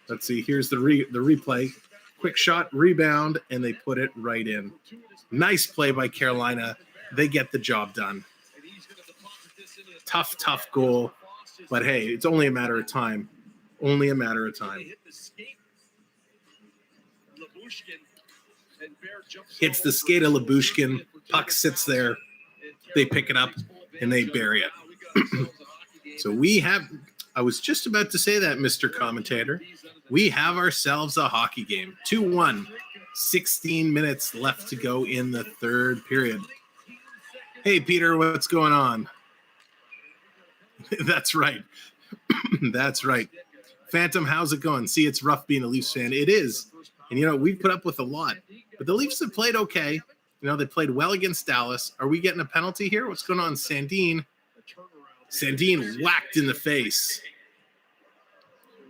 Speaker 1: Let's see. Here's the replay. Quick shot, rebound, and they put it right in. Nice play by Carolina. They get the job done. Tough goal, but hey, it's only a matter of time. Only a matter of time. Hits the skate of Lyubushkin. Puck sits there. They pick it up, and they bury it. So we have – I was just about to say that, Mr. Commentator. We have ourselves a hockey game. 2-1. 16 minutes left to go in the third period. Hey, Peter, what's going on? That's right. That's right. Phantom, how's it going? See, it's rough being a Leafs fan. It is. And, you know, we've put up with a lot. But the Leafs have played okay. You know, they played well against Dallas. Are we getting a penalty here? What's going on? Sandin whacked in the face.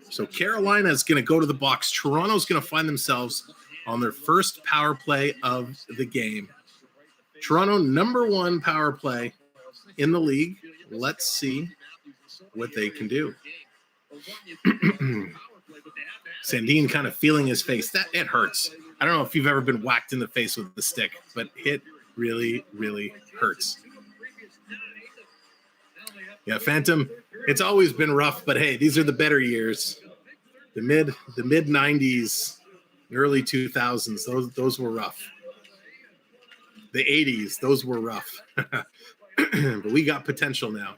Speaker 1: So Carolina is going to go to the box. Toronto's going to find themselves on their first power play of the game. Toronto, number 1 power play in the league. Let's see what they can do. Sandin kind of feeling his face. It hurts. I don't know if you've ever been whacked in the face with the stick, but it really, really hurts. Yeah, Phantom, it's always been rough, but hey, these are the better years. The mid 90s, early 2000s, those were rough. The 80s, those were rough. But we got potential now.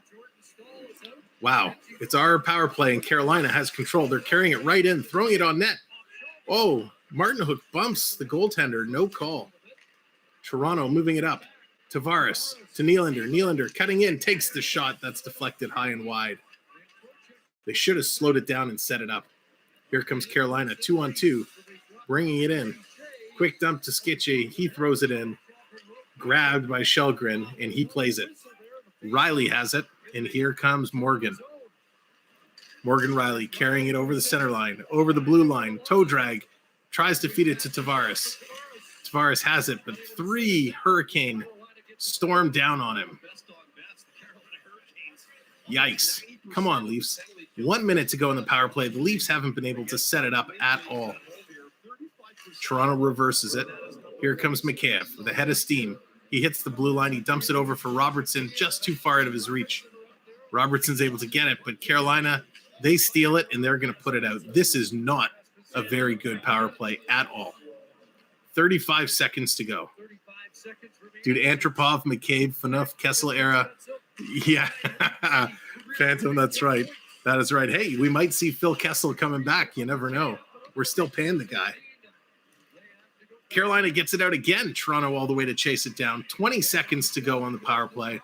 Speaker 1: Wow, it's our power play, and Carolina has control. They're carrying it right in, throwing it on net. Oh, Martin Hook bumps the goaltender, no call. Toronto moving it up. Tavares to Nylander. Nylander cutting in, takes the shot that's deflected high and wide. They should have slowed it down and set it up. Here comes Carolina, 2-on-2, bringing it in. Quick dump to Skitchy. He throws it in. Grabbed by Shelgren, and he plays it. Riley has it, and here comes Morgan. Morgan Riley carrying it over the center line, over the blue line. Toe drag, tries to feed it to Tavares. Tavares has it, but 3 Hurricane storm down on him. Yikes. Come on, Leafs. 1 minute to go in the power play. The Leafs haven't been able to set it up at all. Toronto reverses it. Here comes MacAv with a head of steam. He hits the blue line. He dumps it over for Robertson, just too far out of his reach. Robertson's able to get it, but Carolina, they steal it, and they're going to put it out. This is not a very good power play at all. 35 seconds to go. Dude, Antropov, McCabe, Phaneuf, Kessel era. Yeah, Phantom, that's right. That is right. Hey, we might see Phil Kessel coming back. You never know. We're still paying the guy. Carolina gets it out again. Toronto all the way to chase it down. 20 seconds to go on the power play.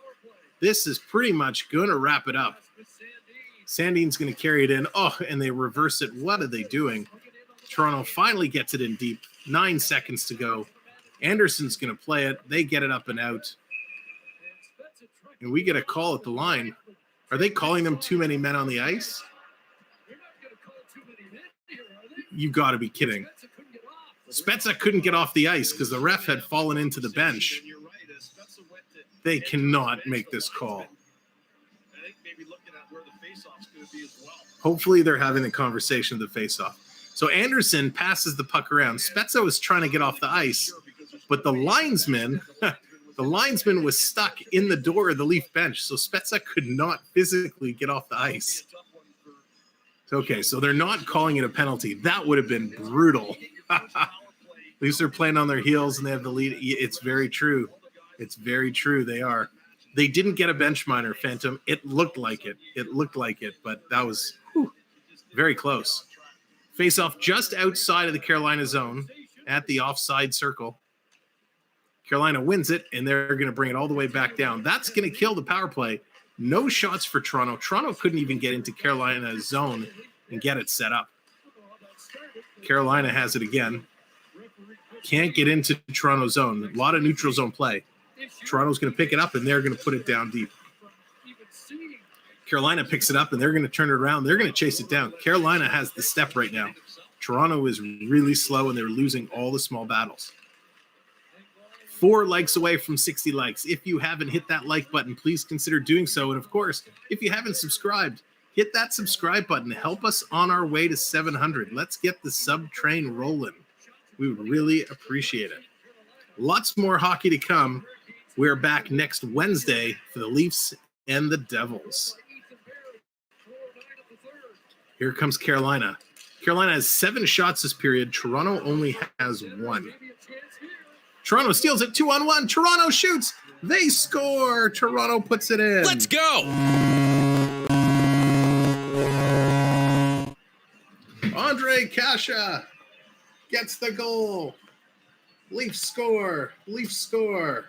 Speaker 1: This is pretty much going to wrap it up. Sandin's going to carry it in. Oh, and they reverse it. What are they doing? Toronto finally gets it in deep. 9 seconds to go. Andersen's going to play it. They get it up and out. And we get a call at the line. Are they calling them too many men on the ice? You got to be kidding. Spezza couldn't get off the ice because the ref had fallen into the bench. They cannot make this call. Hopefully they're having a conversation of the face-off. So Andersen passes the puck around. Spezza was trying to get off the ice, but the linesman was stuck in the door of the Leaf bench, so Spezza could not physically get off the ice. Okay, so they're not calling it a penalty. That would have been brutal. At least they're playing on their heels and they have the lead. It's very true. It's very true. They are. They didn't get a bench minor, Phantom. It looked like it. It looked like it, but that was very close. Face off just outside of the Carolina zone at the offside circle. Carolina wins it, and they're going to bring it all the way back down. That's going to kill the power play. No shots for Toronto. Toronto couldn't even get into Carolina's zone and get it set up. Carolina has it again. Can't get into Toronto's zone. A lot of neutral zone play. Toronto's going to pick it up, and they're going to put it down deep. Carolina picks it up, and they're going to turn it around. They're going to chase it down. Carolina has the step right now. Toronto is really slow, and they're losing all the small battles. 4 likes away from 60 likes. If you haven't hit that like button, please consider doing so. And of course, if you haven't subscribed, hit that subscribe button. Help us on our way to 700. Let's get the sub train rolling. We would really appreciate it. Lots more hockey to come. We're back next Wednesday for the Leafs and the Devils. Here comes Carolina. Carolina has 7 shots this period. Toronto only has 1. Toronto steals it 2-on-1. Toronto shoots. They score. Toronto puts it in.
Speaker 2: Let's go.
Speaker 1: Andrei Kasha gets the goal. Leafs score. Leafs score.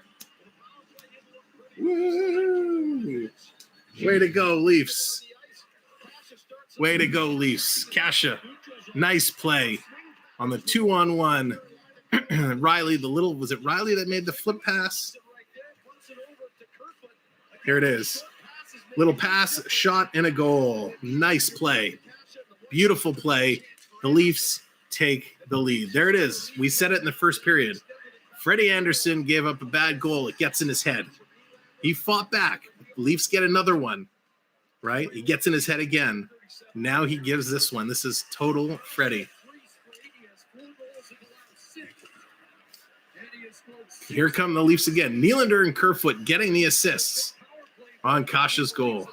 Speaker 1: Woo! Way to go, Leafs. Way to go, Leafs. Kasha, nice play on the 2-on-1. Riley, was it Riley that made the flip pass? Here it is. Little pass, shot, and a goal. Nice play. Beautiful play. The Leafs take the lead. There it is. We said it in the first period. Freddie Andersen gave up a bad goal. It gets in his head. He fought back. The Leafs get another one, right? He gets in his head again. Now he gives this one. This is total Freddie. Here come the Leafs again. Nylander and Kerfoot getting the assists on Kasha's goal.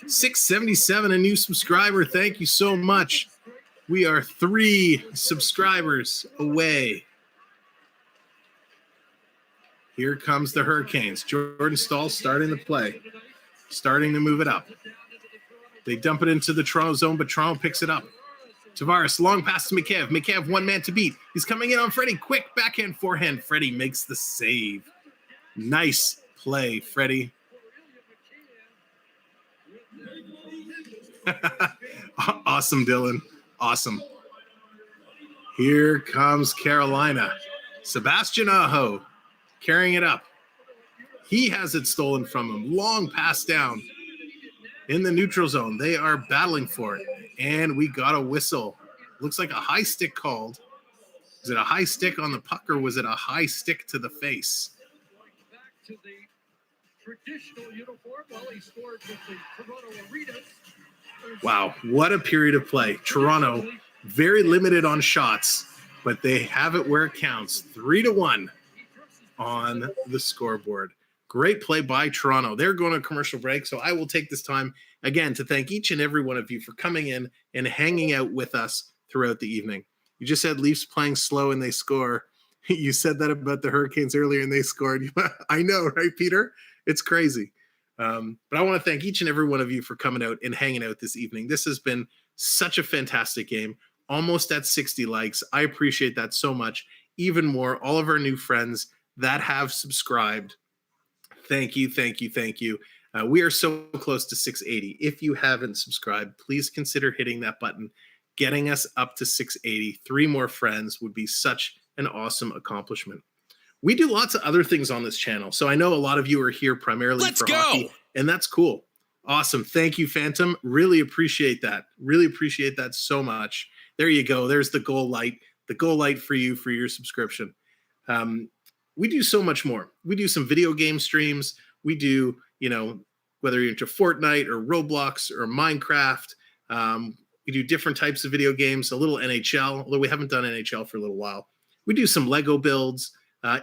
Speaker 1: 677, a new subscriber. Thank you so much. We are 3 subscribers away. Here comes the Hurricanes. Jordan Staal starting the play, starting to move it up. They dump it into the Toronto zone, but Toronto picks it up. Tavares, long pass to MacAv. MacAv, one man to beat. He's coming in on Freddie. Quick backhand, forehand. Freddie makes the save. Nice play, Freddie. Awesome, Dylan. Awesome. Here comes Carolina. Sebastian Aho carrying it up. He has it stolen from him. Long pass down in the neutral zone. They are battling for it. And we got a whistle. Looks like a high stick called. Is it a high stick on the puck or was it a high stick to the face? Wow, what a period of play. Toronto, very limited on shots, but they have it where it counts. 3-1 on the scoreboard. Great play by Toronto. They're going to a commercial break, so I will take this time again to thank each and every one of you for coming in and hanging out with us throughout the evening. You just said Leafs playing slow and they score. You said that about the Hurricanes earlier and they scored. I know, right, Peter? It's crazy. But I want to thank each and every one of you for coming out and hanging out this evening. This has been such a fantastic game, almost at 60 likes. I appreciate that so much. Even more, all of our new friends that have subscribed. Thank you, thank you, thank you. We are so close to 680. If you haven't subscribed, please consider hitting that button, getting us up to 680. 3 more friends would be such an awesome accomplishment. We do lots of other things on this channel. So I know a lot of you are here primarily for hockey, and that's cool. Awesome. Thank you, Phantom. Really appreciate that. Really appreciate that so much. There you go. There's the goal light for you for your subscription. We do so much more. We do some video game streams. We do, whether you're into Fortnite or Roblox or Minecraft, we do different types of video games, a little NHL, although we haven't done NHL for a little while. We do some Lego builds.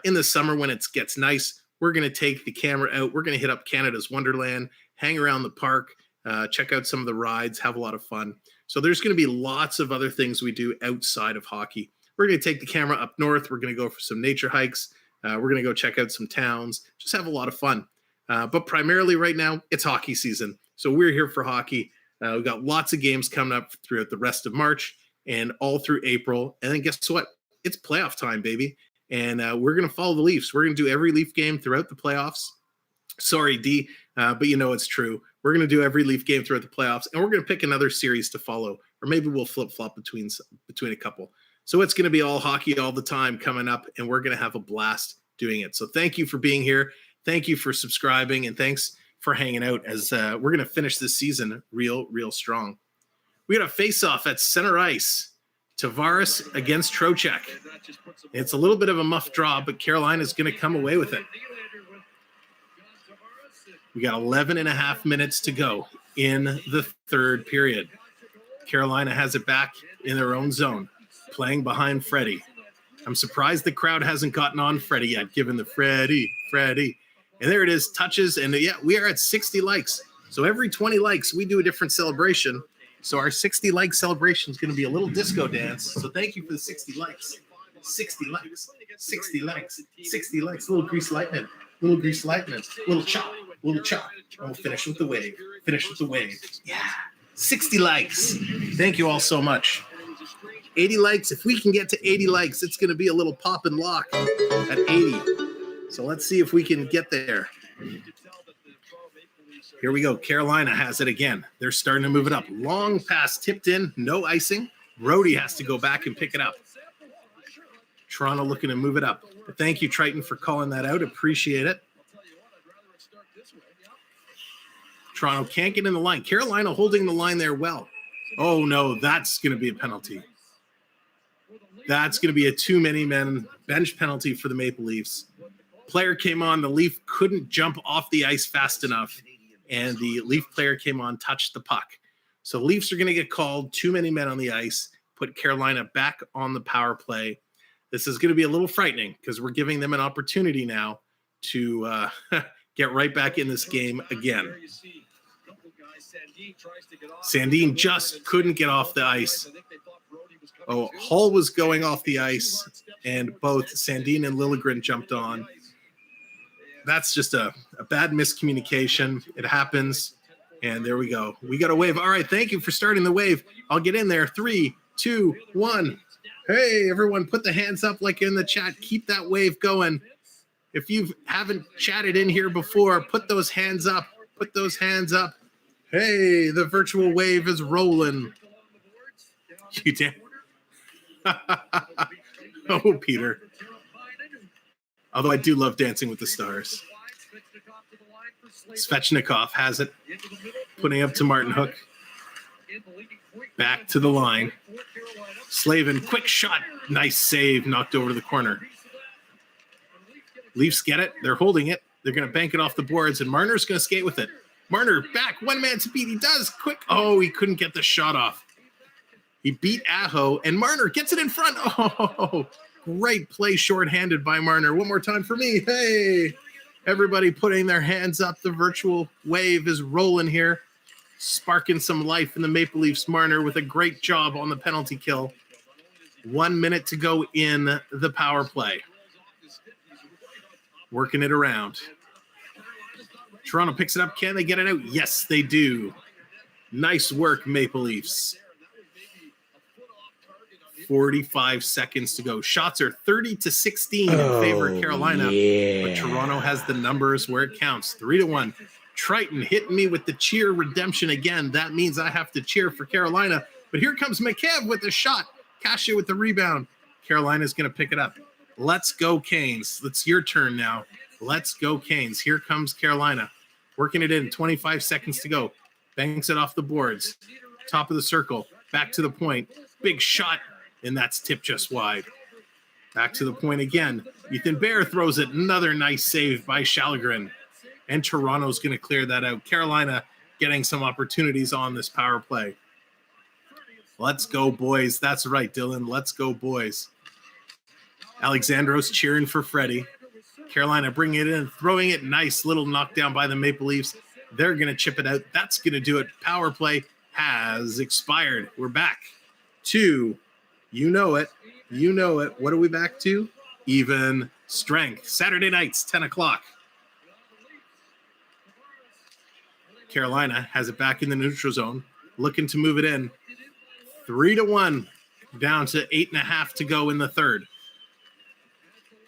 Speaker 1: In the summer when it gets nice, we're going to take the camera out. We're going to hit up Canada's Wonderland, hang around the park, check out some of the rides, have a lot of fun. So there's going to be lots of other things we do outside of hockey. We're going to take the camera up north. We're going to go for some nature hikes. We're going to go check out some towns, just have a lot of fun. But primarily right now, it's hockey season. So we're here for hockey. We've got lots of games coming up throughout the rest of March and all through April. And then guess what? It's playoff time, baby. And we're going to follow the Leafs. We're going to do every Leaf game throughout the playoffs. Sorry, D, but it's true. We're going to do every Leaf game throughout the playoffs, and we're going to pick another series to follow, or maybe we'll flip-flop between a couple. So it's going to be all hockey all the time coming up, and we're going to have a blast doing it. So thank you for being here. Thank you for subscribing, and thanks for hanging out as we're going to finish this season real strong. We got a face-off at center ice. Tavares against Trocheck. It's a little bit of a muff draw, but Carolina's going to come away with it. We got 11 and a half minutes to go in the third period. Carolina has it back in their own zone, playing behind Freddie. I'm surprised the crowd hasn't gotten on Freddie yet, given the Freddie. And there it is, touches, and yeah, we are at 60 likes. So every 20 likes, we do a different celebration. So our 60 like celebration is going to be a little disco dance. So thank you for the 60 likes. 60 likes. 60 likes. 60 likes. Little grease lightning. Little chop. And we'll finish with the wave. Yeah. 60 likes. Thank you all so much. 80 likes. If we can get to 80 likes, it's going to be a little pop and lock at 80. So let's see if we can get there. Here we go. Carolina has it again. They're starting to move it up. Long pass tipped in, no icing. Brody has to go back and pick it up. Toronto looking to move it up. But thank you, Triton, for calling that out. Appreciate it. Toronto can't get in the line. Carolina holding the line there well. Oh, no, that's going to be a penalty. That's going to be a too many men bench penalty for the Maple Leafs. Player came on. The Leaf couldn't jump off the ice fast enough, and the Leaf player came on, touched the puck. So Leafs are going to get called. Too many men on the ice. Put Carolina back on the power play. This is going to be a little frightening because we're giving them an opportunity now to get right back in this game again. Sandin just couldn't get off the ice. Oh, Hall was going off the ice, and both Sandin and Liljegren jumped on. That's just a bad miscommunication. It happens, and there we go. We got a wave. All right, thank you for starting the wave. I'll get in there. 3, 2, 1. Hey, everyone, put the hands up like in the chat. Keep that wave going. If you haven't chatted in here before, put those hands up. Put those hands up. Hey, the virtual wave is rolling. You damn. Oh, Peter. Although I do love Dancing with the Stars. Svechnikov has it. Putting up to Martin Hook. Back to the line. Slavin, quick shot. Nice save. Knocked over to the corner. Leafs get it. They're holding it. They're going to bank it off the boards, and Marner's going to skate with it. Marner back. One man to beat. He does. Quick. Oh, he couldn't get the shot off. He beat Aho, and Marner gets it in front. Oh, great play shorthanded by Marner. One more time for me. Hey, everybody putting their hands up. The virtual wave is rolling here, sparking some life in the Maple Leafs. Marner with a great job on the penalty kill. 1 minute to go in the power play. Working it around. Toronto picks it up. Can they get it out? Yes, they do. Nice work, Maple Leafs. 45 seconds to go. Shots are 30-16 in favor of Carolina.
Speaker 2: Yeah.
Speaker 1: But Toronto has the numbers where it counts. 3-1. Triton hitting me with the cheer redemption again. That means I have to cheer for Carolina. But here comes MacAv with the shot. Kasha with the rebound. Carolina's going to pick it up. Let's go, Canes. It's your turn now. Let's go, Canes. Here comes Carolina. Working it in. 25 seconds to go. Banks it off the boards. Top of the circle. Back to the point. Big shot. And that's tipped just wide. Back to the point again. Ethan Bear throws it. Another nice save by Liljegren. And Toronto's going to clear that out. Carolina getting some opportunities on this power play. Let's go, boys. That's right, Dylan. Let's go, boys. Alexandros cheering for Freddie. Carolina bringing it in, throwing it. Nice little knockdown by the Maple Leafs. They're going to chip it out. That's going to do it. Power play has expired. We're back to, you know it. You know it. What are we back to? Even strength. Saturday nights, 10 o'clock. Carolina has it back in the neutral zone. Looking to move it in. 3-1. Down to 8.5 to go in the third.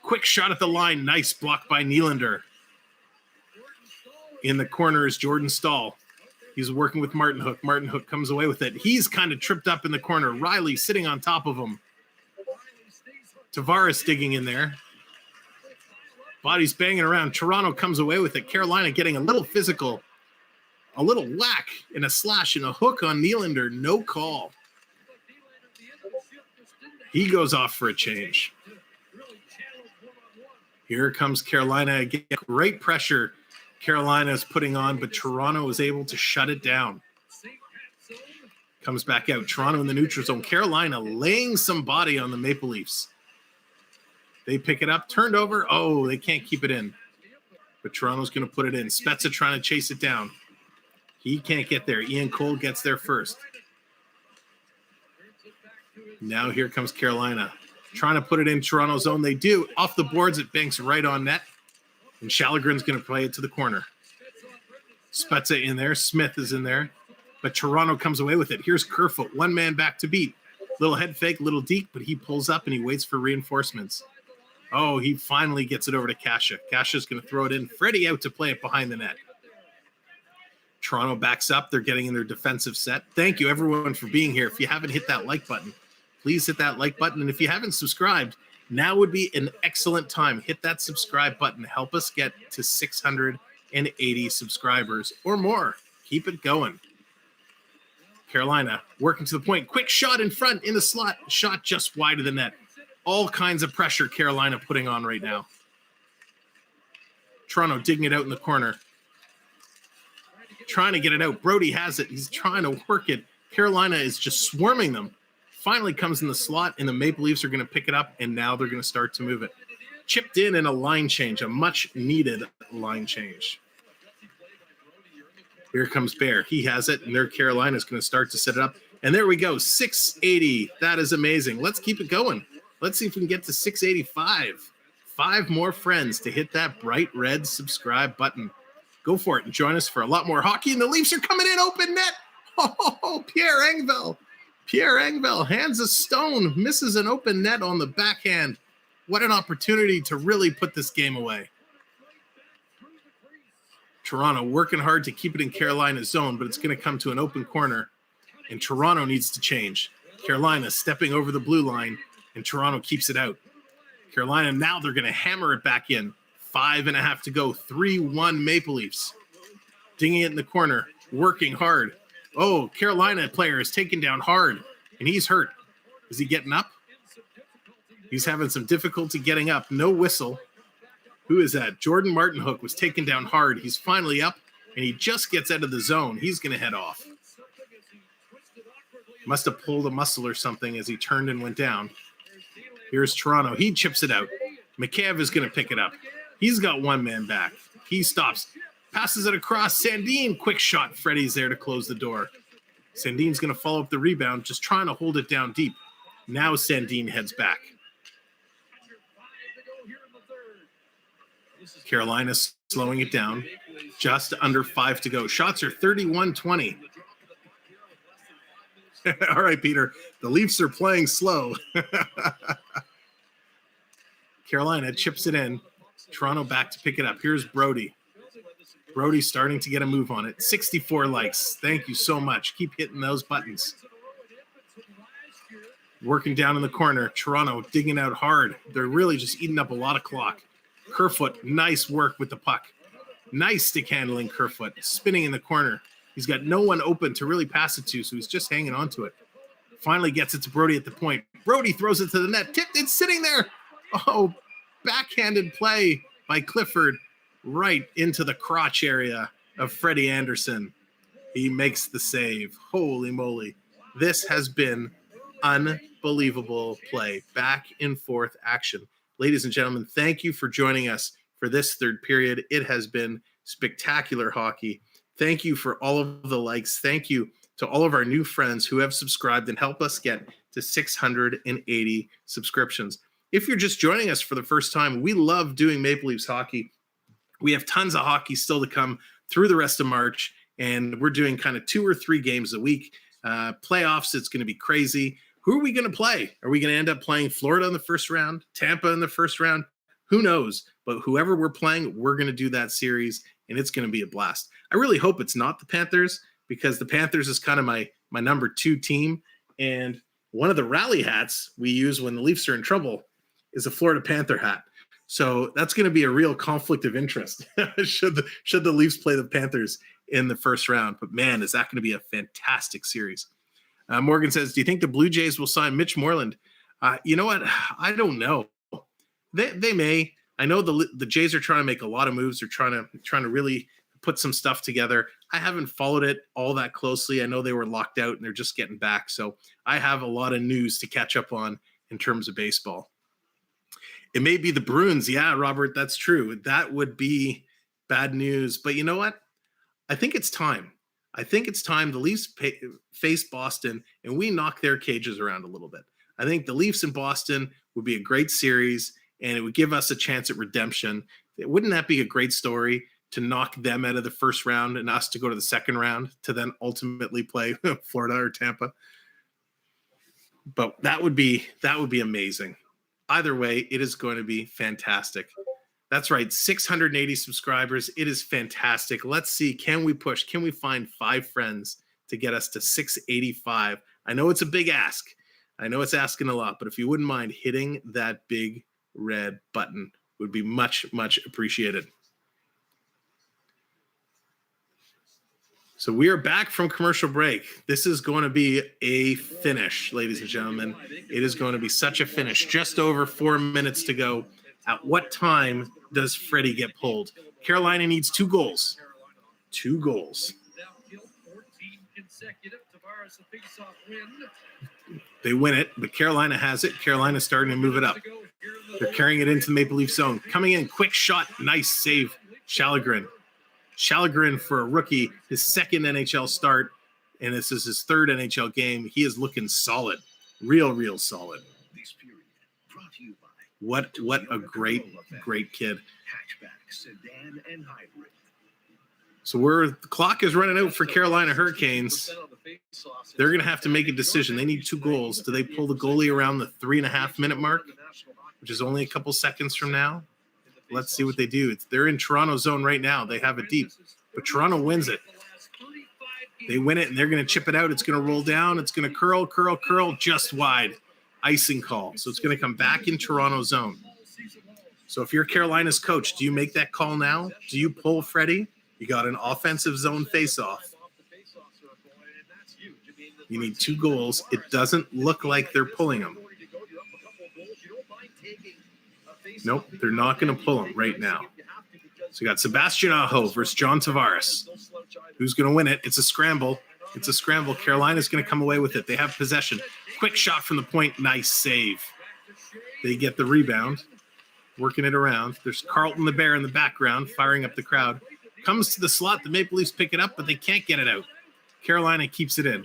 Speaker 1: Quick shot at the line. Nice block by Nylander. In the corner is Jordan Stahl. He's working with Martin Hook. Martin Hook comes away with it. He's kind of tripped up in the corner. Riley sitting on top of him. Tavares digging in there. Body's banging around. Toronto comes away with it. Carolina getting a little physical. A little whack and a slash and a hook on Nylander. No call. He goes off for a change. Here comes Carolina again. Great pressure Carolina is putting on, but Toronto is able to shut it down. Comes back out. Toronto in the neutral zone. Carolina laying some body on the Maple Leafs. They pick it up. Turned over. Oh, they can't keep it in. But Toronto's going to put it in. Spezza trying to chase it down. He can't get there. Ian Cole gets there first. Now here comes Carolina. Trying to put it in Toronto's zone. They do. Off the boards, it banks right on net. And Liljegren's going to play it to the corner. Spezza in there. Smith is in there. But Toronto comes away with it. Here's Kerfoot. One man back to beat. Little head fake, little deep, but he pulls up and he waits for reinforcements. Oh, he finally gets it over to Kasha. Kasha's going to throw it in. Freddie out to play it behind the net. Toronto backs up. They're getting in their defensive set. Thank you, everyone, for being here. If you haven't hit that like button, please hit that like button. And if you haven't subscribed, Now would be an excellent time. Hit that subscribe button. Help us get to 680 subscribers or more. Keep it going. Carolina working to the point. Quick shot in front in the slot. Shot just wide of the net. All kinds of pressure Carolina putting on right now. Toronto digging it out in the corner. Trying to get it out. Brody has it. He's trying to work it. Carolina is just swarming them. Finally comes in the slot, and the Maple Leafs are going to pick it up, and now they're going to start to move it. Chipped in a line change, a much-needed line change. Here comes Bear. He has it, and their Carolina is going to start to set it up. And there we go, 680. That is amazing. Let's keep it going. Let's see if we can get to 685. 5 more friends to hit that bright red subscribe button. Go for it and join us for a lot more hockey. And the Leafs are coming in, open net. Oh, Pierre Engvall. Pierre Engvall hands a stone, misses an open net on the backhand. What an opportunity to really put this game away. Toronto working hard to keep it in Carolina's zone, but it's going to come to an open corner, and Toronto needs to change. Carolina stepping over the blue line, and Toronto keeps it out. Carolina, now they're going to hammer it back in. 5.5 to go. 3-1 Maple Leafs. Dinging it in the corner, working hard. Oh, Carolina player is taken down hard, and he's hurt. Is he getting up? He's having some difficulty getting up. No whistle. Who is that? Jordan Martinhook was taken down hard. He's finally up, and he just gets out of the zone. He's going to head off. Must have pulled a muscle or something as he turned and went down. Here's Toronto. He chips it out. MacAv is going to pick it up. He's got one man back. He stops. Passes it across. Sandin, quick shot. Freddie's there to close the door. Sandin's going to follow up the rebound, just trying to hold it down deep. Now Sandin heads back. Carolina slowing it down. Just under 5 to go. Shots are 31-20. All right, Peter. The Leafs are playing slow. Carolina chips it in. Toronto back to pick it up. Here's Brody. Brody starting to get a move on it. 64 likes. Thank you so much. Keep hitting those buttons. Working down in the corner. Toronto digging out hard. They're really just eating up a lot of clock. Kerfoot, nice work with the puck. Nice stick handling, Kerfoot. Spinning in the corner. He's got no one open to really pass it to, so he's just hanging on to it. Finally gets it to Brody at the point. Brody throws it to the net. Tipped. It's sitting there. Oh, backhanded play by Clifford right into the crotch area of Freddie Andersen. He makes the save. Holy moly. This has been unbelievable play. Back and forth action. Ladies and gentlemen, thank you for joining us for this third period. It has been spectacular hockey. Thank you for all of the likes. Thank you to all of our new friends who have subscribed and help us get to 680 subscriptions. If you're just joining us for the first time, we love doing Maple Leafs hockey. We have tons of hockey still to come through the rest of March, and we're doing kind of 2 or 3 games a week. Playoffs, it's going to be crazy. Who are we going to play? Are we going to end up playing Florida in the first round, Tampa in the first round? Who knows? But whoever we're playing, we're going to do that series, and it's going to be a blast. I really hope it's not the Panthers, because the Panthers is kind of my number 2 team, and one of the rally hats we use when the Leafs are in trouble is a Florida Panther hat. So that's going to be a real conflict of interest should the Leafs play the Panthers in the first round. But man, is that going to be a fantastic series. Morgan says, do you think the Blue Jays will sign Mitch Moreland? You know what? I don't know. They may. I know the Jays are trying to make a lot of moves. They're trying to really put some stuff together. I haven't followed it all that closely. I know they were locked out and they're just getting back. So I have a lot of news to catch up on in terms of baseball. It may be the Bruins. Yeah, Robert, that's true. That would be bad news. But you know what? I think it's time. I think it's time the Leafs face Boston and we knock their cages around a little bit. I think the Leafs in Boston would be a great series, and it would give us a chance at redemption. Wouldn't that be a great story to knock them out of the first round and us to go to the second round to then ultimately play Florida or Tampa? But that would be amazing. Either way, it is going to be fantastic. That's right, 680 subscribers. It is fantastic. Let's see, can we push? Can we find 5 friends to get us to 685? I know it's a big ask, I know it's asking a lot, but if you wouldn't mind hitting that big red button, would be much, much appreciated. So we are back from commercial break. This is going to be a finish, ladies and gentlemen. It is going to be such a finish. Just over 4 minutes to go. At what time does Freddie get pulled? Carolina needs 2 goals. 2 goals. They win it, but Carolina has it. Carolina's starting to move it up. They're carrying it into the Maple Leaf zone. Coming in, quick shot, nice save, Shallegren. Shallegren, for a rookie, his second NHL start, and this is his 3rd NHL game. He is looking solid, real solid. What a great kid. So the clock is running out for Carolina Hurricanes. They're going to have to make a decision. They need 2 goals. Do they pull the goalie around the 3.5-minute mark, which is only a couple seconds from now? Let's see what they do. They're in Toronto zone right now. They have it deep, but Toronto wins it. They win it, and they're going to chip it out. It's going to roll down. It's going to curl, just wide. Icing call. So it's going to come back in Toronto zone. So if you're Carolina's coach, do you make that call now? Do you pull Freddie? You got an offensive zone face-off. You need 2 goals. It doesn't look like they're pulling them. Nope, they're not going to pull him right now. So you got Sebastian Aho versus John Tavares. Who's going to win it? It's a scramble. Carolina's going to come away with it. They have possession. Quick shot from the point. Nice save. They get the rebound. Working it around. There's Carlton the Bear in the background, firing up the crowd. Comes to the slot. The Maple Leafs pick it up, but they can't get it out. Carolina keeps it in.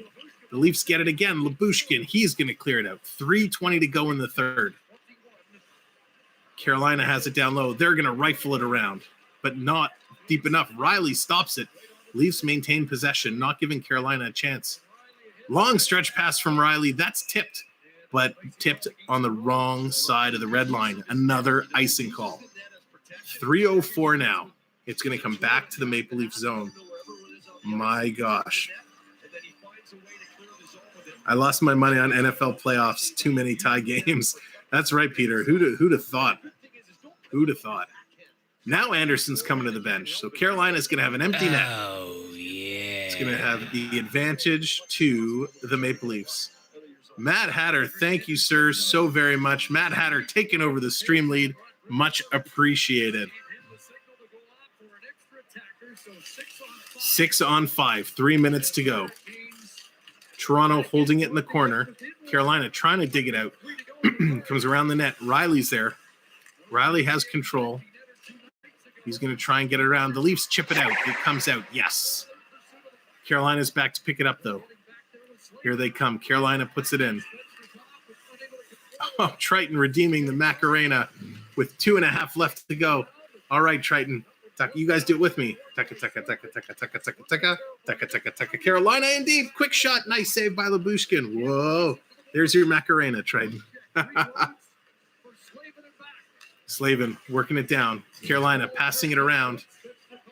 Speaker 1: The Leafs get it again. Lyubushkin, he's going to clear it out. 3:20 to go in the 3rd. Carolina has it down low. They're going to rifle it around, but not deep enough. Riley stops it. Leafs maintain possession, not giving Carolina a chance. Long stretch pass from Riley. That's tipped, but tipped on the wrong side of the red line. Another icing call. 3:04 now. It's going to come back to the Maple Leaf zone. My gosh. I lost my money on NFL playoffs. Too many tie games. That's right, Peter. Who'd have thought? Who'd have thought? Now Andersen's coming to the bench. So Carolina's going to have an empty net.
Speaker 2: Oh, yeah.
Speaker 1: It's going to have the advantage to the Maple Leafs. Matt Hatter, thank you, sir, so very much. Matt Hatter taking over the stream lead. Much appreciated. 6-on-5. 3 minutes to go. Toronto holding it in the corner. Carolina trying to dig it out. Comes around the net. Riley's there. Riley has control. He's going to try and get it around. The Leafs chip it out. It comes out. Yes. Carolina's back to pick it up, though. Here they come. Carolina puts it in. Oh, Triton redeeming the Macarena with 2.5 left to go. All right, Triton. You guys do it with me. Taka, taka, taka, taka, taka, taka, taka, taka, taka, taka. Carolina indeed. Quick shot. Nice save by Lyubushkin. Whoa. There's your Macarena, Triton. Slavin working it down. Carolina passing it around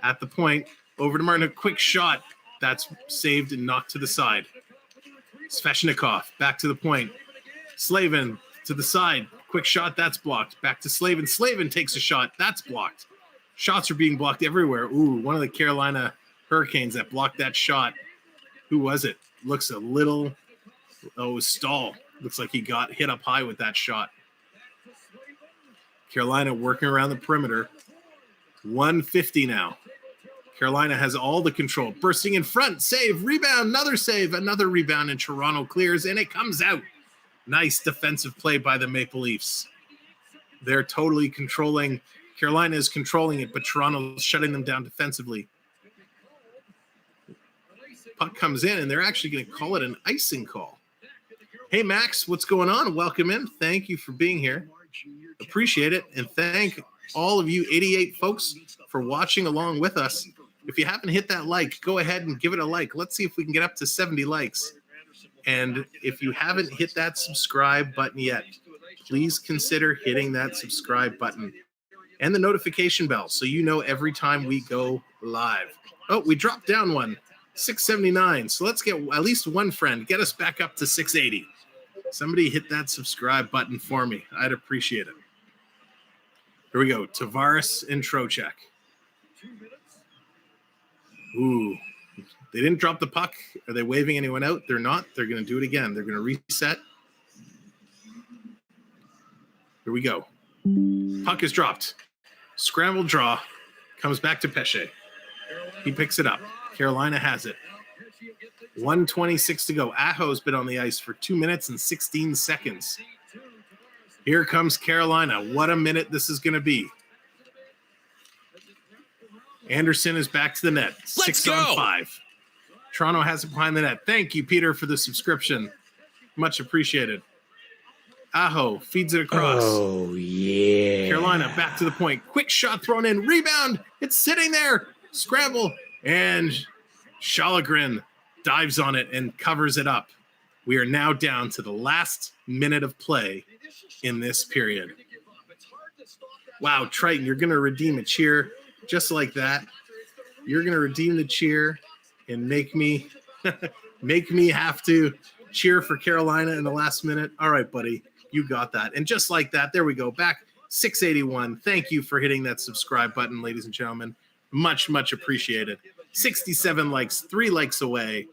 Speaker 1: at the point. Over to Martin. A quick shot. That's saved and knocked to the side. Svechnikov back to the point. Slavin to the side. Quick shot. That's blocked. Back to Slavin. Slavin takes a shot. That's blocked. Shots are being blocked everywhere. Ooh, one of the Carolina Hurricanes that blocked that shot. Who was it? Looks a little... Oh, it was Stahl. Looks like he got hit up high with that shot. Carolina working around the perimeter. 150 now. Carolina has all the control. Bursting in front. Save. Rebound. Another save. Another rebound. And Toronto clears. And it comes out. Nice defensive play by the Maple Leafs. They're totally controlling. Carolina is controlling it, but Toronto is shutting them down defensively. Puck comes in, and they're actually going to call it an icing call. Hey, Max, what's going on? Welcome in. Thank you for being here. Appreciate it. And thank all of you 88 folks for watching along with us. If you haven't hit that like, go ahead and give it a like. Let's see if we can get up to 70 likes. And if you haven't hit that subscribe button yet, please consider hitting that subscribe button and the notification bell so you know every time we go live. Oh, we dropped down one. 679. So let's get at least one friend. Get us back up to 680. Somebody hit that subscribe button for me. I'd appreciate it. Here we go. Tavares and Trocheck. Ooh. They didn't drop the puck. Are they waving anyone out? They're not. They're going to do it again. They're going to reset. Here we go. Puck is dropped. Scramble draw. Comes back to Pesce. He picks it up. Carolina has it. 1:26 to go. Aho's been on the ice for 2 minutes and 16 seconds. Here comes Carolina. What a minute this is going to be. Andersen is back to the net. 6 on 5. Toronto has it behind the net. Thank you, Peter, for the subscription. Much appreciated. Aho feeds it across.
Speaker 2: Oh, yeah.
Speaker 1: Carolina back to the point. Quick shot thrown in. Rebound. It's sitting there. Scramble. And Shalagrin dives on it and covers it up. We are now down to the last minute of play in this period. Wow, Triton, you're going to redeem a cheer just like that. You're going to redeem the cheer and make me have to cheer for Carolina in the last minute. All right, buddy, you got that. And just like that, there we go. Back 681. Thank you for hitting that subscribe button, ladies and gentlemen. Much, much appreciated. 67 likes, 3 likes away.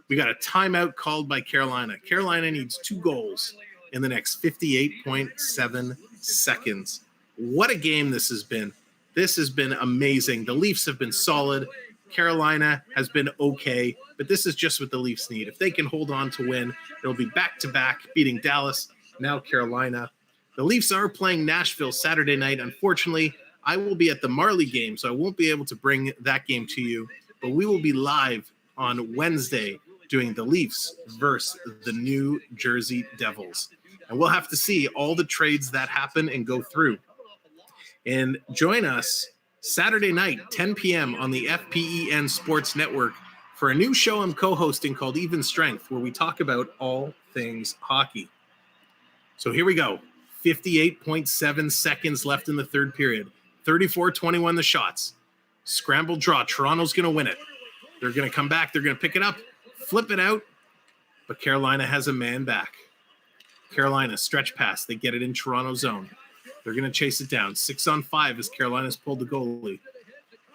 Speaker 1: We got a timeout called by Carolina. Carolina needs 2 goals in the next 58.7 seconds. What a game this has been. This has been amazing. The Leafs have been solid. Carolina has been okay, but this is just what the Leafs need. If they can hold on to win, it'll be back-to-back, beating Dallas, now Carolina. The Leafs are playing Nashville Saturday night. Unfortunately, I will be at the Marley game, so I won't be able to bring that game to you, but we will be live on Wednesday doing the Leafs versus the New Jersey Devils. And we'll have to see all the trades that happen and go through. And join us Saturday night, 10 p.m. on the FPEN Sports Network for a new show I'm co-hosting called Even Strength, where we talk about all things hockey. So here we go. 58.7 seconds left in the third period. 34-21 the shots. Scramble draw. Toronto's going to win it. They're going to come back. They're going to pick it up, flip it out. But Carolina has a man back. Carolina stretch pass. They get it in Toronto zone. They're going to chase it down. 6 on 5 as Carolina's pulled the goalie.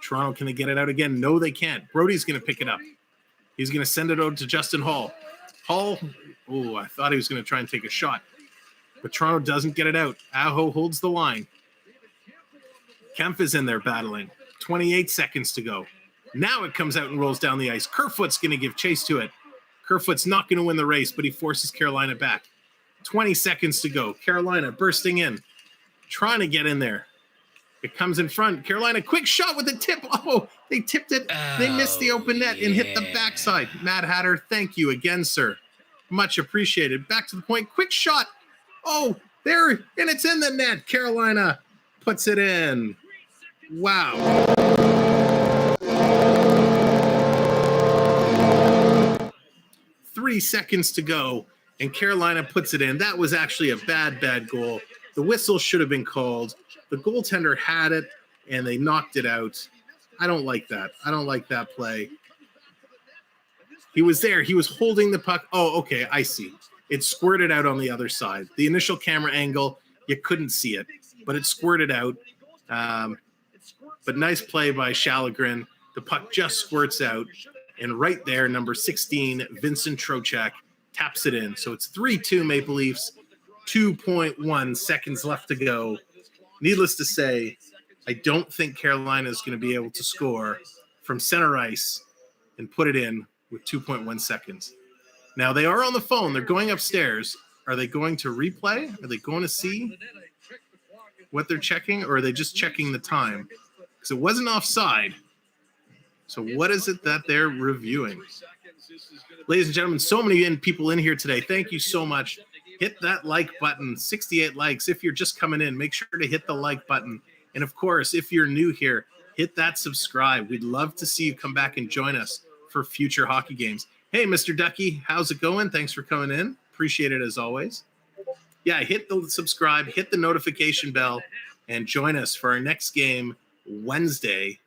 Speaker 1: Toronto, can they get it out again? No, they can't. Brody's going to pick it up. He's going to send it over to Justin Hall. Hall, oh, I thought he was going to try and take a shot. But Toronto doesn't get it out. Aho holds the line. Kempf is in there battling. 28 seconds to go. Now it comes out and rolls down the ice. Kerfoot's going to give chase to it. Kerfoot's not going to win the race, but he forces Carolina back. 20 seconds to go. Carolina bursting in. Trying to get in there. It comes in front. Carolina, quick shot with a tip. Oh, they tipped it. They missed the open net and hit the backside. Mad Hatter, thank you again, sir. Much appreciated. Back to the point. Quick shot. Oh, there. And it's in the net. Carolina puts it in. Wow. Three seconds to go, and Carolina puts it in. That was actually a bad goal. The whistle should have been called. The goaltender had it, and they knocked it out. I don't like that. I don't like that play. He was there. He was holding the puck. Oh, okay, I see. It squirted out on the other side. The initial camera angle, you couldn't see it, but it squirted out. But nice play by Shalagrin. The puck just squirts out, and right there, number 16, Vincent Trocheck, taps it in. So it's 3-2 Maple Leafs. 2.1 seconds left to go. Needless to say, I don't think Carolina is going to be able to score from center ice and put it in with 2.1 seconds. Now, they are on the phone. They're going upstairs. Are they going to replay? Are they going to see what they're checking, or are they just checking the time? Because it wasn't offside. So what is it that they're reviewing? Ladies and gentlemen, so many people in here today. Thank you so much. Hit that like button, 68 likes. If you're just coming in, make sure to hit the like button. And of course, if you're new here, hit that subscribe. We'd love to see you come back and join us for future hockey games. Hey, Mr. Ducky, how's it going? Thanks for coming in. Appreciate it as always. Yeah, hit the subscribe, hit the notification bell, and join us for our next game Wednesday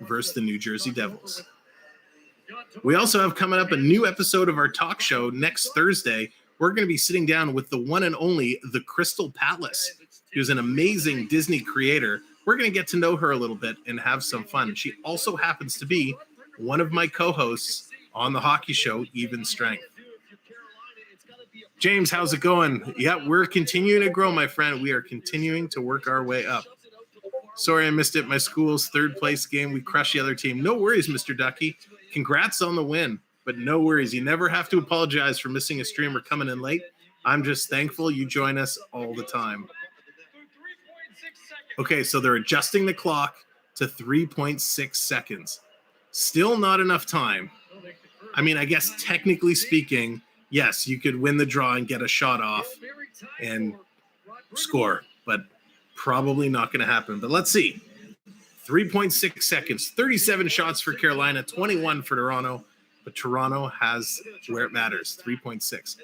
Speaker 1: versus the New Jersey Devils. We also have coming up a new episode of our talk show next Thursday. We're we're going to be sitting down with the one and only the Crystal Palace, who's an amazing Disney creator. We're going to get to know her a little bit and have some fun. She also happens to be one of my co-hosts on the hockey show, Even Strength. James, how's it going? Yeah, we're continuing to grow, my friend. We are continuing to work our way up. Sorry I missed it. My school's third place game. We crushed the other team. No worries, Mr. Ducky. Congrats on the win, but no worries. You never have to apologize for missing a stream or coming in late. I'm just thankful you join us all the time. Okay, so they're adjusting the clock to 3.6 seconds. Still not enough time. I mean, I guess technically speaking, yes, you could win the draw and get a shot off and score, but probably not going to happen. But let's see. 3.6 seconds, 37 shots for Carolina, 21 for Toronto, but Toronto has where it matters, 3.6.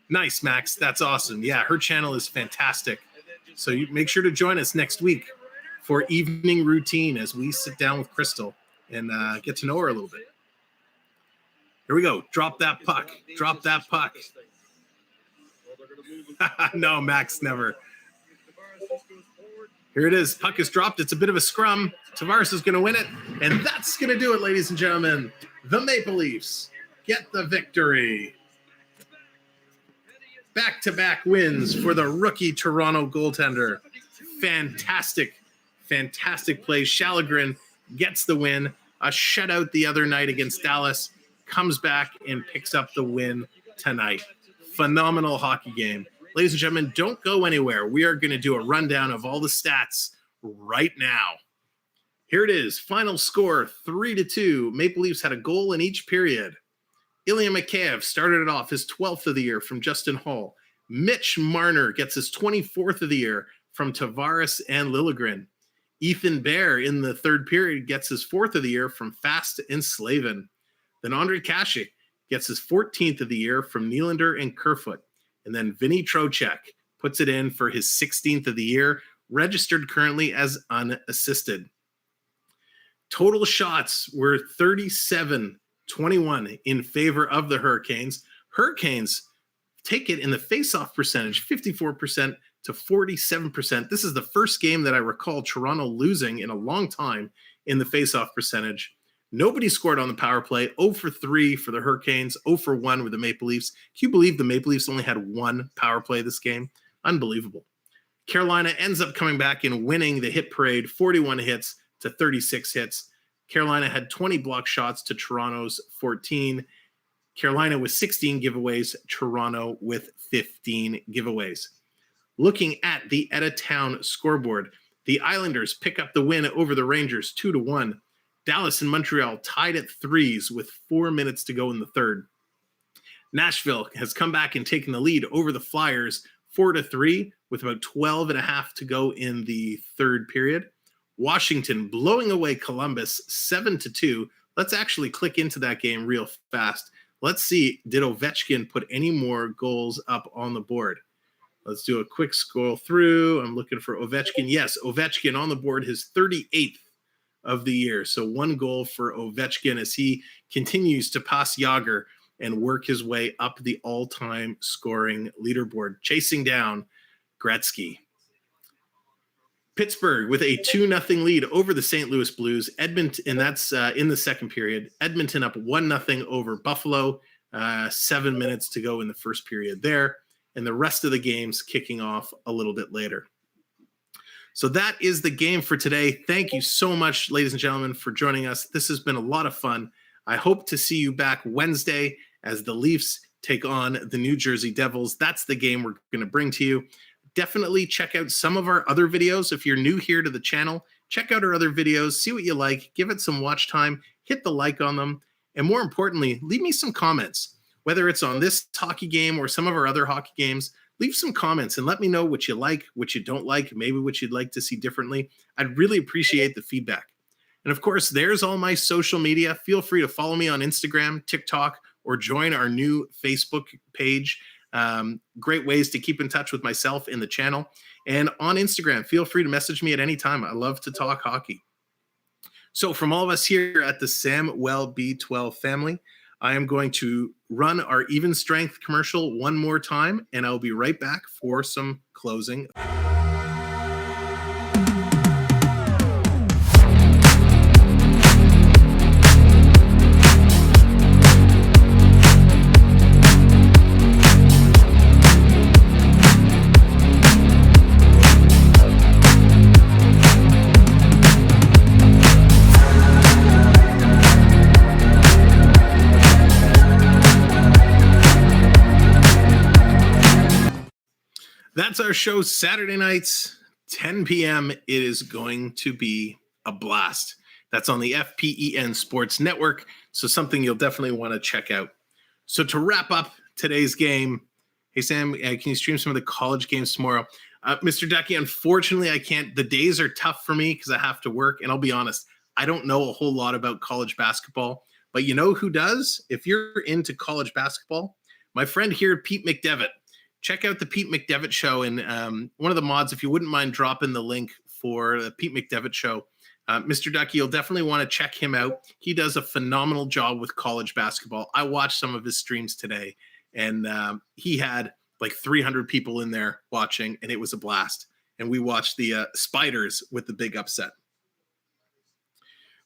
Speaker 1: Nice, Max. That's awesome. Yeah, her channel is fantastic. So you make sure to join us next week for evening routine as we sit down with Crystal and get to know her a little bit. Here we go. Drop that puck. Drop that puck. No, Max, never. Here it is. Puck is dropped. It's a bit of a scrum. Tavares is going to win it. And that's going to do it, ladies and gentlemen. The Maple Leafs get the victory. Back-to-back wins for the rookie Toronto goaltender. Fantastic, fantastic play. Shallegren gets the win. A shutout the other night against Dallas. Comes back and picks up the win tonight. Phenomenal hockey game. Ladies and gentlemen, don't go anywhere. We are going to do a rundown of all the stats right now. Here it is. Final score, 3-2. Maple Leafs had a goal in each period. Ilya MacAv started it off, his 12th of the year from Justin Hall. Mitch Marner gets his 24th of the year from Tavares and Liljegren. Ethan Bear in the third period gets his 4th of the year from Fast and Slavin. Then Andrei Svechnikov gets his 14th of the year from Nylander and Kerfoot. And then Vinny Trocheck puts it in for his 16th of the year, registered currently as unassisted. Total shots were 37-21 in favor of the Hurricanes. Hurricanes take it in the faceoff percentage, 54% to 47%. This is the first game that I recall Toronto losing in a long time in the faceoff percentage. Nobody scored on the power play. 0 for 3 for the Hurricanes, 0 for 1 with the Maple Leafs. Can you believe the Maple Leafs only had one power play this game? Unbelievable. Carolina ends up coming back and winning the hit parade, 41 hits to 36 hits. Carolina had 20 block shots to Toronto's 14. Carolina with 16 giveaways, Toronto with 15 giveaways. Looking at the out-of-town scoreboard, the Islanders pick up the win over the Rangers 2-1. Dallas and Montreal tied at 3s with 4 minutes to go in the third. Nashville has come back and taken the lead over the Flyers 4-3 with about 12 and a half to go in the third period. Washington blowing away Columbus 7-2. Let's actually click into that game real fast. Let's see, did Ovechkin put any more goals up on the board? Let's do a quick scroll through. I'm looking for Ovechkin. Yes, Ovechkin on the board, his 38th of the year. So 1 goal for Ovechkin as he continues to pass Jágr and work his way up the all-time scoring leaderboard, chasing down Gretzky. Pittsburgh with a 2-0 lead over the St. Louis Blues. Edmonton, and that's in the second period. Edmonton up 1-0 over Buffalo. 7 minutes to go in the first period there. And the rest of the games kicking off a little bit later. So that is the game for today. Thank you so much, ladies and gentlemen, for joining us. This has been a lot of fun. I hope to see you back Wednesday as the Leafs take on the New Jersey Devils. That's the game we're going to bring to you. Definitely check out some of our other videos. If you're new here to the channel, check out our other videos, see what you like, give it some watch time, hit the like on them, and more importantly, leave me some comments. Whether it's on this hockey game or some of our other hockey games, leave some comments and let me know what you like, what you don't like, maybe what you'd like to see differently. I'd really appreciate the feedback. And of course, there's all my social media. Feel free to follow me on Instagram, TikTok, or join our new Facebook page. Great ways to keep in touch with myself in the channel. And on Instagram, feel free to message me at any time. I love to talk hockey. So from all of us here at the Samwelb12 family, I am going to run our even strength commercial one more time, and I'll be right back for some closing. That's our show Saturday nights, 10 p.m. It is going to be a blast. That's on the FPEN Sports Network, so something you'll definitely want to check out. So to wrap up today's game, hey, Sam, can you stream some of the college games tomorrow? Mr. Ducky, unfortunately, I can't. The days are tough for me because I have to work, and I'll be honest, I don't know a whole lot about college basketball, but you know who does? If you're into college basketball, my friend here, Pete McDevitt. Check out the Pete McDevitt Show, and one of the mods, if you wouldn't mind dropping the link for the Pete McDevitt Show. Mr. Ducky, you'll definitely want to check him out. He does a phenomenal job with college basketball. I watched some of his streams today, and he had like 300 people in there watching, and it was a blast. And we watched the Spiders with the big upset.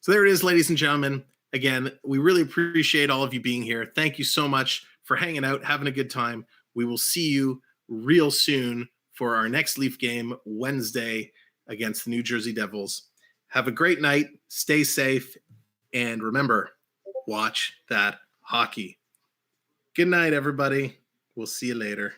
Speaker 1: So there it is, ladies and gentlemen. Again, we really appreciate all of you being here. Thank you so much for hanging out, having a good time. We will see you real soon for our next Leaf game Wednesday against the New Jersey Devils. Have a great night. Stay safe. And remember, watch that hockey. Good night, everybody. We'll see you later.